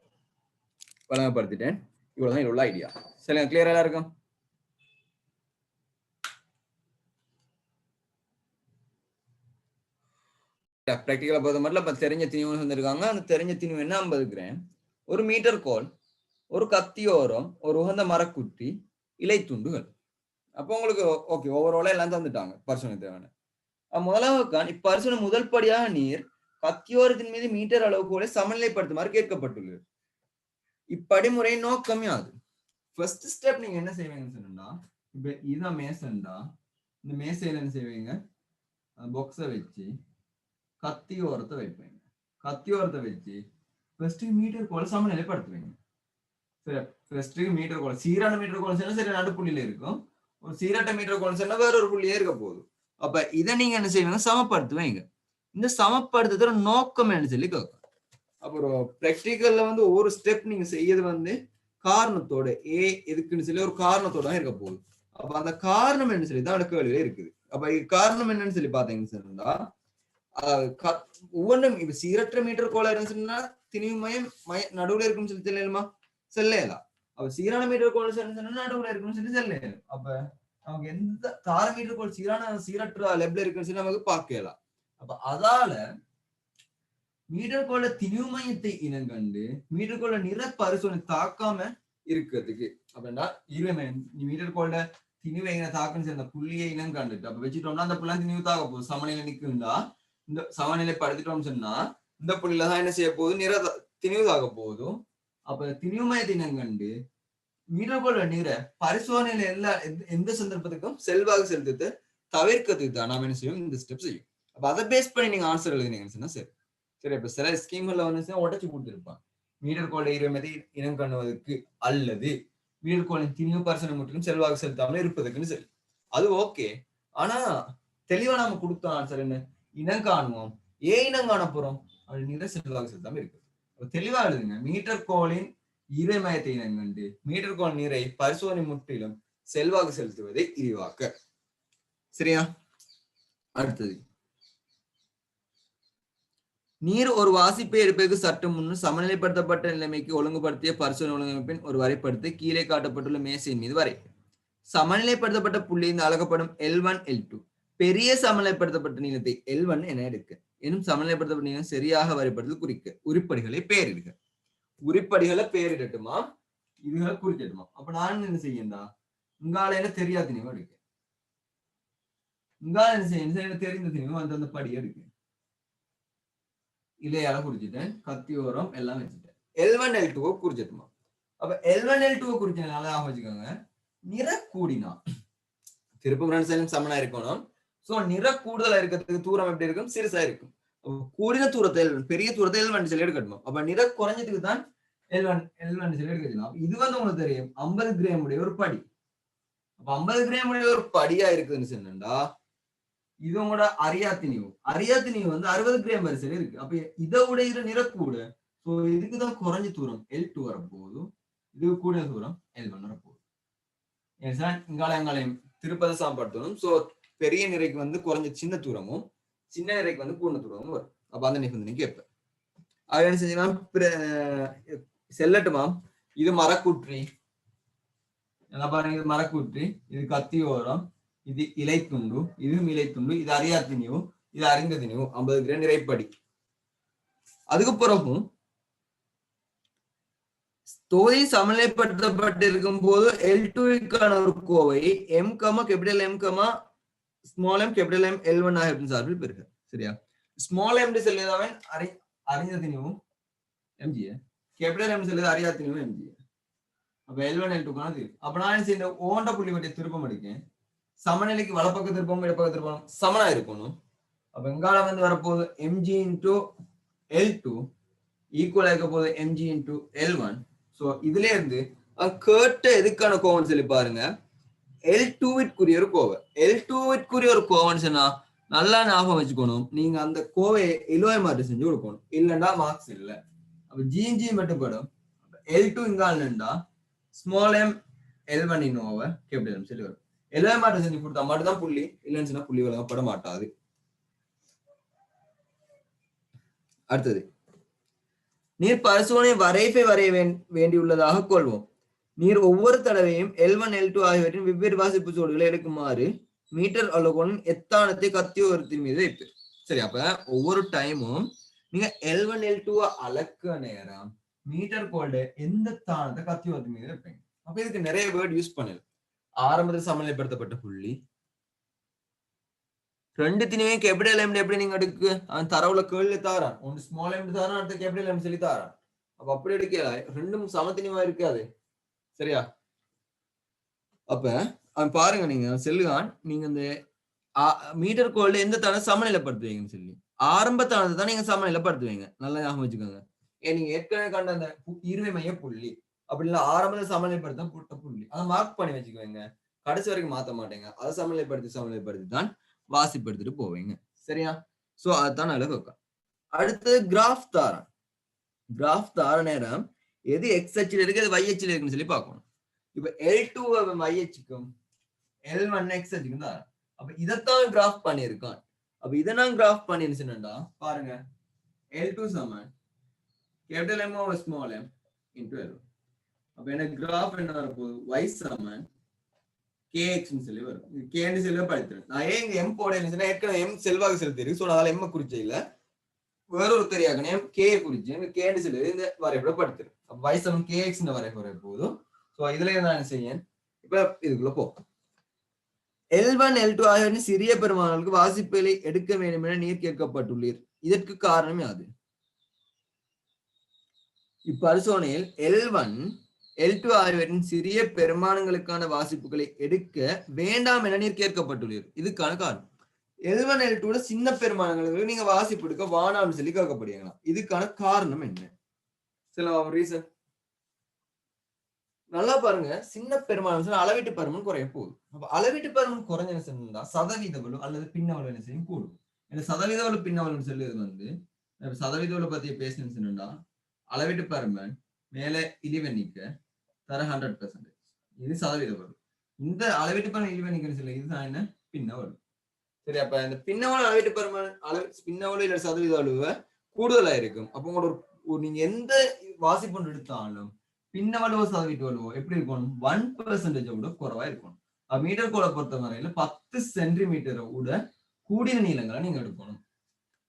வழங்கப்படுத்திட்டேன். இவ்வளவுதான் இதுல உள்ள ஐடியா. சரிங்க, கிளியரா எல்லாருக்கும்? பிராக்டிகலா பொறுத்த மட்டும் இப்ப தெரிஞ்ச திணிவு வந்திருக்காங்க. அந்த தெரிஞ்ச திணிவு என்ன 50 கிராம், 1 மீட்டர் கோல், ஒரு கத்தியோரம், ஒரு உகந்த மரக்குற்றி, இலை துண்டுகள். அப்போ உங்களுக்கு ஓகே ஓவராலா எல்லாம் தந்துட்டாங்க பரிசோதனை தேவையான. முதலாவது இப்பரிசோதனை முதல் படியாக நீர் கத்தியோரத்தின் மீது மீட்டர் அளவுகோலை சமநிலைப்படுத்துமாறு கேட்கப்பட்டுள்ளது. இப்படிமுறை நோக்கம் யாது? ஃபர்ஸ்ட் ஸ்டெப் நீங்க என்ன செய்வீங்கன்னு சொன்னா, இப்ப இதான் மேசன்டா, இந்த மேசையில என்ன செய்வீங்க, பாக்ஸை வச்சு கத்தியோரத்தை வைப்பீங்க. கத்தியோரத்தை வச்சு ஃபர்ஸ்ட் மீட்டர் கோலை சமநிலைப்படுத்துவீங்க. சரி, ஃபர்ஸ்ட் மீட்டர் கோலை சீரான மீட்டர் கோலை சொன்னா சரி நடுப்புள்ளியில இருக்கும். ஒரு சீரட்ட மீட்டர் கோலை சொன்னா வேற ஒரு புள்ளியே இருக்க போகுது. அப்ப இதை நீங்க என்ன செய்வீங்க, சமப்படுத்துவீங்க. இந்த சமப்படுத்துற நோக்கம் என்ன சொல்லி கேட்கும். அப்புறம் பிராக்டிக்கல்ல வந்து ஒவ்வொரு ஸ்டெப் நீங்க செய்யறது வந்து காரணத்தோட எதுக்குன்னு சொல்லி ஒரு காரணத்தோட தான் இருக்க போகுது. அப்ப அந்த காரணம் என்ன சொல்லி தான் கேள்வியில இருக்குது. அப்ப காரணம் என்னன்னு சொல்லி பாத்தீங்கன்னு சொன்னா, ஒவ்வொன்றும் இப்ப சீரற்ற மீட்டர் கோளா இருந்துச்சுன்னா திணிவு மயம் நடுவுல இருக்குன்னு சொல்லி தெரியலுமா, செல்லையலாம். அப்ப சீரான மீட்டர் கோள் சொன்னா நடுவுல இருக்குன்னு சொல்லி செல்லையலாம். அப்ப நமக்கு எந்த தார மீட்டர் கோள் சீரற்ற லெப்ல இருக்குன்னு சொல்லி நமக்கு பார்க்கலாம். அப்ப அதால மீட்டர் கோள திணிவு மையத்தை இனங்கண்டு மீட்டர் கோள நிற பரிசோதனை தாக்காம இருக்கிறதுக்கு அப்படின்னா மீட்டர் கோள திணிவை தாக்கம் சேர்ந்த புள்ளியை இனம் கண்டுட்டு அப்ப வச்சுட்டோம்னா அந்த புள்ளி திணிவு தாக்க போகுது. சமநிலை நிற்குண்டா இந்த சமநிலை படுத்திட்டோம்னு சொன்னா இந்த புள்ளியில தான் என்ன செய்ய போகுது, நிற திணிவு தாக்க போகுதும். அப்ப திணிவு மையத்தை இனங்கண்டு மீட்டர் கோள நிற பரிசோதனையில எல்லா எந்த சந்தர்ப்பத்துக்கும் செல்வாக்கு செலுத்தத்தை தவிர்க்கிறதுக்கு தான் நாம என்ன செய்யும், இந்த ஸ்டெப் செய்யும். அப்ப அதை பேஸ் பண்ணி நீங்க ஆன்சர் எழுதினீங்கன்னு சொன்னா சரி. சரி, இப்ப சில ஸ்கீம்ல வந்து உடச்சு கொடுத்துருப்பான் மீட்டர் கோளை இருமதி இனம் காணுவதற்கு அல்லது மீட்டர் கோளின் திணிவு பரிசோதனை முற்றிலும் செல்வாக்கு செலுத்தாமல் இருப்பதற்குன்னு சரி, அது ஓகே. ஆனா தெளிவா நாம கொடுத்த ஆன்சர் என்ன, இனம் காணுவோம். இனம் காண போறோம் அப்படி நிற செல்வாக்கு செலுத்தாம இருக்கு. தெளிவா எழுதுங்க, மீட்டர் கோளின் ஈரமயத்தை இனங்கண்டு மீட்டர் கோள் நீரை பரிசோதனை முற்றிலும் செல்வாக்கு செலுத்துவதை இழிவாக்க. சரியா? அடுத்தது, நீர் ஒரு வாசிப்பை எடுப்பதற்கு சற்று முன்னும் சமநிலைப்படுத்தப்பட்ட நிலைமைக்கு ஒழுங்குபடுத்திய பரிசோதனை ஒழுங்கமைப்பின் ஒரு வரைபடத்தை கீழே காட்டப்பட்டுள்ள மேசையின் மீது வரை. சமநிலைப்படுத்தப்பட்ட புள்ளியின் அழகப்படும் L1 L2 பெரிய சமநிலைப்படுத்தப்பட்ட நீளத்தை L1 என எடுக்க எனும் சமநிலைப்படுத்தப்பட்ட நீளம் சரியாக வரைபடத்தில் குறிக்க உருப்படிகளை பெயரிடுக. உருப்படிகளை பெயரிடட்டுமா, இதுகளை குறிக்கட்டுமா? அப்ப நான் என்ன செய்யண்டா, உங்கால என்ன தெரியாத திணிவு எடுக்க, உங்கால என்ன செய்ய தெரிந்த திணிவு அந்த படி எடுக்க, இலையால குறிச்சிட்டேன், கத்தியோரம் எல்லாம் வச்சுட்டேன். L1 L2 குறிச்சிட்டுமா. அப்ப L1 L2 குறிச்சனால வச்சுக்கோங்க, நிற கூடினா திருப்பு சமனா இருக்கணும். சோ நிற கூடுதலா இருக்கிறதுக்கு தூரம் எப்படி இருக்கும், சிறுசா இருக்கும். கூடின தூரத்தை பெரிய தூரத்தை L1 சொல்லி எடுக்கணும். அப்ப நிற குறைஞ்சதுக்கு தான் L1 சொல்லி எடுக்கலாம். இது வந்து உங்களுக்கு தெரியும் 50 கிராம் உடைய ஒரு படி. அப்ப 50 கிராம் உடைய ஒரு படியா இருக்குதுன்னு சொன்னா இது உங்களோட அரியாத்தினிவு வந்து 60 கிராம் வரிசையில இருக்கு. அப்ப இதை உடைய நிறக்கூட, சோ இதுக்குதான் குறைஞ்ச தூரம் L2 வரப்போகுது, இதுக்கு கூட தூரம் L1 வரப்போகுது. இங்காலயங்களையும் திருப்பதை சாம்படுத்தணும். சோ பெரிய நிறைக்கு வந்து குறைஞ்ச சின்ன தூரமும் சின்ன நிறைக்கு வந்து கூடின தூரமும் வரும். அப்ப அந்த நிபந்தனை கேட்பேன். அது என்ன செஞ்சீங்கன்னா செல்லட்டுமா, இது மரக்கூற்றி, பாருங்க, இது மரக்கூற்றி, இது கத்தியோரம், இது இலைத்துண்டு, இதுவும் இலைத்துண்டு, இது அரியாத்தினிவு, இது அறிந்த திணிவு 50 கிராம் நிறைப்படி. அதுக்கு பிறகும் தொகை சமநிலைப்படுத்தப்பட்டிருக்கும் போது L2க்கான ஒரு Kovai M, capital M, small m, capital M, L1 ஆகிய சார்பில் பெறுக. சரியா? ஸ்மால் m செல்வதவன் அறிந்த திணிவும் MG, கேபிட்டல் M செல்வது அறியாத திணிவும் MG. அப்ப L1 L2க்கான தீர்வு. அப்ப நான் இந்த ஓண்ட புள்ளி வட்டிய திருப்பம் எடுக்கேன். சமநிலைக்கு வலப்பக்க திருப்பம் இடப்பக்க திருப்பம் சமனா இருக்கணும். அப்ப எங்கால வந்து வரப்போகுது mg into L2 ஈக்குவல் ஆக போகுது mg into L1. சோ இதுல இருந்து கேட்ட எதுக்கான கோவன் சொல்லி பாருங்க, L2 ஒரு கோவை. L2 ஒரு கோவன் சொன்னா நல்லா ஞாபகம் வச்சுக்கணும். நீங்க அந்த கோவையை இலோய மாற்று செஞ்சு கொடுக்கணும், இல்லைன்னா மார்க்ஸ் இல்லை. அப்ப ஜிஜி மட்டுப்படும். L2 இங்காலா ஸ்மால் m L1 இன்னோவ கேபிட்டல் M சொல்லி வரும். இலோய மாற்று செஞ்சு கொடுத்தா மட்டும்தான் புள்ளி, இல்லைன்னு சொன்னா புள்ளி வழங்கப்பட மாட்டாது. அடுத்தது, நீர் பரிசோதனை வரைவை வரைய வேண்டியுள்ளதாக கொள்வோம். நீர் ஒவ்வொரு தடவையும் L1 L2 ஆகியவற்றின் வெவ்வேறு வாசிப்பு சோடுகளை எடுக்குமாறு மீட்டர் அளவுகளின் எத்தானத்தை கத்தியோரத்தின் மீது வைப்பு. சரி, அப்ப ஒவ்வொரு டைமும் நீங்க L1 L2 அளக்க நேரம் மீட்டர் கோல்டு எந்த தானத்தை கத்தியோரத்தின் மீது வைப்பீங்க. அப்ப இதுக்கு நிறைய வேர்ட் யூஸ் பண்ணல. ஆரம்பத்தில் சமநிலைப்படுத்தப்பட்ட புள்ளி ரெண்டுத்தினுமே கேபிட்டல் எம் எப்படி நீங்க எடுக்கு அவன் தரவுல கேள்வி தாரான் ஒன்று ஸ்மால் எம் தாரான் அடுத்த கேபிட்டல் எம் சொல்லி தாரான் அப்ப அப்படி எடுக்கல ரெண்டும் சமத்தினிமா இருக்காது சரியா அப்ப அவன் பாருங்க நீங்க செல்லுகான் நீங்க இந்த மீட்டர் கோல்ல எந்த தானே சமநிலைப்படுத்துவீங்கன்னு சொல்லி ஆரம்பத்தானது தான் நீங்க சமநிலைப்படுத்துவீங்க நல்லா ஞாபகம் வச்சுக்கோங்க நீங்க ஏற்கனவே கண்ட அந்த இருவை மைய புள்ளி அப்படி இல்லை ஆரம்பத்தில் சமநிலைப்படுத்த புட்ட புள்ளி அதை மார்க் பண்ணி வச்சுக்குவீங்க கடைசி வரைக்கும் மாத்த மாட்டேங்க அதை சமநிலைப்படுத்தி தான் வாசிப்படுத்திட்டு போவீங்க சரியா சோ அதுதான் நல்ல கேட்கும் அடுத்து கிராஃப் தார நேரம் எது எக்ஸ் அச்சில் இருக்கு அது y அச்சில் இருக்குன்னு சொல்லி பார்க்கணும் இப்ப L2 y அச்சுக்கும் L1 x அச்சுக்கும் தான் அப்ப இதைத்தான் கிராஃப் பண்ணியிருக்கான் அப்ப இதை நான் கிராஃப் பண்ணிருச்சுன்னா பாருங்க L2 சமன் capital M over small m into L1 அப்ப எனக்கு கிராஃப் என்ன வரப்போகுது y சமன் kx சொல்லி வரும் k சொல்லி படிக்கிறேன் நான் ஏன் m போட ஏற்கனவே m செல்வாக செலுத்திருக்கு ஸோ அதனால m குறிச்ச இல்ல வேற ஒரு தெரியாக்கனே k குறிச்சு k சொல்லி இந்த வரைபட படுத்துரு அப்ப y சமன் kx வரைபட போதும் ஸோ இதுல நான் என்ன செய்யேன் இப்ப இதுக்குள்ள போ L1 L2 ஆகிய சிறிய பெருமானங்களுக்கு வாசிப்புகளை எடுக்க வேண்டும் என நீர் கேட்கப்பட்டுள்ளீர் இதற்கு காரணம் யாது இப்பரிசோதனையில் L1 L2 ஆகியவற்றின் சிறிய பெருமானங்களுக்கான வாசிப்புகளை எடுக்க வேண்டாம் என நீர் கேட்கப்பட்டுள்ளீர் இதுக்கான காரணம் L1 L2 சின்ன பெருமானங்களுக்கு நீங்க வாசிப்பு எடுக்க வானாம்னு சொல்லி கேட்கப்படுவீங்களா இதுக்கான காரணம் என்ன சில ரீசன் நல்லா பாருங்க சின்ன பெருமானம் அளவீட்டு பருமன் குறைய போகுது அப்ப அளவீட்டு பருமன் குறைஞ்ச என்ன செய்யணும்னா சதவீத வலு அல்லது பின்னவலு என்ன செய்யும் கூடும் இந்த சதவீத வலு பின்னவலுன்னு சொல்லுறது சதவீத வலு பத்தி பேசணும்னு சொன்னா அளவீட்டு பருமன் மேல இழிவெண்ணிக்க தர 100%. இது சதவீத வலு இந்த அளவீட்டு பருமன் இழிவெண்ணிக்கன்னு சொல்லி இதுதான் என்ன பின்னவலு சரி அப்ப இந்த பின்னவலு அளவீட்டு பருமன் பின்னவலு இல்ல சதவீத வலுவை கூடுதலா இருக்கும் அப்ப உங்களோட நீங்க எந்த வாசிப்பு எடுத்தாலும் பின்னவலுவோ சதவீட்டு வலுவோ எப்படி இருக்கணும் 1% விட குறைவா இருக்கணும் மீட்டர் கோலை பொறுத்த வரையில 10 சென்டிமீட்டரை விட கூடிய நீளங்களை நீங்க எடுக்கணும்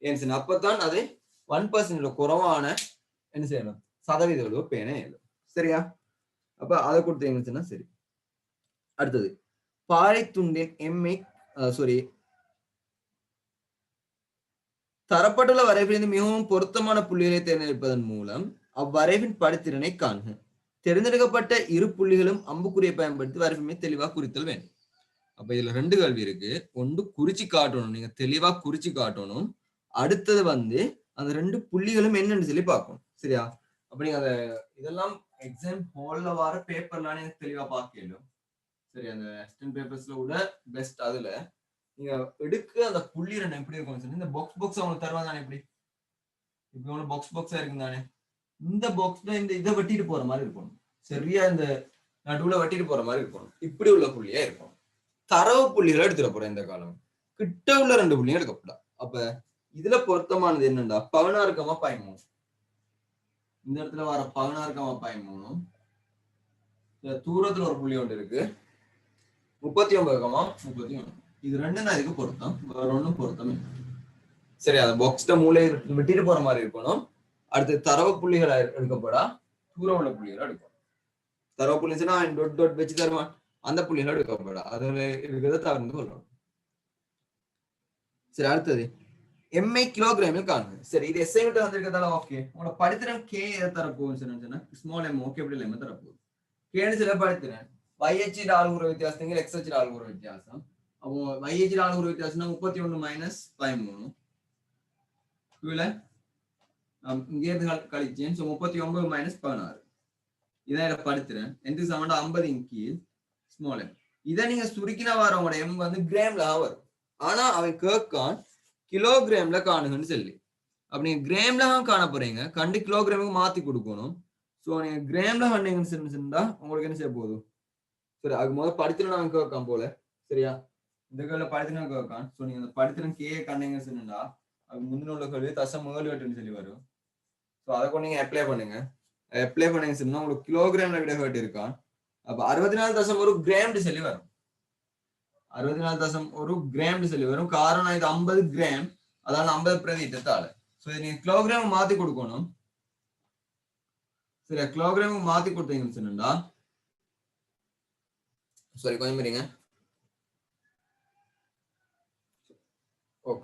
ஏன் அப்பதான் அதை 1% குறைவான என்ன செய்யணும் சதவீத வலுவோ பேனே எழுதும் சரியா அப்ப அதை கொடுத்தீங்கன்னா சரி அடுத்தது பாறை துண்டின் எம்ஐ தரப்பட்டுள்ள வரைவிலிருந்து மிகவும் பொருத்தமான புள்ளிகளை தேர்ந்தெடுப்பதன் மூலம் அவ்வரைவின் படுத்திறனை காண்க தேர்ந்தெடுக்கப்பட்ட இரு புள்ளிகளும் அம்புக்குறியை பயன்படுத்தி வரைவுமே தெளிவா குறித்தல் வேண்டும் அப்ப இதுல ரெண்டு கேள்வி இருக்கு ஒன்று குறிச்சு காட்டணும் நீங்க தெளிவா குறிச்சு காட்டணும் அடுத்தது அந்த ரெண்டு புள்ளிகளும் என்னன்னு சொல்லி பார்க்கணும் சரியா அப்ப நீங்க அதை இதெல்லாம் எக்ஸாம் ஹால்ல வர பேப்பர்லாம் எனக்கு தெளிவா பார்க்கலும் சரி அந்த அசிஸ்டன்ட் பேப்பர்ஸ்ல விட பெஸ்ட் அதுல நீங்க எடுக்க அந்த புள்ளி ரெண்டு எப்படி இருக்கும் சொல்லி இந்த பாக்ஸ் அவங்களுக்கு தருவாங்க தானே எப்படி இப்ப பாக்ஸா இருக்கு தானே இந்த பாக்ஸ்ல இந்த இதை வெட்டிட்டு போற மாதிரி இருக்கணும் சரியா இந்த நடுவுல வெட்டிட்டு போற மாதிரி இருக்கணும் இப்படி உள்ள புள்ளியா இருக்கும் தரவு புள்ளிகளை எடுத்துட போறேன் இந்த காலம் கிட்ட உள்ள ரெண்டு புள்ளியும் எடுக்கப்படா அப்ப இதுல பொருத்தமானது என்னண்டா 16,13 இந்த இடத்துல வர 16,13 தூரத்துல ஒரு புள்ளி ஒன்று இருக்கு 39,31 இது ரெண்டு தான் இதுக்கு பொருத்தம் வேற ஒன்றும் பொருத்தம் சரி அந்த பாக்ஸ்ட மூளை வெட்டிட்டு போற மாதிரி இருக்கணும் அடுத்து தரவு புள்ளிகளை எடுக்கப்படா தூரம் உள்ள புள்ளிகளை எடுக்கணும் தரவு புள்ளிச்சுன்னா டொட் டொட் வச்சு தருவான் அந்த புள்ளிகளை எடுக்கப்படா அதுல இருக்கிறத தவிர்த்து கொள்ளணும் சரி அடுத்தது எம்ஐ கிலோகிராமில் காணுங்க சரி இது எஸ்ஐ விட்டு வந்திருக்கிறதால ஓகே உங்களோட படித்திறன் கே எதை தரப்போகுதுன்னு சொன்னா ஸ்மால் எம் ஓகே அப்படி எம் தரப்போகுது கேன்னு சில படித்திறன் YH ஆளுகுற வித்தியாசம் XH ஆளுகுற வித்தியாசம் அப்போ YH ஆளுகுற வித்தியாசம்னா 31 - 13 இதுல இங்க இருந்து கழிச்சேன் 39 - 16 இதான் படித்திறன் எந்த சமண்டா 50 கீழ் ஸ்மால் எம் இதை நீங்க சுருக்கினா வரவங்களோட எம் கிராம்ல வரும் ஆனா அவன் கேட்கான் கிலோகிராம்ல காணுங்கன்னு சொல்லி அப்ப நீங்க கிராம்ல காண போறீங்க கண்டு கிலோகிராமுக்கு மாத்தி கொடுக்கணும் சோ நீங்க கிராம்ல கண்டீங்கன்னு சொன்னா உங்களுக்கு என்ன செய்ய போதும் சரி அது முதல்ல படித்திறன் அவன் கேட்கான் போல சரியா இந்த கேள்வி படித்திறன் கேட்கான் சோ நீங்க அந்த படித்திறன் கே கண்டீங்கன்னு சொன்னா அது முந்தின உள்ள கேள்வி தசம் 7 சொல்லி வரும் ஸோ அதை கூட நீங்க அப்ளை பண்ணுங்க சொன்னா உங்களுக்கு கிலோகிராம்ல விட ஹர்ட் இருக்கான் அப்ப 64.1 கிராம் சொல்லி வரும் 64.1 கிராம் சொல்லி வரும் காரணம் இது 50 கிராம் அதாவது 50 பிரதித்தால சோ நீங்க கிலோகிராம் மாத்தி கொடுக்கணும் சரி கிலோகிராம் மாத்தி கொடுத்தீங்கன்னு சொன்னா சாரி கொஞ்சம் இருங்க.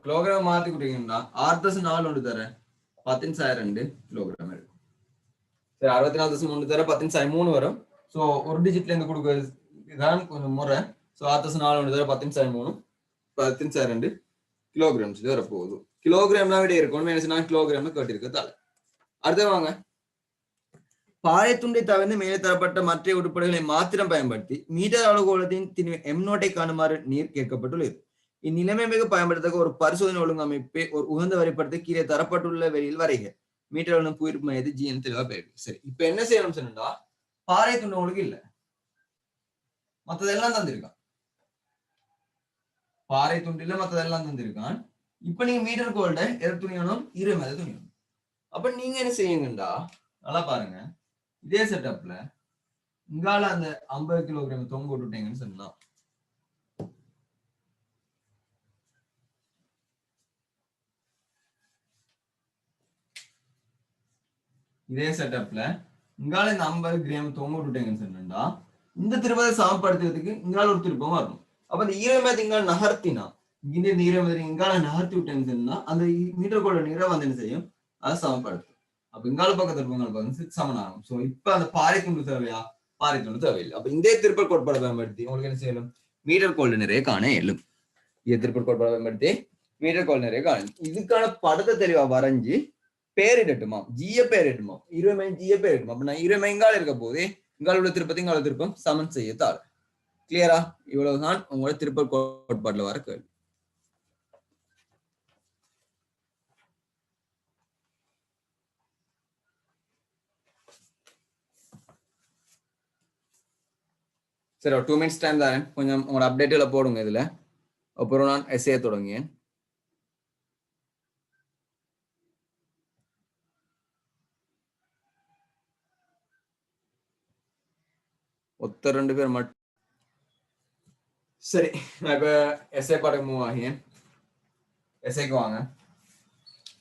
கிலோகிராம் மாத்தி கொடுத்தீங்கன்னா 6.4 ஒன்று தர 10,2 கிலோகிராம் இருக்கும். சரி 64.3 தர 10,3 வரும். ஸோ ஒரு டிஜிட்ல இருந்து கொடுக்குறது இதான் கொஞ்சம் முறை. ஸோ 6.4 ஒன்று தர 10,3 10,2 கிலோகிராம்ஸ் வரப்போகுது. கிலோகிராம்லாம் விட இருக்கணும். என்ன கிலோகிராம் கேட்டிருக்கதால. அடுத்த வாங்க. பாயத்துண்டை தவிர்த்து மேலே தரப்பட்ட மற்ற உருப்படிகளை மாத்திரம் பயன்படுத்தி மீட்டர் அளவுகோலத்தின் எம்நோட்டை காணுமாறு நீர் கேட்கப்பட்டுள்ளது. இந்நிலைமை மிக பயன்படுத்த ஒரு பரிசோதனை ஒழுங்கமைப்பை ஒரு உகந்த வரைபடத்தை கீழே தரப்பட்டுள்ள வெளியில் வரைக. மீட்டர் புயிர்ப்பு மையது ஜிஎன் தெளிவா போயிருக்கு. சரி இப்ப என்ன செய்யணும் சொன்னா, பாறை துண்டு உங்களுக்கு இல்ல, மத்ததெல்லாம் தந்திருக்கான். பாறை துண்டு இல்ல, மத்ததெல்லாம் தந்திருக்கான். இப்ப நீங்க மீட்டர் கோல்ட எது துணியணும், மேல துணியணும். அப்ப நீங்க என்ன செய்யுங்கண்டா, நல்லா பாருங்க, இதே செட்டப்ல இங்கால அந்த 50 கிலோகிராம் தொங்க விட்டுட்டீங்கன்னு சொன்னா, இதே செட்டப்ல இங்கால இந்த 50 கிராம் தொங்க விட்டுட்டீங்கன்னு சொன்னா, இந்த திருப்பத்தை சமப்படுத்துறதுக்கு இங்கால ஒரு திருப்பம் வரணும். அப்ப இந்த ஈரமேத இங்கால நகர்த்தினா, இங்க இந்த ஈரமேத இங்கால நகர்த்தி விட்டேன்னு சொன்னா அந்த மீட்டர் கோட நிறம் வந்து என்ன செய்யும், அதை சமப்படுத்தும். அப்ப இங்கால பக்கத்து திருப்பங்கள் பார்த்து சமனாகும். சோ இப்ப அந்த பாறை துண்டு தேவையா, பாறை துண்டு தேவையில்லை. அப்ப இந்த திருப்பல் கோட்பாடு பயன்படுத்தி உங்களுக்கு என்ன செய்யணும், மீட்டர் கோல்டு நிறைய காண இயலும். இந்த திருப்பல் கோட்பாடு பயன்படுத்தி மீட்டர் கோல்டு நிறைய காணும். இதுக்கான படத்தை தெளிவா வரைஞ்சி பேரிடட்டுமா, ஜிய பேரிடுமா, 20 ஜிய பேரிடுமா. அப்ப நான் 20 இங்கால இருக்க போது இங்கால உள்ள திருப்பத்தை இங்கால திருப்பம் சமன் செய்யத்தாள். கிளியரா? இவ்வளவுதான் உங்களோட திருப்பல் கோட்பாடுல வர கேள்வி. சரி ஒரு 2 மினிட்ஸ் டைம் தானே, கொஞ்சம் உங்களோட அப்டேட்ல போடுங்க இதுல. அப்புறம் நான் எஸ்ஏ தொடங்கியேன். ஒத்த 2 பேர் மட்டும். சரி நான் இப்ப எஸ்ஏ பாடம் மூவ் ஆகியேன். எஸ்ஏக்கு வாங்க.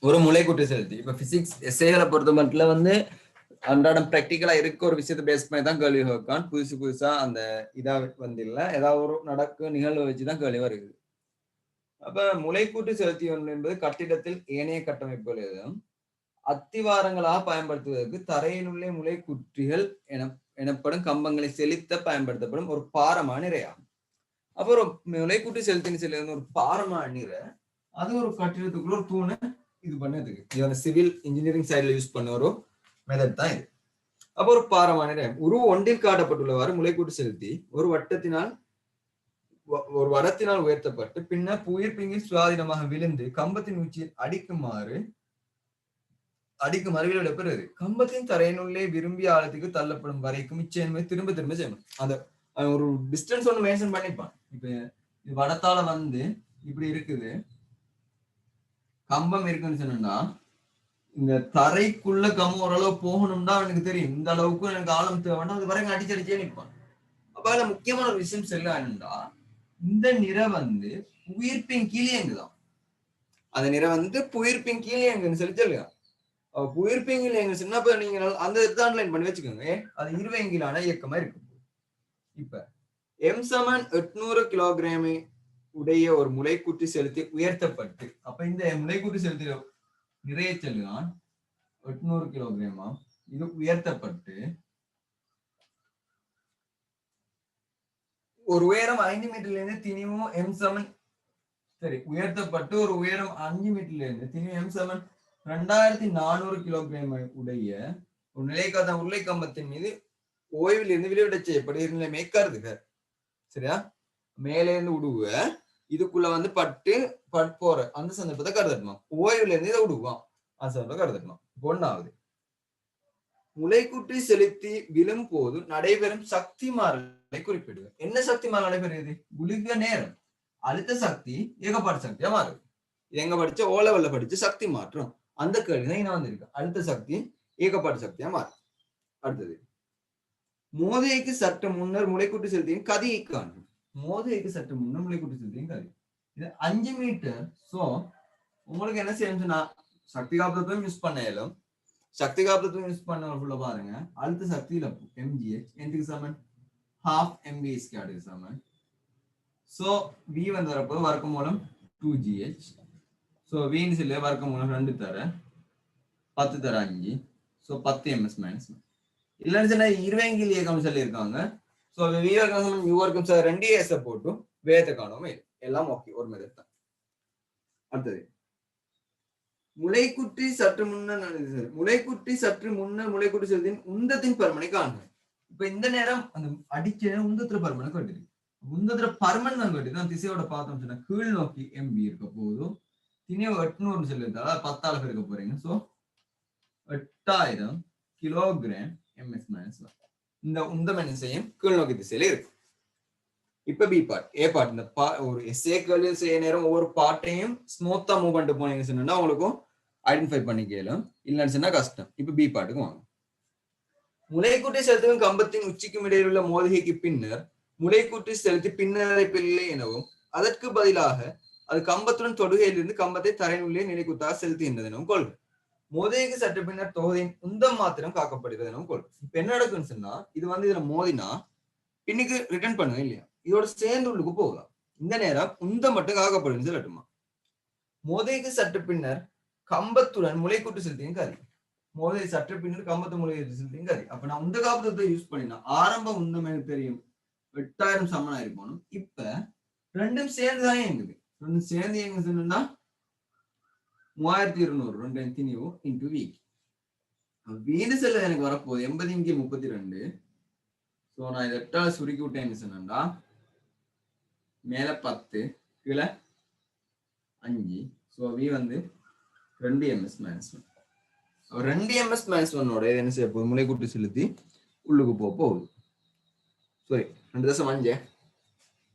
ஒரு முளைக்கூட்டு செலுத்தி இப்ப பிசிக்ஸ் எஸ்ஏகளை பொறுத்த மட்டும் வந்து அன்றாடம் பிராக்டிக்கலா இருக்க ஒரு விஷயத்தை பேஸ் பண்ணி தான் கேள்வி கேட்கான். புதுசா அந்த இதா வந்து இல்ல, ஏதாவது ஒரு நடக்க நிகழ்வை வச்சுதான் கேள்வி வருது. அப்ப முளைக்கூட்டு செலுத்தி ஒன்று என்பது கட்டிடத்தில் ஏனைய கட்டமைப்புகள் அத்திவாரங்களாக பயன்படுத்துவதற்கு தரையிலுள்ளே முளைக்குற்றிகள் எனப்படும் கம்பங்களை செலுத்த பயன்படுத்தப்படும் ஒரு பாரமான நிறையாகும். அப்புறம் முளைக்கூட்டு செலுத்தின்னு செல்லுறது ஒரு பாரமான நிறை, அது ஒரு கட்டிடத்துக்குள்ள ஒரு தூணை இது பண்ணதுக்கு, இது அந்த சிவில் இன்ஜினியரிங் சைட்ல யூஸ் பண்ண ஒரு மெத்தட் தான் இது. அப்போ ஒரு பாரமான நிறை உருவ ஒன்றில் காட்டப்பட்டுள்ளவாறு முளைக்கூட்டு செலுத்தி ஒரு வடத்தினால் உயர்த்தப்பட்டு பின்னர் புயிர்பிங்கில் சுவாதீனமாக விழுந்து கம்பத்தின் உச்சியில் அடிக்குமாறு விளையாடப்படுறது. கம்பத்தின் தரையினுள்ளே விரும்பிய ஆழத்துக்கு தள்ளப்படும் வரைக்கும் இச்செயல்முறை திரும்ப திரும்ப செய்யணும். அந்த ஒரு டிஸ்டன்ஸ் ஒன்று மென்ஷன் பண்ணிப்பான். இப்ப இது வடத்தால வந்து இப்படி இருக்குது, கம்பம் இருக்குன்னு சொன்னா இந்த தரைக்குள்ள கம்பம் ஓரளவு போகணும்னா அவனுக்கு தெரியும் இந்த அளவுக்கு எனக்கு ஆழம் தேவைன்னா அது வரைக்கும் அடிச்சடிச்சே நிற்பான். அப்ப அதுல முக்கியமான ஒரு விஷயம் செல்லாண்டா, இந்த நிறை வந்து புயிர்ப்பின் கீழியங்குதான். அந்த நிறை வந்து புயிர்ப்பின் கீழியங்குன்னு சொல்லி சொல்லுங்க. புயிர்ப்பிங்கில் எங்க சொன்னா நீங்க அந்த அண்டர்லைன் பண்ணி வச்சுக்கோங்க. அது 20 இயக்கமா இருக்கு. இப்ப M = 800 கிலோகிராம் உடைய ஒரு முளைக்கூட்டு செலுத்தி உயர்த்தப்பட்டு, அப்ப இந்த முளைக்கூட்டு செலுத்தி நிறைய செல்லுதான் 800 கிலோகிராமா இது உயர்த்தப்பட்டு ஒரு உயரம் 5 மீட்டர்ல இருந்து திணிவும் சரி உயர்த்தப்பட்டு ஒரு உயரம் 5 மீட்டர்ல இருந்து திணிவும் M= 2400 கிலோகிராம் உடைய ஒரு நிலைக்காத உருளை கம்பத்தின் மீது ஓய்வில் இருந்து விளைவிட செய்யப்படுகிற நிலைமை கருதுக. சரியா? மேலே இருந்து உடுவ இதுக்குள்ள வந்து பட்டு போற அந்த சந்தர்ப்பத்தை கருதட்டுமா, ஓய்வுல இருந்து இதை விடுவான் அந்த சந்தர்ப்பத்தை கருதட்டுமா. ஒண்ணாவது, முளைக்குட்டி செலுத்தி விழும் போது நடைபெறும் சக்தி மாறலை குறிப்பிடுவேன். என்ன சக்தி மாறல் நடைபெறுகிறது? குளிக்க நேரம் அழுத்த சக்தி ஏகப்பாடு சக்தியா மாறுது. எங்க படிச்ச ஓ லெவல்ல படிச்ச சக்தி மாற்றம், அந்த கேள்விதான் நான் வந்திருக்கேன். அழுத்த சக்தி ஏகப்பாடு சக்தியா மாறும். அடுத்தது, மோதைக்கு சற்று முன்னர் முளைக்கூட்டு செலுத்தியின் கதியை காணும். மோதைக்கு சற்று முன்னர் முளைக்கூட்டு செலுத்தியின் கதி இது 5 மீட்டர். சோ உங்களுக்கு என்ன செய்யணும்னா சக்தி காப்பகத்தையும் யூஸ் பண்ண இயலும். சக்தி காப்பகத்தையும் யூஸ் பண்ண பாருங்க, அழுத்த சக்தி இழப்பு MgH எதுக்கு சமன் half mv squared is Saman. So v வந்து வரப்போது வர்க்கமூலம் 2gh. So v ன்னு சொல்லி வர்க்கமூலம் 2 தர 10 தர 5. So 10 ms minus 1. இல்லைன்னு சொன்னா இருவேங்கில் இயக்கம் சொல்லியிருக்காங்க. ஸோ v வர்க்கம் சமன் u வர்க்கம் சார் 2s போட்டு வேகத்தை காணுமே எல்லாம் ஓகே ஒரு மெத்தட் தான். அடுத்தது முளைக்குட்டி சற்று முளைக்குட்டி செலுத்தின் உந்தத்தின் பருமனை காணுங்க. இப்ப இந்த நேரம் அந்த அடிச்ச உந்தத்துல பருமனை கட்டுது. உந்தத்துல பருமன் தான் கட்டுது. நான் திசையோட பார்த்தோம் சொன்னா கீழ் நோக்கி எம்பி இருக்க போதும் திணிவு 800 சொல்லியிருந்தாலும் 10 இருக்க போறீங்க. So 8000 kilogram MS minus 1. இந்த உந்தம் என்ன செய்யும் கீழ் நோக்கி திசையில இருக்கு. இப்ப பி பார்ட் ஏ பார்ட் இந்த ஒரு எஸ்ஏ கேள்வி செய்ய நேரம் ஒவ்வொரு பார்ட்டையும் ஸ்மூத்தா மூவ் பண்ணிட்டு போனீங்கன்னு சொன்னா உங்களுக்கும் ஐடென்டிஃபை பண்ணிக்கலாம். இல்லைன்னு சொன்னா கஷ்டம். இப்ப பி பார்ட்டுக்கு வாங்க. முளைக்குட்டி செலுத்தும் கம்பத்தின் உச்சிக்கும் இடையில் உள்ள மோதிகைக்கு பின்னர் முளைக்குட்டி செலுத்தி பின்னடைப்பில்லை எனவும் அதற்கு பதிலாக அது கம்பத்துடன் தொடுகையிலிருந்து கம்பத்தை தரையினுள்ளே நிலைக்குத்தாக செலுத்துகின்றது எனவும் கொள்கை. மோதிகைக்கு சற்று பின்னர் தொகுதியின் உந்தம் மாத்திரம் காக்கப்படுகிறது எனவும் கொள்கை. இப்ப என்ன நடக்குன்னு சொன்னா இது வந்து இதுல மோதினா பின்னுக்கு ரிட்டர்ன் பண்ணுங்க இல்லையா, இதோட சேர்ந்து உள்ளுக்கு போகலாம். இந்த நேரம் உந்தம் மட்டும் காக்கப்படுதுன்னு சொல்லட்டுமா. மோதிகைக்கு சற்று பின்னர் கம்பத்துடன் முளைக்கூட்டு செலுத்தியும் கதி. மோதிகை சற்று பின்னர் கம்பத்து முளைக்கூட்டு செலுத்தியும் கதி. அப்ப நான் உந்த காப்பத்தை யூஸ் பண்ணினா ஆரம்ப உந்தம் எனக்கு தெரியும் 8000 சமனா இருக்கணும். இப்ப ரெண்டும் சேர்ந்துதான் இயங்குது. ரெண்டும் சேர்ந்து எங்க சொன்னா 3200 ரெண்டு திணிவு இன்டு வீக். வீடு செல்ல எனக்கு வரப்போகுது 80 இங்கே 32. ஸோ நான் இதை 8ஆல் சுருக்கி விட்டேன்னு சொன்னா மேல 10 கீழே 5. ஸோ வி வந்து 2 ms மைனஸ் 1. 2 ms மைனஸ் 1ஓட என்ன செய்ய போகுது முளைக்கூட்டு செலுத்தி உள்ளுக்கு போகுது. சாரி 2.5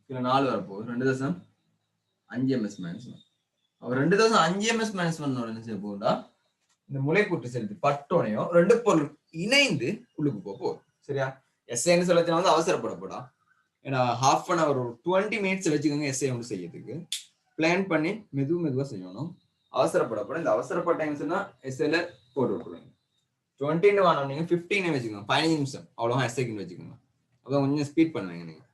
கீழே 4 வரப்போகுது 2.5 ms மைனஸ் 1. அவர் 2.5 ms மைனஸ் 1ஓட என்ன செய்ய போகுதா இந்த முளைக்கூட்டு செலுத்தி பட்டோனையும் ரெண்டு பொருள் இணைந்து உள்ளுக்கு போகுது. சரியா, எஸ்ஏன்னு சொல்லத்தினா வந்து அவசரப்படப்படா. ஏன்னா ½ an hour 20 minutes வச்சுக்கோங்க எஸ்ஏ ஒன்று செய்யறதுக்கு. பிளான் பண்ணி மெதுவா செய்யணும். அவசரப்படப்பட இந்த அவசரப்பட்ட சொன்னா எஸ்ஏல போட்டு விட்டுருவீங்க. 20 வாங்க நீங்க 15 வச்சுக்கோங்க, 15 நிமிஷம் அவ்வளோ எஸ்ஏக்குன்னு வச்சுக்கோங்க. அப்போ கொஞ்சம் ஸ்பீட் பண்ணுவீங்க நீங்க.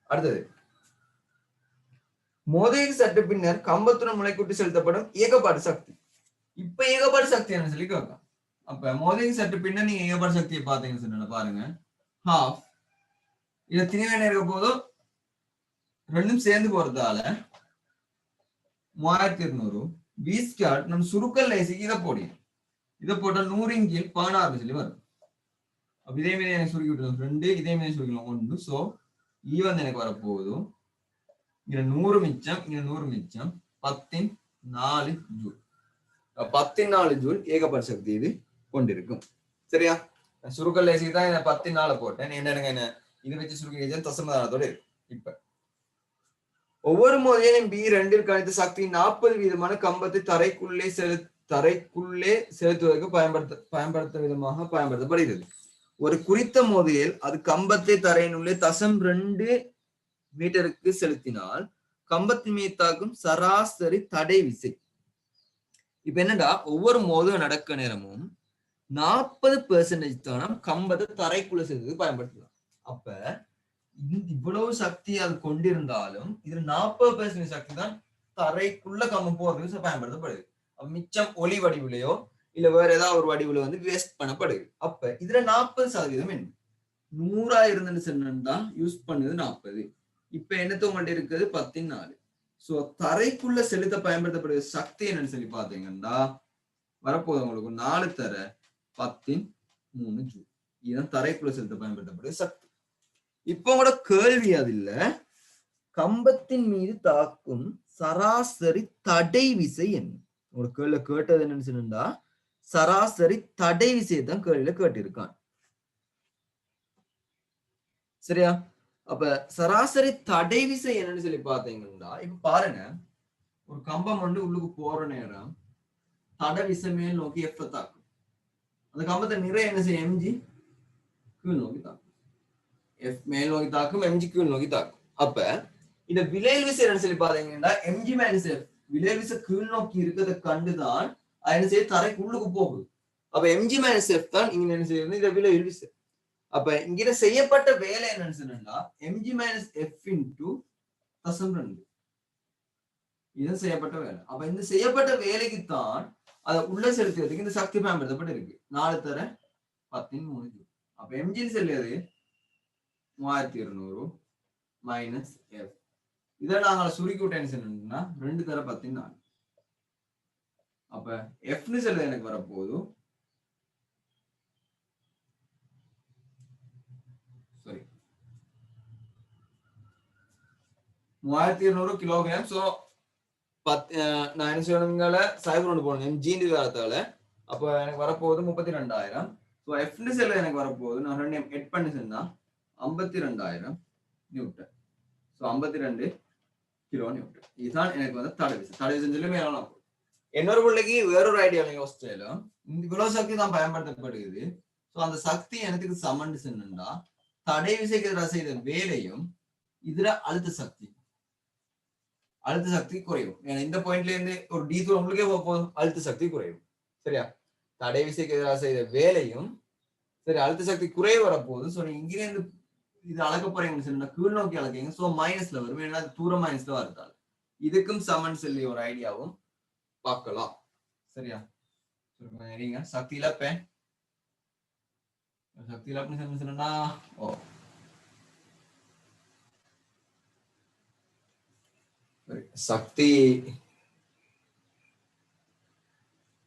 அடுத்தது மோதிகைக்கு சற்று பின்னர் கம்பத்துடன் முளைக்கூட்டி செலுத்தப்படும் ஏகப்பாடு சக்தி. இப்ப ஏகப்பாடு சக்தி என்ன சொல்லி கேட்கலாம். அப்ப மோதிகைக்கு சற்று பின்னர் நீங்க ஏகப்பாடு சக்தியை பார்த்தீங்கன்னு சொன்னா பாருங்க ½ இதை திணிவேன இருக்க போதும் ரெண்டும் சேர்ந்து போறதால 3200 பி ஸ்கொயர் நம்ம சுருக்கல் லேசிக்கு இதை போடியும். இதை போட்டால் 100 கீழ் 16 சொல்லி வரும். அப்ப இதே மாதிரி எனக்கு சுருக்கி விட்டுருவோம் 2, இதே மாதிரி சுருக்கலாம் 1. ஸோ ஈ வந்து எனக்கு வரப்போகுதும் இங்க 100 மிச்சம் இங்க 100 மிச்சம் 10 ஜூல். 10 ஜூல் ஏகப்பாடு சக்தி இது கொண்டிருக்கும். சரியா, சுருக்கல் லேசிக்கு தான் இந்த 10 போட்டேன். என்ன இதை வச்சு சுருக்கி தசமதானத்தோட இருக்கு. இப்ப ஒவ்வொரு மோதியும் B2 கணித்த சக்தி 40% கம்பத்தை தரைக்குள்ளே செலுத்துவதற்கு பயன்படுத்த விதமாக பயன்படுத்தப்படுகிறது. ஒரு குறித்த மோதியில் அது கம்பத்தை தரையினுள்ளே 0.2 மீட்டருக்கு செலுத்தினால் கம்பத்தின் மீது தாக்கும் சராசரி தடை விசை. இப்ப என்னடா ஒவ்வொரு மோதும் நடக்க நேரமும் 40% தானம் கம்பத்தை தரைக்குள்ள செலுத்துவதற்கு பயன்படுத்தலாம். அப்ப இவ்வளவு சக்தி அது கொண்டிருந்தாலும் இதுல 40% சக்தி தான் தரைக்குள்ள கம்பம் போறதுக்கு பயன்படுத்தப்படுது. மிச்சம் ஒளி வடிவிலையோ இல்ல வேற ஏதாவது ஒரு வடிவுல வந்து வேஸ்ட் பண்ணப்படுது. அப்ப இதுல 40% என்ன 100 இருந்துன்னு சொன்னா யூஸ் பண்ணது 40. இப்ப என்னத்த உங்கள்ட்ட இருக்குது 10. சோ தரைக்குள்ள செலுத்த பயன்படுத்தப்படுகிற சக்தி என்னன்னு சொல்லி பாத்தீங்கன்னா வரப்போது உங்களுக்கு 4 தர 10 ஜூல். இதுதான் தரைக்குள்ள செலுத்த பயன்படுத்தப்படுகிற சக்தி. இப்போ கூட கேள்வி அது இல்ல, கம்பத்தின் மீது தாக்கும் சராசரி தடை விசை என்ன? ஒரு கேள்வி கேட்டது என்னன்னு சொன்னா சராசரி தடை விசையை தான் கேள்வியில கேட்டிருக்கான். சரியா, அப்ப சராசரி தடை விசை என்னன்னு சொல்லி பாத்தீங்கன்னா இப்ப பாருங்க ஒரு கம்பம் வந்து உள்ளுக்கு போற நேரம் தடை விசை மேல் நோக்கி எஃப் தாக்கும். அந்த கம்பத்தை நிறைய என்ன செய்யும் எம்ஜி கீழ் நோக்கி தாக்கும். எஃப் மேல் நோக்கி தாக்கும், எம்ஜி கீழ் நோக்கி தாக்கும். அப்ப இந்த விளைவு விசை என்ன சொல்லி பாத்தீங்கன்னா எம்ஜி மைனஸ் எஃப் விளைவு விசை கீழ் நோக்கி இருக்கிறத கண்டுதான் என்ன செய்ய தரைக்கு உள்ளுக்கு போகுது. அப்ப mg மைனஸ் எஃப் தான் இங்க என்ன செய்யறது இதை விலை விசை. அப்ப இங்க செய்யப்பட்ட வேலை என்னன்னு சொன்னா mg மைனஸ் எஃப் இன்டு தசம் 2 இது செய்யப்பட்ட வேலை. அப்ப இந்த செய்யப்பட்ட வேலைக்கு தான் அதை உள்ள செலுத்துறதுக்கு இந்த சக்தி பயன்படுத்தப்பட்டு இருக்கு 4 தர 10 அப்ப mg செல்லுது 3200 மைனஸ் எஃப். இதை நாங்கள் சுருக்கி விட்டேன்னு சொன்னா 2 தர 10 அப்ப எஃப்னு செல்லுது எனக்கு வரப்போகுது சாரி 3200 கிலோகிராம். சோ நான் என்ன சொல்லணுங்கள சைபர் ஒன்று போடணும் எம்ஜின்னு காலத்தால அப்போ எனக்கு வரப்போகுது 32,000. ஸோ எஃப்னு செல்ல எனக்கு வரப்போகுது நான் 2 எட் பண்ணி சொன்னா 52,000 நியூட்டன். So 52 kilo Newton. இதுதான் எனக்கு வந்து தடவிசை சொல்லி மேலாம். இன்னொரு பிள்ளைக்கு வேறொரு ஐடியாவில் யோசிச்சாலும் இந்த இவ்வளவு சக்தி தான் பயன்படுத்தப்படுகிறது. ஸோ அந்த சக்தி எனக்கு சமன்னு சொன்னா தடை விசைக்கு எதிராக செய்த வேலையும் இதுல அழுத்த சக்தி குறையும். ஏன்னா இந்த பாயிண்ட்ல இருந்து ஒரு டி தூரம் உங்களுக்கே போதும் அழுத்த சக்தி குறையும். சரியா? தடை விசைக்கு எதிராக செய்த வேலையும் சரி அழுத்த சக்தி குறைய வரப்போகுது. ஸோ நீங்க இங்கிருந்து இது அளக்க போறீங்கன்னு சொன்னா கீழ் நோக்கி அளக்கீங்க. ஸோ மைனஸ்ல வரும். ஏன்னா தூரம் மைனஸ்ல வரதால் இதுக்கும் சமன் சொல்லி ஒரு ஐடியாவும் பார்க்கலாம். சரியா? நீங்க சக்தி இழப்பேன் சொன்னா சக்தி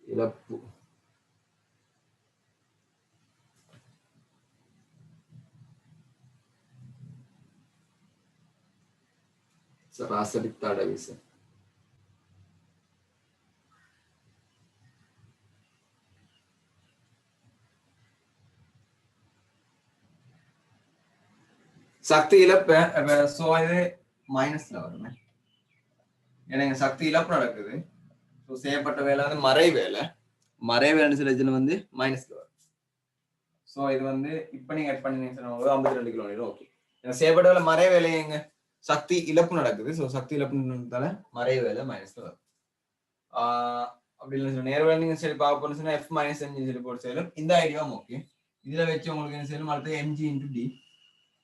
இழப்பு சராசரி தடை விசை சக்தி இழப்பு. சோ இது மைனஸ்ல வருமே. ஏன்னா சக்தி இழப்பு நடக்குது. ஸோ செய்யப்பட்ட வேலை வந்து மறை வேலைன்னு சில வந்து மைனஸ்ல வரும். ஸோ இது வந்து இப்ப நீங்க எட் பண்ணி 52 கிலோமீட்டர். ஓகே. செய்யப்பட்ட வேலை மறை வேலை எங்க சக்தி இழப்பு நடக்குது. ஸோ சக்தி இழப்புனால மறை வேலை மைனஸ்ல வரும். அப்படி இல்லை நேர வேலை நீங்க சரி பார்க்க போறேன்னு சொன்னா எஃப் மைனஸ் எம்ஜி சொல்லி போட்டு செய்யலாம். இந்த ஐடியாவும் ஓகே. இதுல வச்சு உங்களுக்கு என்ன செய்யணும் அடுத்து எம்ஜி இன்டு டி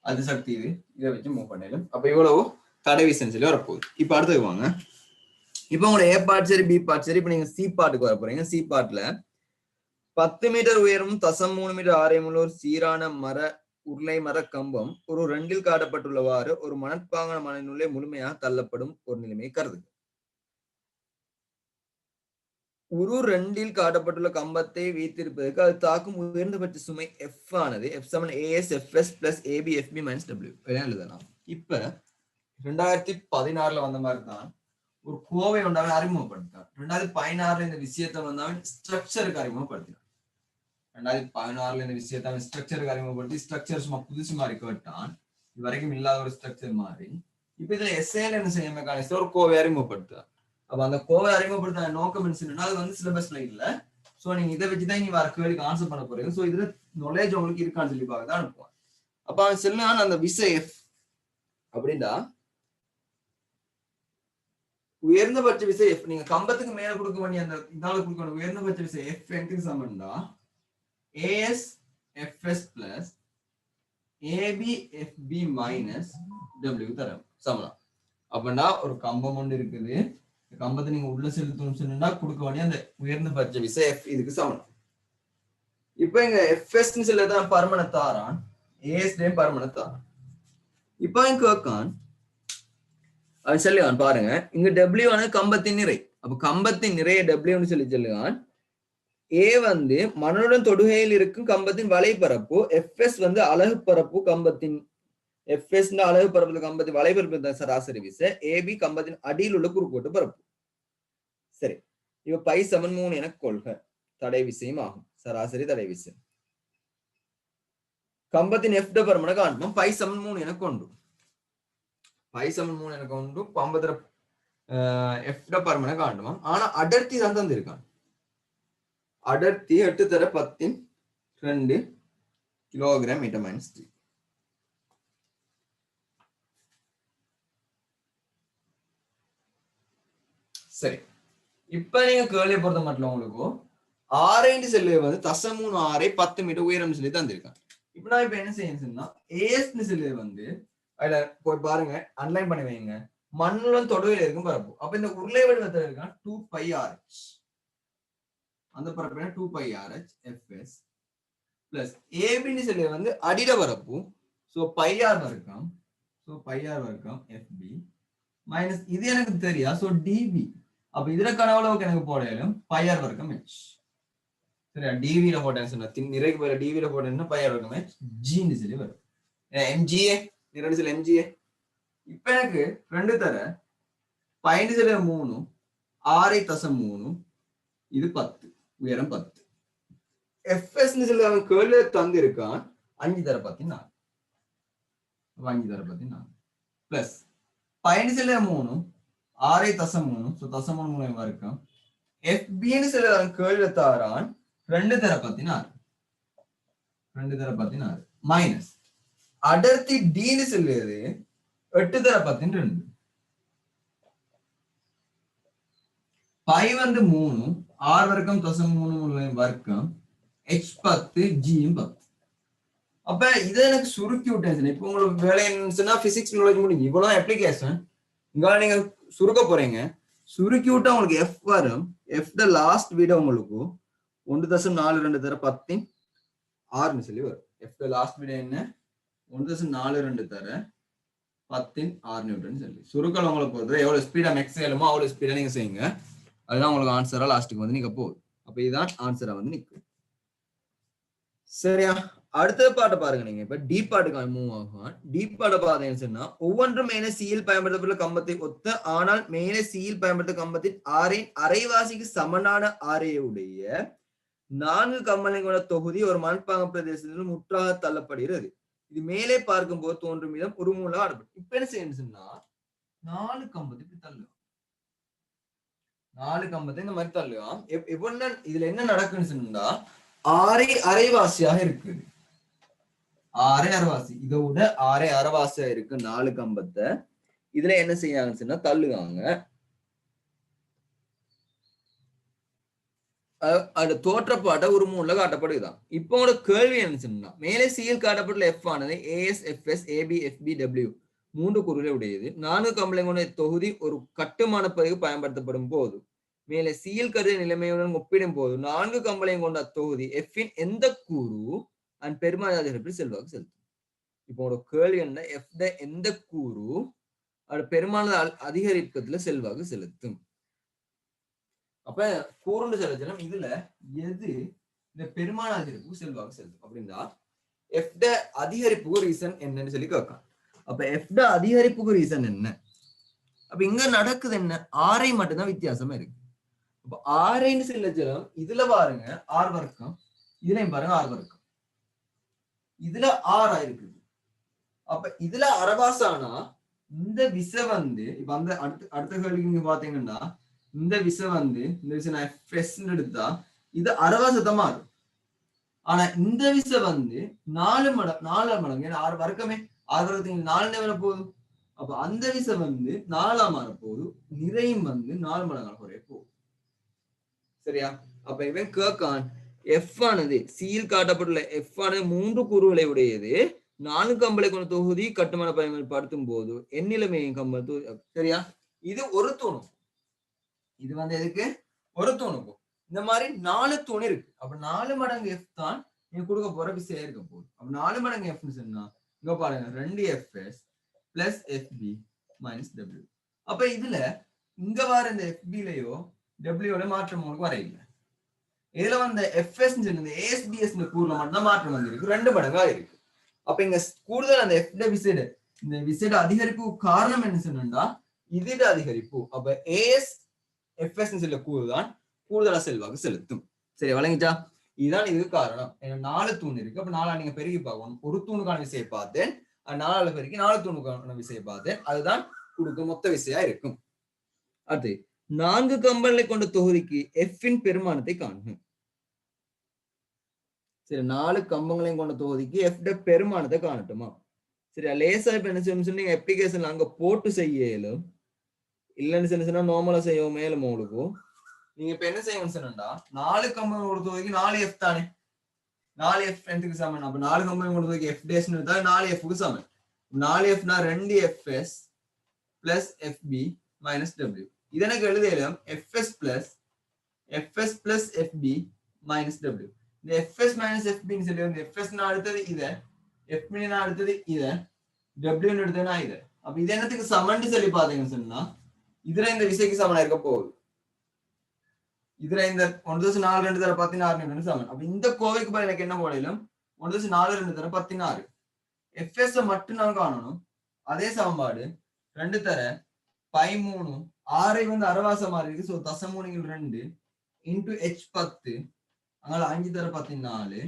அது சக்தி இதை வச்சு மூவ் பண்ணலாம். அப்ப இவ்வளவு தடைவிசைன்னு சொல்லி வரப்போகுது. இப்ப அடுத்தது வாங்க. இப்ப உங்களோட ஏ பார்ட் சரி பி பார்ட் சரி இப்ப நீங்க சி பார்ட்டுக்கு வர போறீங்க. சி பார்ட்ல 10 மீட்டர் உயரம் 0.3 மீட்டர் ஆரையும் உள்ள ஒரு சீரான உருளை மர கம்பம் ஒரு 2 காட்டப்பட்டுள்ளவாறு ஒரு மணற்பாங்கான மண்ணினுள்ளே முழுமையாக தள்ளப்படும் ஒரு நிலைமையை கருது. ஒரு 2 காட்டப்பட்டுள்ள கம்பத்தை வைத்திருப்பதற்கு அது தாக்கும் உயர்ந்தபட்ச சுமை எஃப் ஆனது எஃப் சமன் AS FS plus AB FB minus W எழுதலாம். இப்ப 2016 வந்த மாதிரி தான் ஒரு கோவை ஒன்றாக அறிமுகப்படுத்தார். 2016 இந்த விஷயத்தை வந்தவன் ஸ்ட்ரக்சருக்கு அறிமுகப்படுத்தினான். 2016 இந்த விஷயத்தை அவன் ஸ்ட்ரக்சருக்கு அறிமுகப்படுத்தி ஸ்ட்ரக்சர் சும்மா புதுசு மாதிரி கேட்டான். இது வரைக்கும் இல்லாத ஒரு ஸ்ட்ரக்சர் மாதிரி. இப்ப இதுல எஸ்ஏல என்ன செய்ய மெக்கானிக்ஸ் ஒரு கோவை அறிமுகப்படுத்தார். அப்ப அந்த கோவை அறிமுகப்படுத்த நோக்கம் என்ன அது வந்து சிலபஸ்ல இல்ல. சோ நீங்க இதை வச்சுதான் நீங்க வர கேள்விக்கு ஆன்சர் பண்ண போறீங்க. சோ இதுல நாலேஜ் உங்களுக்கு இருக்கான்னு சொல்லி பார்க்கதான் அனுப்புவான். அப்ப அவன் சொன்னான் அந்த விசை எஃப் அப்படின்னா உயர்ந்தபட்ச விசை எஃப் நீங்க கம்பத்துக்கு மேல கொடுக்க வேண்டிய அந்த இதால கொடுக்க வேண்டிய உயர்ந்தபட்ச விசை எஃப் எதுக்கு சமன்னா AS FS plus AB FB minus W தரம் சமம். அப்படின்னா ஒரு கம்பம் ஒன்று இருக்குது. கம்பத்தை நீங்க உள்ள செலுத்தணும்னு சொன்னா கொடுக்க வேண்டிய அந்த உயர்ந்தபட்ச விசை எஃப் இதுக்கு சமம். இப்ப இங்க எஃப்எஸ் சொல்லதான் பர்மன தாரான் ஏஎஸ் பர்மன தாரான். இப்ப இங்க கேட்கான் அது சொல்லுவான் பாருங்க இங்க டபிள்யூ ஆனது கம்பத்தின் நிறை. அப்ப கம்பத்தின் நிறைய டபிள்யூன்னு சொல்லி சொல்லுவான். ஏ வந்து மண்ணுடன் தொடுகையில் இருக்கும் கம்பத்தின் வலைப்பரப்பு எஃப்எஸ் வந்து அலகு பரப்பு கம்பத்தின் எஃப்எஸ் அலகு பரப்பு கம்பத்தின் வலைப்பரப்பு சராசரி விசை ஏபி கம்பத்தின் அடியில் உள்ள குறுக்கோட்டு பரப்பு. சரி இப்ப பை சமன் 3 என கொள்க தடை விசையும் ஆகும் சராசரி தடை விசை. கம்பத்தின் எஃப் பருமனை காண்போம். பை சமன் 3 என கொண்டு பை சமன் 3 என கொண்டு கம்பத்திர எஃப் பருமனை காண்போம். ஆனா அடர்த்தி தான் தந்திருக்கான். அடர்த்தி 8 தர 10 கிலோகிராம் மீட்டர் மைனஸ் 3. சரி இப்ப நீங்க கேள்வியை பொறுத்த மட்டும் உங்களுக்கு ஆரேன்னு செல்லுவை வந்து 0.36 10 மீட்டர் உயரம் சொல்லி தந்திருக்கான். இப்ப நான் இப்ப என்ன செய்யணும்னா ஏஎஸ்னு செல்லுவை வந்து அதுல போய் பாருங்க, அன்லைன் பண்ணி வைங்க. மண்ணுடன் தொடுவையில் இருக்கும் பரப்பு. அப்ப இந்த உருளை வடிவத்தில் இருக்கான் 2πRH. அந்த பரப்பு 2πRH fs பிளஸ் ஏபின்னு செல்லுவை வந்து அடிட பரப்பு. ஸோ πr வர்க்கம். ஸோ πr வர்க்கம் fb மைனஸ் இது எனக்கு தெரியா. So dv. அப்ப இதுல கனவுளவுக்கு எனக்கு போடையிலும் πr வர்க்கம் h. சரியா? dvல போட்டேன்னு நிறைக்கு போயில dvல போட்டேன்னா πr வர்க்கம் h ஜின்னு சொல்லி வரும். mga இரண்டு சில mga. இப்ப எனக்கு 2 தர 3 6.3 இது 10 உயரம் 10. fs சொல்லி அவன் கேள்வி தந்திருக்கான் 5 தர 14 5 தர 14 பிளஸ் 3 6.3 ஸோ 0.3 வர்க்கம் fbன்னு சொல்லி அவன் கேள்வி தாரான் 2 தர 16 2 தர 16 மைனஸ் அடர்த்தி dன்னு சொல்லியது 8 தர 12 பை வந்து 3 r வர்க்கம் 0.3 வர்க்கம் h 10 g 10. அப்ப இதை எனக்கு சுருக்கி விட்டேன். இப்ப உங்களுக்கு வேலை என்னன்னா பிசிக்ஸ் நாலேஜ் முடிஞ்சு இவ்வளவு அப்ளிகேஷன் இங்க நீங்க சுருக்க போறீங்க. சுருக்கி விட்டா உங்களுக்கு f வரும். f த லாஸ்ட் விட உங்களுக்கு 1.42 தர 10 6ன்னு சொல்லி வரும். f த லாஸ்ட் விட என்ன 1.42 தர 10 6 நியூட்டன் சொல்லி சுருக்கல் உங்களுக்கு போகுது. எவ்வளவு ஸ்பீடா மேக்ஸ் ஏழுமோ அவ்வளவு ஸ்பீடா நீங்க செய்யுங்க. அதுதான் உங்களுக்கு ஆன்சரா லாஸ்ட்டுக்கு வந்து நீங்க போகுது. அப்ப இதுதான் ஆன்சரா வந்து நிற்கும். சரியா? அடுத்த பாட்டை பாருங்க. நீங்க இப்ப டி பாட்டுக்கு மூவ் ஆகும். டி பாட்டை பார்த்தீங்கன்னு சொன்னா ஒவ்வொன்றும் மேலே சியில் பயன்படுத்தப்பட்ட கம்பத்தை ஒத்த ஆனால் மேலே சியில் பயன்படுத்த கம்பத்தின் ஆரையின் அரைவாசிக்கு சமனான ஆரையுடைய 4 கம்பங்களை கொண்ட தொகுதி ஒரு மண்பாங்க பிரதேசத்தில் முற்றாக தள்ளப்படுகிறது. இது மேலே பார்க்கும் போது தோன்றும் விதம் ஒரு மூலம் ஆடப்படும். இப்ப என்ன செய்யணும் சொன்னா 4 கம்பத்தை இப்படி தள்ளுவோம். 4 கம்பத்தை இந்த மாதிரி தள்ளுவோம். எப்படின்னா இதுல என்ன நடக்குன்னு சொன்னா 6 அரைவாசியாக இருக்குது. 6 அரைவாசி இதை விட 6 அரைவாசியா இருக்கு 4 கம்பத்தை. இதுல என்ன செய்யாங்கன்னு சொன்னா தள்ளுவாங்க. அது தோற்றப்பாட்டை ஒரு மூணுல காட்டப்படுதுதான். இப்போ உங்களோட கேள்வி என்ன சொன்னா மேலே சியில் காட்டப்பட்டுள்ள எஃப் ஆனது AS FS AB FB W 3 கூறுகளை உடையது. 4 கம்பளை கொண்ட தொகுதி ஒரு கட்டுமான பதிவு பயன்படுத்தப்படும் போது மேலே சியில் கருத நிலைமையுடன் ஒப்பிடும் போது 4 கம்பளையும் கொண்ட தொகுதி எஃப்பின் எந்த கூறு அண்ட் பெருமாள் அதிகரிப்பில் செல்வாக்கு செலுத்தும். இப்போ உங்களோட கேள்வி என்ன எஃப் எந்த கூறு அது பெருமாள் அதிகரிப்பதுல செல்வாக்கு செலுத்தும். அப்ப கூறுண்டு செலுத்தணும். இதுல எது இந்த பெருமான அதிகரிப்புக்கு செல்வாக்கு செலுத்தும் அப்படின்னா எஃப் அதிகரிப்புக்கு ரீசன் என்னன்னு சொல்லி கேட்கலாம். அப்ப எஃப் அதிகரிப்புக்கு ரீசன் என்ன? அப்ப இங்க நடக்குது என்ன ஆரை மட்டும்தான் வித்தியாசமா இருக்கு. அப்ப ஆரைன்னு செல்லும் இதுல பாருங்க ஆர் வர்க்கம், இதுலயும் பாருங்க ஆர் வர்க்கம், இதுல ஆர் ஆயிருக்குது. அப்ப இதுல அரவாசானா இந்த விசை வந்து இப்ப அந்த அடுத்த கேள்விக்கு நீங்க பாத்தீங்கன்னா இந்த விசை வந்து இந்த விசை நான் எஃப்எஸ் எடுத்தா இது அரவாசத்தமா இருக்கும். ஆனா இந்த விசை வந்து 4 மடங்கு ஏன்னா 6 வர்க்கமே 6 வர்க்கத்துக்கு 4 நேரம் போதும். அப்ப அந்த விசை வந்து 4ஆ மாற போது நிறையும் வந்து 4 மடங்கான குறைய போகுது. சரியா? அப்ப இவன் கேட்கான் எஃப் ஆனது சியில் காட்டப்பட்டுள்ள எஃப் ஆனது 3 கூறுகளை உடையது 4 கம்பளை கொண்ட தொகுதி கட்டுமான பயன்படுத்தும் போது எண்ணிலைமையும் கம்பளை தொகுதி. சரியா? இது ஒரு தூணு. இது வந்து எதுக்கு ஒரு தூணுக்கும் இந்த மாதிரி 4 தூண் இருக்கு. அப்ப 4 மடங்கு எஃப் தான் நீங்க கொடுக்க போற விசையா இருக்க போகுது. அப்ப 4 மடங்கு எஃப்னு சொன்னா இங்க பாருங்க 2fs plus fb minus w. அப்ப இதுல இங்க வர இந்த fbலயோ wல மாற்றம் உங்களுக்கு வரையில. இதுல வந்து fs சொன்னது asbs கூறுல மட்டும் மாற்றம் வந்திருக்கு, 2 மடங்கா இருக்கு. அப்ப இங்க கூடுதல் அந்த f விசைட இந்த விசைட அதிகரிப்பு காரணம் என்ன சொன்னா இதோட அதிகரிப்பு. அப்ப as fs சொல்ல கூறுதான் கூடுதலா செல்வாக்கு செலுத்தும். சரி வழங்கிச்சா? இதுதான் இதுக்கு காரணம். 4 தூண் இருக்கு. அப்ப 4 நீங்க பெருகி பார்க்கணும். ஒரு தூணுக்கான விசையை பார்த்தேன், 4 பெருகி 4 தூணுக்கான விசையை பார்த்தேன். அதுதான் கொடுக்க மொத்த விசையா இருக்கும். அடுத்து 4 கம்பங்களை கொண்ட தொகுதிக்கு எஃப்பின் பெருமானத்தை காணும். சரி 4 கம்பங்களையும் கொண்ட தொகுதிக்கு எஃப் பெருமானத்தை காணட்டுமா? சரியா? லேசா இப்ப என்ன செய்யணும் சொன்னீங்க அப்ளிகேஷன்ல அங்க போட்டு செய்யலும் இல்லைன்னு சொன்னா நார்மலா செய்யவும் மேலும் உங்களுக்கு நீங்க இப்ப என்ன செய்யணும் சொன்னா 4 கம்பைன் கொடுத்த வரைக்கும் 4f தானே 4f எதுக்கு சமன் அப்ப 4 கம்பைன் கொடுத்த வரைக்கும் f டேஷ் எடுத்தா 4f க்கு சமன் 4f னா 2fs plus fb minus w இது எனக்கு எழுதலாம் fs plus fb minus w இந்த fs minus fb ன்னு சொல்லி வந்து fs னா அடுத்தது இத fb னா அடுத்தது இத w ன்னு எடுத்தேனா இத அப்ப இது என்னத்துக்கு சமன்னு சொல்லி பாத்தீங்கன்னு சொன்னா இதுல இந்த விசைக்கு சமனா இருக்க போகுது இதுல இந்த 1.4 2 தர 16 சமன் அப்ப இந்த கோவைக்கு பதிலா எனக்கு என்ன போடலாம் 1.4 2 தர 16 fs மட்டும் நான் காணணும் அதே சமன்பாடு 2 தர பை 3 6 வந்து அரவாசமா இருக்கு சோ தசமூலங்கள் 2 into h 10 அங்க 5 தர 14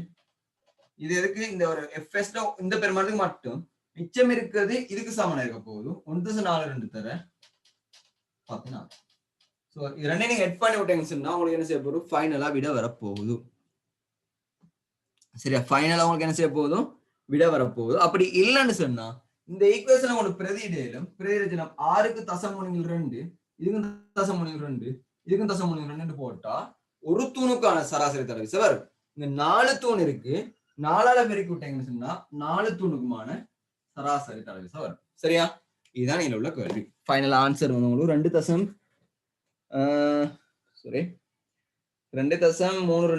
இது எதுக்கு இந்த ஒரு fs இந்த பெருமானத்துக்கு மட்டும் மிச்சம் இருக்கிறது இதுக்கு சமனா இருக்க போகுது 1.4 2 தர 14 சோ இது ரெண்டே நீங்க ஹெட் பண்ணி விட்டீங்கன்னு சொன்னா உங்களுக்கு என்ன செய்ய போகுது ஃபைனலா விட வரப்போகுது சரியா ஃபைனலா உங்களுக்கு என்ன செய்ய போகுது விட வரப்போகுது அப்படி இல்லைன்னு சொன்னா இந்த ஈக்குவேஷனை உங்களுக்கு பிரதியிடையிலும் பிரதிரச்சனம் 6க்கு தசமூலங்கள் 2 இதுக்கும் தசமூலங்கள் 2 இதுக்கும் தசமூலங்கள் 2 போட்டா ஒரு தூணுக்கான சராசரி தரவிசை வரும் இந்த 4 தூண் இருக்கு 4ஆல பெருக்கி விட்டீங்கன்னு சொன்னா 4 தூணுக்குமான சராசரி தரவிசை வரும் சரியா இதுதான் இதுல உள்ள கேள்வி ஃபைனல் ஆன்சர் வந்து உங்களுக்கு 2.3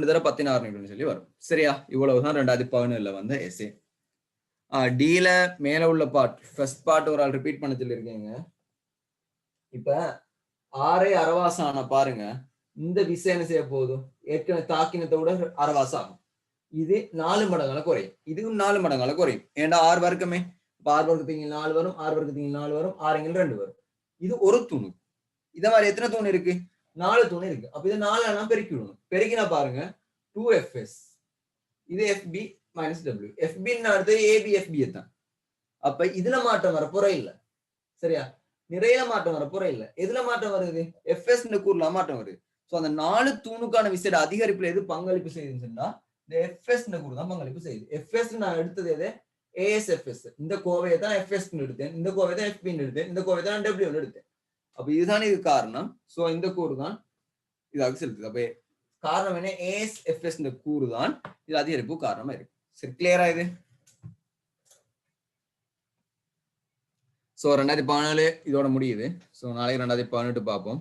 தர 16 சொல்லி வரும் சரியா இவ்வளவுதான் 2011 வந்த எஸ்ஏ டீல மேல உள்ள பார்ட் ஃபர்ஸ்ட் பார்ட் ஒரு ஆள் ரிப்பீட் பண்ண சொல்லிருக்கீங்க இப்ப 6 அரவாசம் பாருங்க இந்த விசை என்ன செய்ய போதும் ஏற்கனவே தாக்கினத்தை விட அரவாசம் ஆகும் இது 4 மடங்கால குறையும் இதுவும் 4 மடங்கால குறையும் ஏன்டா 6 வர்க்கமே 6 வர்க்கத்துக்கு 4 வரும் 6 வர்க்கத்துக்கு 4 வரும் 6 2 வரும் இது ஒரு தூணு இத மாதிரி எத்தனை தூண் இருக்கு 4 தூண் இருக்கு அப்ப இது 4 எல்லாம் பெருக்கி விடணும் பெருக்கினா பாருங்க 2fs இது fb minus w fb ன்னு அடுத்து ab fb தான் அப்ப இதுல மாற்றம் வர போற இல்ல சரியா நிறைய மாற்றம் வர போற இல்ல எதுல மாற்றம் வருது fs ன்ற கூறுல மாற்றம் வருது சோ அந்த 4 தூணுக்கான விசைட அதிகரிப்புல எது பங்களிப்பு செய்யுதுன்னு சொன்னா இந்த fs ன்ற கூறு தான் பங்களிப்பு செய்யுது fs நான் எடுத்தது எது asfs இந்த கோவையை தான் fs ன்னு எடுத்தேன் இந்த கோவையை தான் fb ன்னு எடுத்தேன் இந்த கோவையை தான் w ன்னு எடுத்தேன் அப்ப இதுதான் இது காரணம் சோ இந்த கூறு தான் இதாக செலுத்துது அப்ப காரணம் என்ன asfs ன்ற கூறு தான் இது அதிகரிப்பு காரணமா இருக்கு சரி கிளியரா இது சோ 2014 இதோட முடியுது சோ நாளைக்கு 2018 பார்ப்போம்